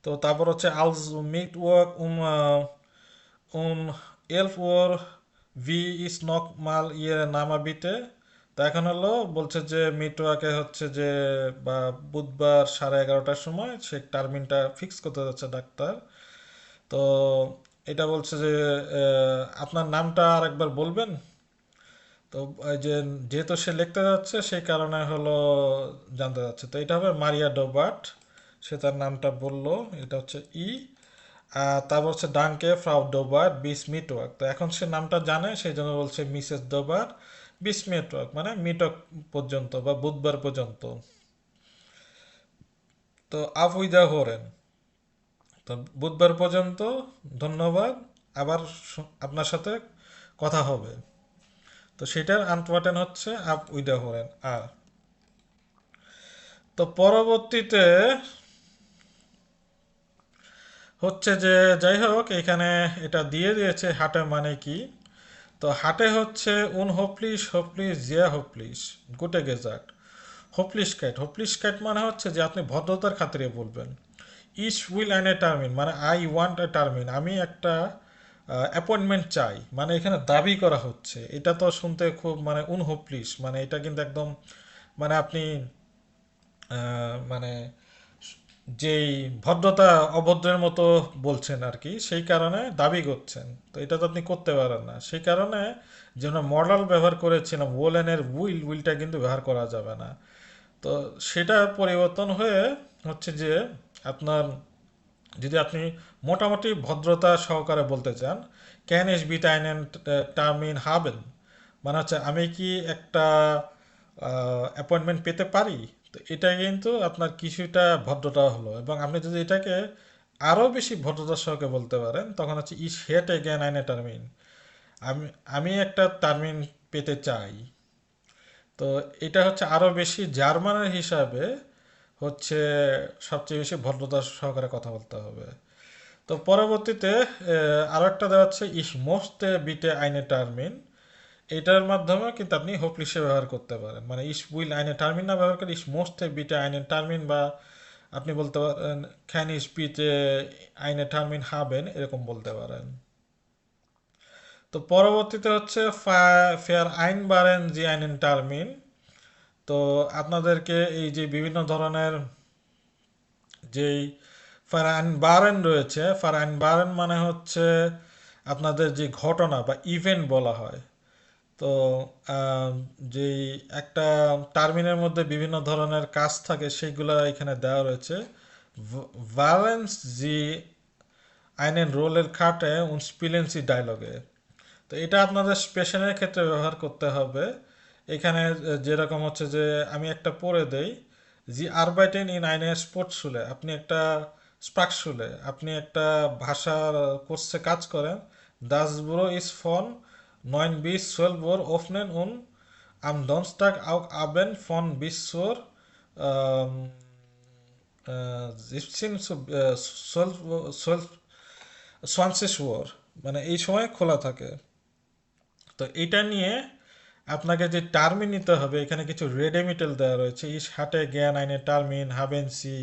তো তারপর হচ্ছে আলস মিট ওয়ার্ক উন এলফ ওর ভি ইস নক মাল ইয়ে নামা বিতে। তো এখন হলো বলছে যে মিটওয়াকে হচ্ছে যে বা বুধবার 11:30টার সময় সে টার্মিনটা ফিক্স করতে যাচ্ছে ডাক্তার। তো এটা বলছে যে আপনার নামটা আরেকবার বলবেন। তো এই যে যেহেতু সে লিখতে যাচ্ছে সেই কারণে হলো জানতে যাচ্ছে। তো এটা হবে মারিয়া ডোবার্ট, সে তার নামটা বললো, এটা হচ্ছে ই। আর তারপর হচ্ছে ডানকে ফ্রাউ ডোবার্ট বিস মিটওয়ার্ক। তো এখন সে নামটা জানে সেই জন্য বলছে মিসেস ডোবার্ট বিস মিটওয়ার্ক, মানে মিটক পর্যন্ত বা বুধবার পর্যন্ত। তো আপ উইদা হোরেন, তো বুধবার পর্যন্ত, ধন্যবাদ, আবার আপনার সাথে কথা হবে। তো সেটার আন্তওয়ার্টেন হচ্ছে আপ উইদা হোরেন আর। তো পরবর্তীতে হচ্ছে যে যাই হোক, এখানে এটা দিয়ে দিয়েছে হাটে মানে কি। তো হাটে হচ্ছে উন হোপলিশ হোপলিশ জিয়া হোপলিশ গুটে গেজাট হোপলিশ ক্যাট মানে হচ্ছে যে আপনি ভদ্রতার খাতিরে বলবেন। ইস উইল অ্যান এ টার্মিন, মানে আই ওয়ান্ট এ টার্মিন, আমি একটা অ্যাপয়েন্টমেন্ট চাই, মানে এখানে দাবি করা হচ্ছে। এটা তো শুনতে খুব মানে উনহোপলিশ, মানে এটা কিন্তু একদম মানে আপনি মানে যেই ভদ্রতা অভদ্রের মতো বলছেন আর কি, সেই কারণে দাবি করছেন। তো এটা তো আপনি করতে পারেন না, সেই কারণে যেন মডাল ব্যবহার করেছিলাম ওলেনের উইলটা কিন্তু ব্যবহার করা যাবে না। তো সেটা পরিবর্তন হয়ে হচ্ছে যে আপনার, যদি আপনি মোটামুটি ভদ্রতা সহকারে বলতে চান, ক্যান এস বিট আইনেন টার্মিন হাবেন, মানে হচ্ছে আমি কি একটা অ্যাপয়েন্টমেন্ট পেতে পারি। তো এটা কিন্তু আপনার কিছুটা ভদ্রতা হলো, এবং আপনি যদি এটাকে আরো বেশি ভদ্রতার সহকারে বলতে পারেন তখন হচ্ছে ইস হেট এগেন আইনে টার্মিন, আমি আমি একটা টার্মিন পেতে চাই। তো এটা হচ্ছে আরো বেশি জার্মানের হিসাবে হচ্ছে সবচেয়ে বেশি ভদ্রতা সহকারে কথা বলতে হবে। তো পরবর্তীতে আরো একটা দেওয়া হচ্ছে ইস মোস্তে বিটে আইনে টার্মিন, এটার মাধ্যমে কিন্তু আপনি হোপলিশে ব্যবহার করতে পারেন, মানে ইস উইল আইনে টার্মিন না ব্যবহার করে ইস মোস্তে বিটে আইনে টার্মিন, বা আপনি বলতে পারেন খ্যান ইস বিটে আইনে টার্মিন হাবেন, এরকম বলতে পারেন। তো পরবর্তীতে হচ্ছে ফেয়ার আইন বারেন জি আইনেন টার্মিন। তো আপনাদেরকে এই যে বিভিন্ন ধরনের যেই ফারান বারেন রয়েছে, ফারান বারেন মানে হচ্ছে আপনাদের যে ঘটনা বা ইভেন্ট বলা হয়। তো আহ, যেই একটা টার্মিনের মধ্যে বিভিন্ন ধরনের কাজ থাকে সেগুলো এখানে দেওয়া রয়েছে। ভালেন্স জি আইনেন রোলের খাটে উন স্পিলেন সি ডায়লগে। তো এটা আপনাদের স্পেশনের ক্ষেত্রে ব্যবহার করতে হবে। এখানে যেরকম হচ্ছে যে আমি একটা পড়ে দেই, জি আরবাইটেন ইন আইনে স্পোর্টসুলে, আপনি একটা স্পাকসুলে, আপনি একটা ভাষার কোর্সে কাজ করেন। Das bro is von 9 bis 12 Uhr öffnen und am Donnerstag auch Abend von bis zur ähm, 17 zu 12 20 Uhr, মানে এই সময় খোলা থাকে। তো এটা নিয়ে আপনাকে যে টার্মিন নিতে হবে, এখানে কিছু রেডেমিটেল দেওয়া রয়েছে, ইস হাটে জ্ঞান আইনে টার্মিন হাবেনসি,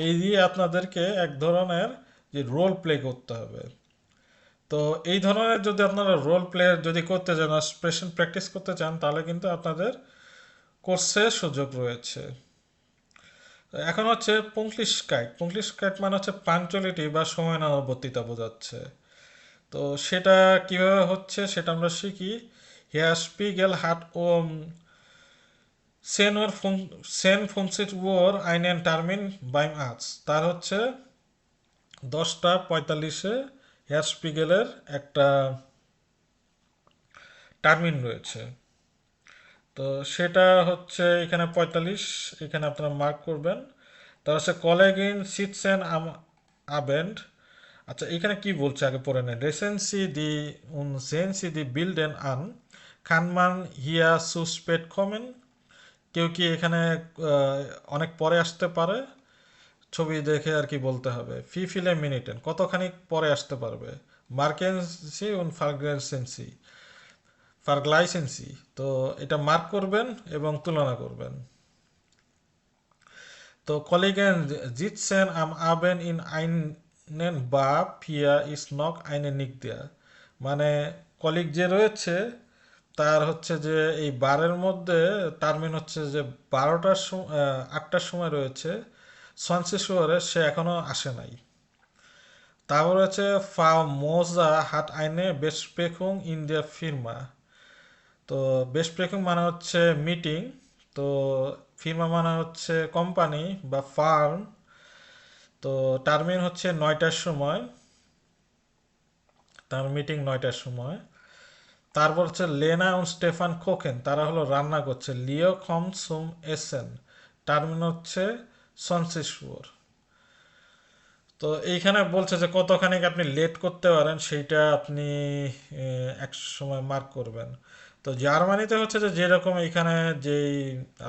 এই দিয়ে আপনাদেরকে এক ধরনের যে রোল প্লে করতে হবে। তো এই ধরনের যদি আপনারা রোল প্লে যদি করতে চান, এক্সপ্রেশন প্র্যাকটিস করতে চান, তাহলে কিন্তু আপনাদের কোর্সে সুযোগ রয়েছে। তো এখন হচ্ছে পুংলিশকাইট, পুংলিশকাইট মানে হচ্ছে পাঞ্চুয়ালিটি বা সময়ানুবর্তিতা বোঝাচ্ছে। তো সেটা কিভাবে হচ্ছে সেটা আমরা শিখি। Herr Spiegel hat um 10:15 Uhr einen Termin beim Arzt, তার হচ্ছে 10:45 হেয়ার স্পিগেলের একটা টার্মিন রয়েছে। তো সেটা হচ্ছে এখানে 45, এখানে আপনারা মার্ক করবেন। তার হচ্ছে কলেগিন সিটসেন আবেন্ড। আচ্ছা এখানে কি বলছে আগে পড়ে নেন। রেসেন্সি দি উন সেন্সি দি বিল্ডেন আন খানমান হিয়া সুসপেট কমেন, কেউ কি এখানে অনেক পরে আসতে পারে, ছবি দেখে আর কি বলতে হবে। ফি ফিলে মিনিটেন, কতখানি পরে আসতে পারবে। মার্কেন্সি উন ফার্গ্রেসেন্সি, ফার্গলাইসেন্সি, তো এটা মার্ক করবেন এবং তুলনা করবেন। তো কলিগেন জিতসেন আম আবেন ইন আইনেন বা ফিয়া ইস নক আইনে নিক দেয়া, মানে কলিগ যে রয়েছে তার হচ্ছে যে এই বারের মধ্যে টার্মিন হচ্ছে যে 8টার সময় রয়েছে সনসি শহরে, সে এখনো আসে নাই। তারপর হচ্ছে ফা মোজা হাট আইনে বেসপ্রেকুং ইন্ডিয়া ফিরমা। তো বেসপ্রেকুং মানে হচ্ছে মিটিং, তো ফিরমা মানে হচ্ছে কোম্পানি বা ফার্ম। তো টার্মিন হচ্ছে 9টার সময়, তার মিটিং 9টার সময়। তারপর হচ্ছে লেনা এবং স্টেফান কোকেন, তারা হলো রান্না করছে। লিও কম সুম এসেন, টার্মিন হচ্ছে সনসিসুর। তো এইখানে বলছে যে কতখানি আপনি লেট করতে পারেন সেইটা আপনি এক সময় মার্ক করবেন। তো জার্মানিতে হচ্ছে যে যেরকম এখানে যেই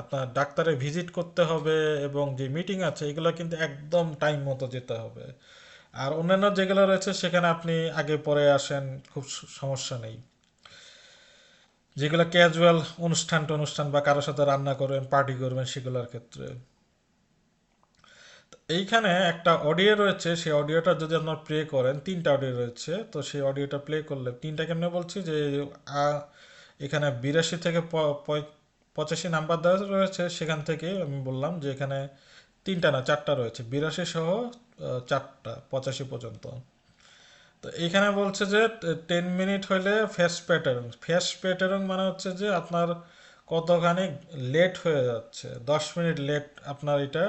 আপনার ডাক্তারে ভিজিট করতে হবে এবং যে মিটিং আছে এগুলো কিন্তু একদম টাইম মতো যেতে হবে। আর অন্যান্য যেগুলো রয়েছে সেখানে আপনি আগে পরে আসেন, খুব সমস্যা নেই। যেগুলো ক্যাজুয়াল অনুষ্ঠান টনুষ্ঠান বা কারোর সাথে রান্না করবেন পার্টি করবেন সেগুলোর ক্ষেত্রে। এইখানে একটা অডিও রয়েছে, সেই অডিওটা যদি আপনার প্লে করেন, 3টা অডিও রয়েছে, তো সেই অডিওটা প্লে করলে 3টা কেমনে বলছি যে এখানে 82 থেকে 85 নাম্বার দেওয়া রয়েছে, সেখান থেকে আমি বললাম যে এখানে 3টা না 4টা রয়েছে, 82 সহ 4টা 85 পর্যন্ত। তো এইখানে বলছে যে 10 মিনিট হইলে ফেস প্যাটার্ন, ফেস প্যাটার্ন মানে হচ্ছে যে আপনার কতখানি লেট হয়ে যাচ্ছে, 10 মিনিট লেট আপনার এটা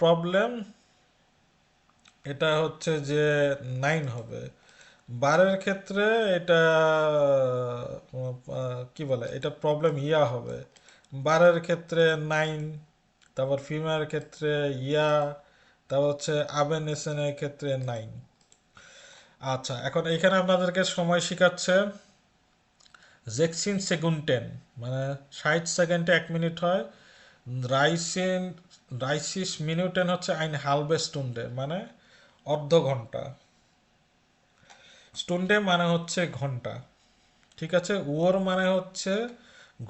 প্রবলেম, এটা হচ্ছে যে 9 হবে। বারের ক্ষেত্রে এটা কি বলে, এটা প্রবলেম ইয়া হবে। বারের ক্ষেত্রে 9, তারপর ফিমেলের ক্ষেত্রে ইয়া, তারপর হচ্ছে আবেন এসেনের ক্ষেত্রে 9। আচ্ছা, এখন এখানে আপনাদেরকে সময় শিখাচ্ছে 16 সেগুন্টেন, মানে 60 সেকেন্ডে 1 মিনিট হয়। রাইসিন রাইসিস মিনিউটেন হচ্ছে আইন হালবে স্টুন্ডে, মানে অর্ধ ঘন্টা। স্টুন্ডে মানে হচ্ছে ঘন্টা, ঠিক আছে। উয়োর মানে হচ্ছে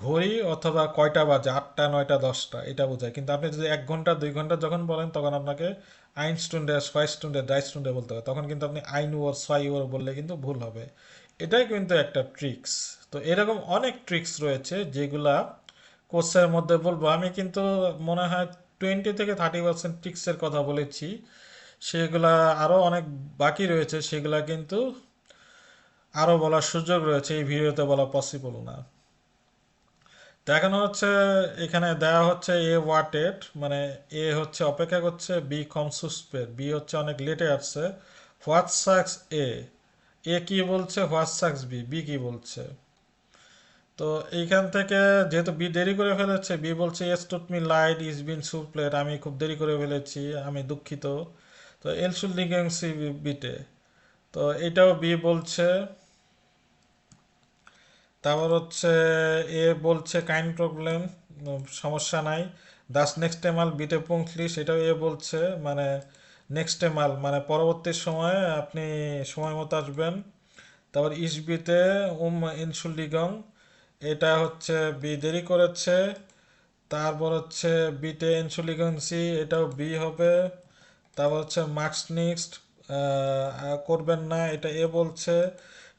ঘড়ি অথবা কয়টা বাজে, 8টা 9টা 10টা, এটা বোঝায়। কিন্তু আপনি যদি 1 ঘন্টা 2 ঘন্টা যখন বলেন তখন আপনাকে আইন স্টুন্ডে, ছয় স্টুন্ডে, ড্রাই স্টুন্ডে বলতে হবে। তখন কিন্তু আপনি আইন ওয়ার, ছয় ওয়ার বললে কিন্তু ভুল হবে। এটাই কিন্তু একটা ট্রিক্স। তো এরকম অনেক ট্রিক্স রয়েছে যেগুলা কোর্সের মধ্যে বলবো। আমি কিন্তু মনে হয় 20 থেকে 30% ট্রিক্সের কথা বলেছি। সেগুলা আরও অনেক বাকি রয়েছে, সেগুলা কিন্তু আরও বলার সুযোগ রয়েছে, এই ভিডিওতে বলা পসিবল না। দেখানো হচ্ছে, এখানে দেওয়া হচ্ছে এ ওয়াটেড, মানে এ হচ্ছে অপেক্ষা করছে, বি কম সুস্পের, বি হচ্ছে অনেক লেটে আসছে। হোয়াট সাকস এ, এ কি বলছে, হোয়াট সাকস বি, বি কি বলছে। তো এইখান থেকে যেহেতু বি দেরি করে ফেলেছে, বি বলছে এস টুট মি লাইট ইজ বিন সুপ্লেট, আমি খুব দেরি করে ফেলেছি, আমি দুঃখিত। তো এল শুড লিগেন্সি বিটে, তো এটাও বি বলছে। তারপর হচ্ছে এ বলছে কাইন্ড প্রবলেম, সমস্যা নাই। দাস নেক্সট এমাল বিটে পুংফলি, সেটাও এ বলছে, মানে নেক্সট এমাল মানে পরবর্তী সময়ে আপনি সময় মতো আসবেন। তারপর ইসবিতে ইনসুলিগং, এটা হচ্ছে বি দেরি করেছে। তারপর হচ্ছে বিতে ইনসুলিগন্সি, এটাও বি হবে। তারপর হচ্ছে মার্কস নেক্সট করবেন না, এটা এ বলছে।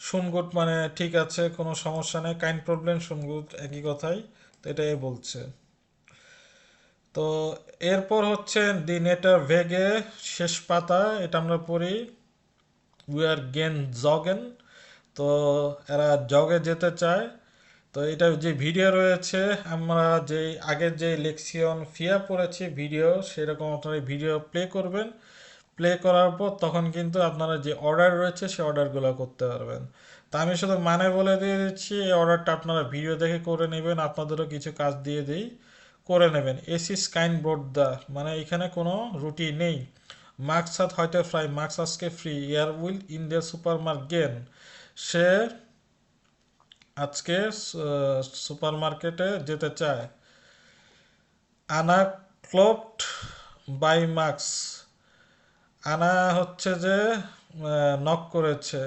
শুনগুড মানে ঠিক আছে, কোনো সমস্যা নেই, কাইন্ড প্রবলেম শুনগুড একই কথাই, তো এটা এ বলছে। তো এরপর হচ্ছে দি নেটার ভেগে, শেষ পাতা, এটা আমরা পড়ি উই আর গেন জগেন, তো এরা জগে যেতে চায়। তো এটা যে ভিডিও রয়েছে, আমরা যে আগের যে লেকশন ফিয়া পড়েছি ভিডিও, সেরকম আপনারা ভিডিও প্লে করবেন। প্লে করার পর তখন কিন্তু আপনারা যে অর্ডার রয়েছে সেই অর্ডারগুলো করতে পারবেন। তা আমি শুধু মানে বলে দিয়ে দিচ্ছি, এই অর্ডারটা আপনারা ভিডিও দেখে করে নেবেন, আপনাদেরও কিছু কাজ দিয়ে দিই, করে নেবেন। এসিস কাইন্ড বোর্ড দা, মানে এখানে কোনো রুটি নেই। মার্কস হাত হয়তো ফ্রাই, মার্কস আজকে ফ্রি, ইয়ার উইল ইন দ্য সুপার মার্কেট, সে আজকে সুপার মার্কেটে যেতে চায়। আনা ক্লোপড বাই মার্কস, আনা হচ্ছে যে নক করেছে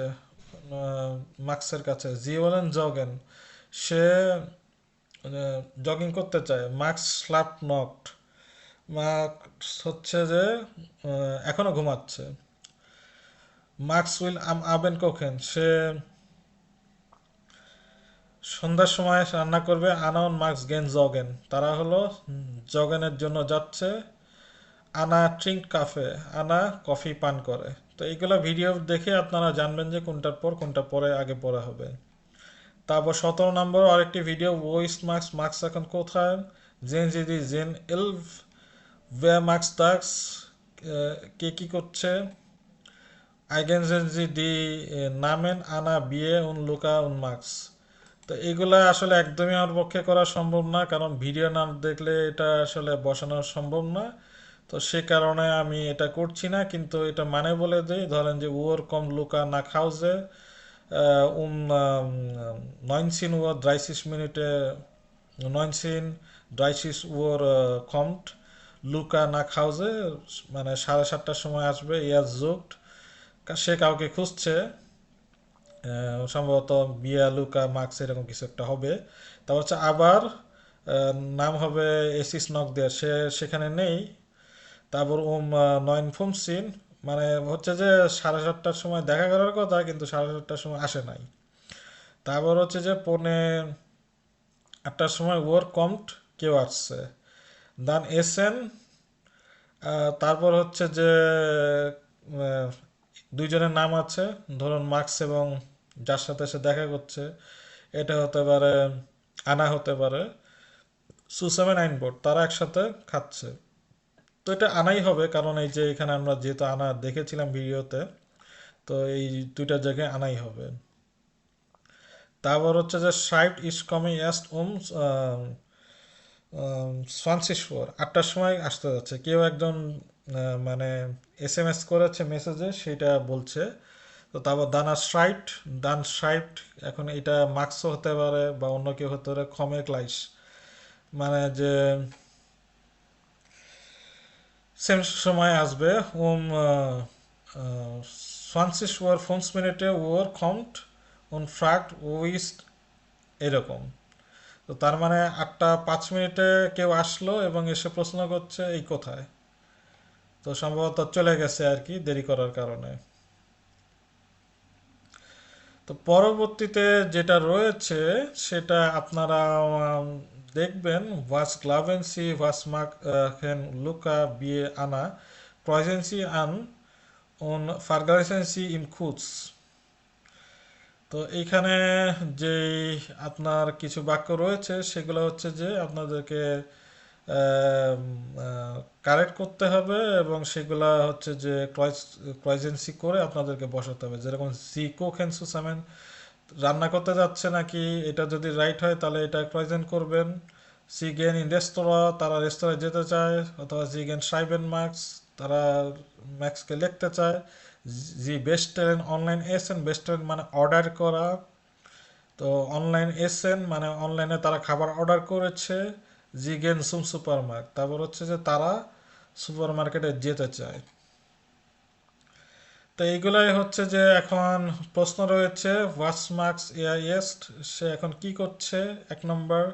মার্কসের কাছে। জি বলেন জগেন, সে জগিং করতে চায়। মার্কস স্লাপ নকড, মার্কস হচ্ছে যে এখনো ঘুমাচ্ছে। মার্কস উইল আবেন কোখেন, সে সন্ধ্যার সময় রান্না করবে। আনাউন মার্কস গেন জগেন, তারা হলো জগেনের জন্য যাচ্ছে। আনা ট্রিঙ্ক কাফে, আনা কফি পান করে। তো এইগুলো ভিডিও দেখে আপনারা জানবেন যে কোনটার পর কোনটা পরে আগে পড়া হবে। তারপর 17 নম্বর আরেকটি ভিডিও, ওইস মার্কস, মার্কস এখন কোথায়। জেন জিদি জেন এলভ, ওয়ে মার্কস ডাক্স, কে কি করছে। আইগেনজেন জি দি নামেন আনা বিয়ে উন লুকা উন মার্কস। তো এগুলা আসলে একদমই আমার পক্ষে করা সম্ভব না, কারণ ভিডিও না দেখলে এটা আসলে বসানো সম্ভব না। তো সে কারণে আমি এটা করছি না, কিন্তু এটা মানে বলে দিই। ধরেন যে উয়োর কম লুকা না খাউজে, um 19 Uhr 30 Minuten, 19:30 Uhr kommt লুকা না খাউজে, মানে 7:30টার সময় আসবে। ইয়ার জুকড, সে কাউকে খুঁজছে, সম্ভবত বিয়া লুকা মার্কস এরকম কিছু একটা হবে। তারপর হচ্ছে আবার নাম হবে এসিস নক দেয়ার, সে সেখানে নেই। তারপর নয়ন ফুমসিন, মানে হচ্ছে যে 7:30টার সময় দেখা করার কথা, কিন্তু 7:30টার সময় আসে নাই। তারপর হচ্ছে যে 7:45টার সময় ওর কমট, কেউ আসছে। দান এসেন, তারপর হচ্ছে যে আহ, দুইজনের নাম আছে, ধরুন মার্কস এবং যার সাথে সে দেখা করছে, এটা হতে পারে আনা, হতে পারে সুসেভেন আইনবোর্ড, তারা একসাথে খাচ্ছে। তো এটা আনাই হবে, কারণ এই যে এখানে আমরা যেহেতু আনা দেখেছিলাম ভিডিওতে, তো এই দুইটা জায়গায় আনাই হবে। তারপর হচ্ছে যে সাইট ইস কমিং এস্ট 20 Uhr 8টার সময় আসতে যাচ্ছে, কেউ একজন মানে SMS করেছে মেসেজে, সেটা বলছে। তো তারপর ডান সাইট, এখন এটা মার্কসও হতে পারে বা অন্য কেউ হতে পারে, খমে ক্লাইশ, মানে যে সেম সময় আসবে। 20 Uhr 5 Minute Uhr kommt und fragt wo ist, এরকম। তো তার মানে 8টা 5 মিনিটে কেউ আসলো এবং এসে প্রশ্ন করছে এই কোথায়। তো সম্ভবত চলে গেছে আর কি, দেরি করার কারণে। তো পরবর্তীতে যেটা রয়েছে সেটা আপনারা দেখবেন, was glauben Sie was machen Luca wie Anna kreuzen Sie an und vergleichen Sie im Kurz। তো এইখানে যে আপনার কিছু বাক্য রয়েছে সেগুলো হচ্ছে যে আপনাদেরকে কারেক্ট করতে হবে এবং সেগুলা হচ্ছে যে ক্রয়েজেন্সি করে আপনাদেরকে বসাতে হবে। যেরকম সি কোকেন সুসামেন, রান্না করতে যাচ্ছে নাকি, এটা যদি রাইট হয় তাহলে এটা ক্রয়েজেন করবেন। সি গেন ইন রেস্তোরাঁ, তারা রেস্তোরাঁয় যেতে চায়, অথবা সি গেন সাইবেন মার্কস, তারা ম্যাক্সকে লিখতে চায়। জি বেস্টেন অনলাইন এসেন, বেস্টেন মানে অর্ডার করা, তো অনলাইন এসেন মানে অনলাইনে তারা খাবার অর্ডার করেছে। জিগেন সুম সুপার মার্কেট, তারপর হচ্ছে যে তারা সুপার মার্কেটে যেতে চায়। তো এইগুলাই হচ্ছে যে এখন প্রশ্ন রয়েছে ওয়াস মার্কস এয়াইয়েস্ট, সে এখন কি করছে 1 নম্বর।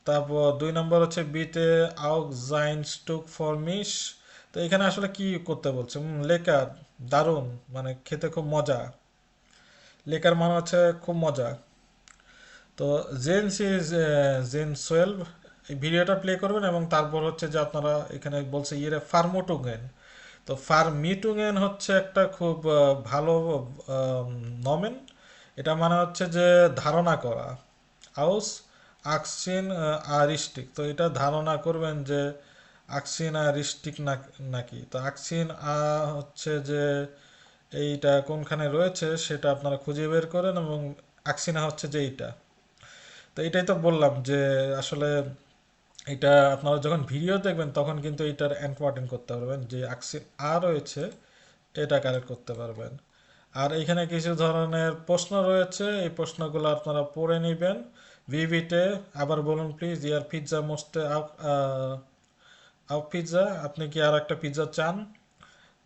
তারপর 2 নম্বর হচ্ছে বিতে আউক জাইন স্টুক ফর মিশ। তো এখানে আসলে কি করতে বলছে, লেকার দারুণ, মানে খেতে খুব মজা। লেকার মানে হচ্ছে খুব মজা। তো জেন 12 এই ভিডিওটা প্লে করবেন এবং তারপর হচ্ছে যে আপনারা এখানে বলছে ইয়ে ফার্মোটুগেন। তো ফার্মিটুগেন হচ্ছে একটা খুব ভালো নমেন। এটা মানে হচ্ছে যে ধারণা করা। আউস আকসিন আরিস্টিক, তো এটা ধারণা করবেন যে আকসিন আরিস্টিক নাকি। তো আকসিন হচ্ছে যে এইটা কোনখানে রয়েছে সেটা আপনারা খুঁজে বের করেন, এবং আকসিনা হচ্ছে যে এইটা। তো এটাই তো বললাম যে আসলে এটা আপনারা যখন ভিডিও দেখবেন তখন কিন্তু এটার ইম্পর্টেন্ট করতে পারবেন, যে আকসিন আর রয়েছে এটা কারেক্ট করতে পারবেন। আর এখানে কিছু ধরনের প্রশ্ন রয়েছে, এই প্রশ্নগুলো আপনারা পড়ে নেবেন। ভিভিতে আবার বলুন প্লিজ, ইয়ার পিৎজা মোস্টে আপ পিৎজা, আপনি কি আর একটা পিৎজা চান।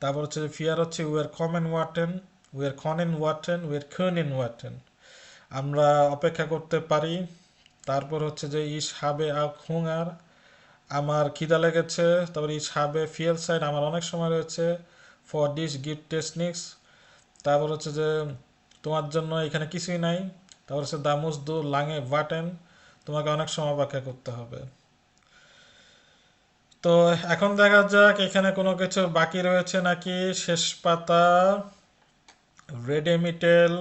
তারপর হচ্ছে ফিয়ার হচ্ছে উয়ার কমেন ওয়াটেন, উয়ার কনেন ওয়াটেন, উয়ার খনেন ওয়াটেন, আমরা অপেক্ষা করতে পারি। তারপর হচ্ছে যে ইস হাবে আক হুঙ্গার, আমার খিদা লেগেছে। তারপর ইস হাবে ফিয়েল সাইড, আমার অনেক সময় রয়েছে। ফর ডিস গিফট টেকনিক্স, তারপর হচ্ছে যে তোমার জন্য এখানে কিছুই নাই। তারপর হচ্ছে দামুস দু লাঙে বাটেন, তোমাকে অনেক সময় অপেক্ষা করতে হবে। তো এখন দেখা যাক এখানে কোনো কিছু বাকি রয়েছে নাকি। শেষ পাতা, রেডেমিটেল,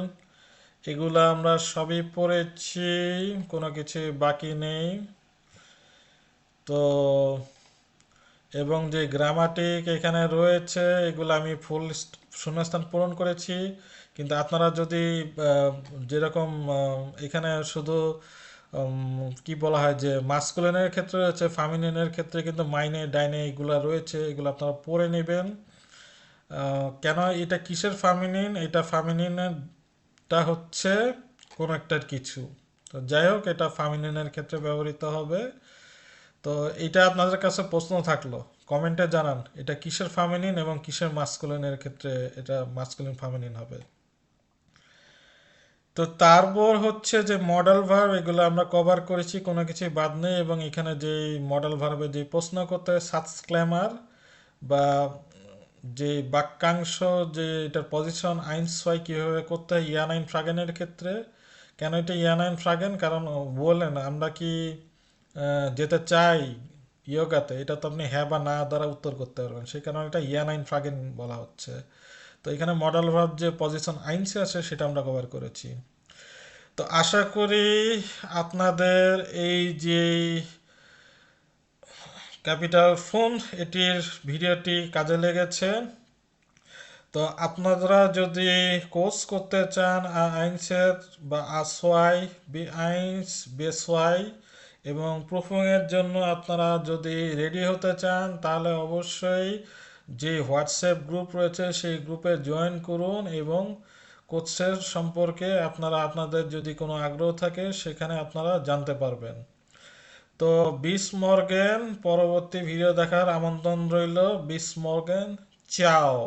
এগুলা আমরা সবই পড়েছি, কোনো কিছু বাকি নেই। তো এবং যে গ্রামাটিক এখানে রয়েছে এগুলো আমি ফুল শূন্যস্থান পূরণ করেছি। কিন্তু আপনারা যদি যেরকম এখানে শুধু কি বলা হয় যে মাস্কুলিনের ক্ষেত্রে রয়েছে, ফামিনিনের ক্ষেত্রে কিন্তু মাইনে ডাইনে এগুলো রয়েছে, এগুলো আপনারা পড়ে নেবেন। কেন এটা কিসের ফামিনিন, এটা ফামিনিনটা হচ্ছে কোন একটার কিছু। তো যাই হোক, এটা ফামিনিনের ক্ষেত্রে ব্যবহৃত হবে। তো এটা আপনাদের কাছে প্রশ্ন থাকলো, কমেন্টে জানান এটা কিসের ফামিনিন এবং কিসের মাস্কুলিনের ক্ষেত্রে এটা মাস্কুলিন ফামিনিন হবে। তো তারপর হচ্ছে যে মডেল ভার্ব, এগুলো আমরা কভার করেছি, কোনো কিছু বাদ নেই। এবং এখানে যে মডেল ভার্বে যে প্রশ্ন করতে হয় সাবক্লেমার বা যে বাক্যাংশ, যে এটার পজিশন আইনস হয় কীভাবে করতে হয় ইয়ানাইন ফ্রাগেনের ক্ষেত্রে। কেন এটা ইয়ানাইন ফ্রাগেন, কারণ বললেন আমরা কি যেতে চাই ইয়োগাতে, এটা তো আপনি হ্যাঁ বা না দ্বারা উত্তর করতে পারবেন, সেই কারণে এটা ইয়ানাইন ফ্রাগেন বলা হচ্ছে। তো এখানে মডেল ভার্ব যে পজিশন আইনসে আছে সেটা আমরা কভার করেছি। তো আশা করি আপনাদের এই যে ক্যাপিটাল ফোন এটির ভিডিওটি কাজে লেগেছে। তো আপনারা যদি কোর্স করতে চান আইনসের বা আসওয়াই বি আইনস বেসওয়াই এবং প্রুফিংয়ের জন্য আপনারা যদি রেডি হতে চান তাহলে অবশ্যই যে হোয়াটসঅ্যাপ গ্রুপ রয়েছে সেই গ্রুপে জয়েন করুন এবং কোর্সের সম্পর্কে আপনারা আপনাদের যদি কোনো আগ্রহ থাকে সেখানে আপনারা জানতে পারবেন। তো বিস মর্গেন, পরবর্তী ভিডিও দেখার আমন্ত্রণ রইল। বিস মর্গেন, চাও।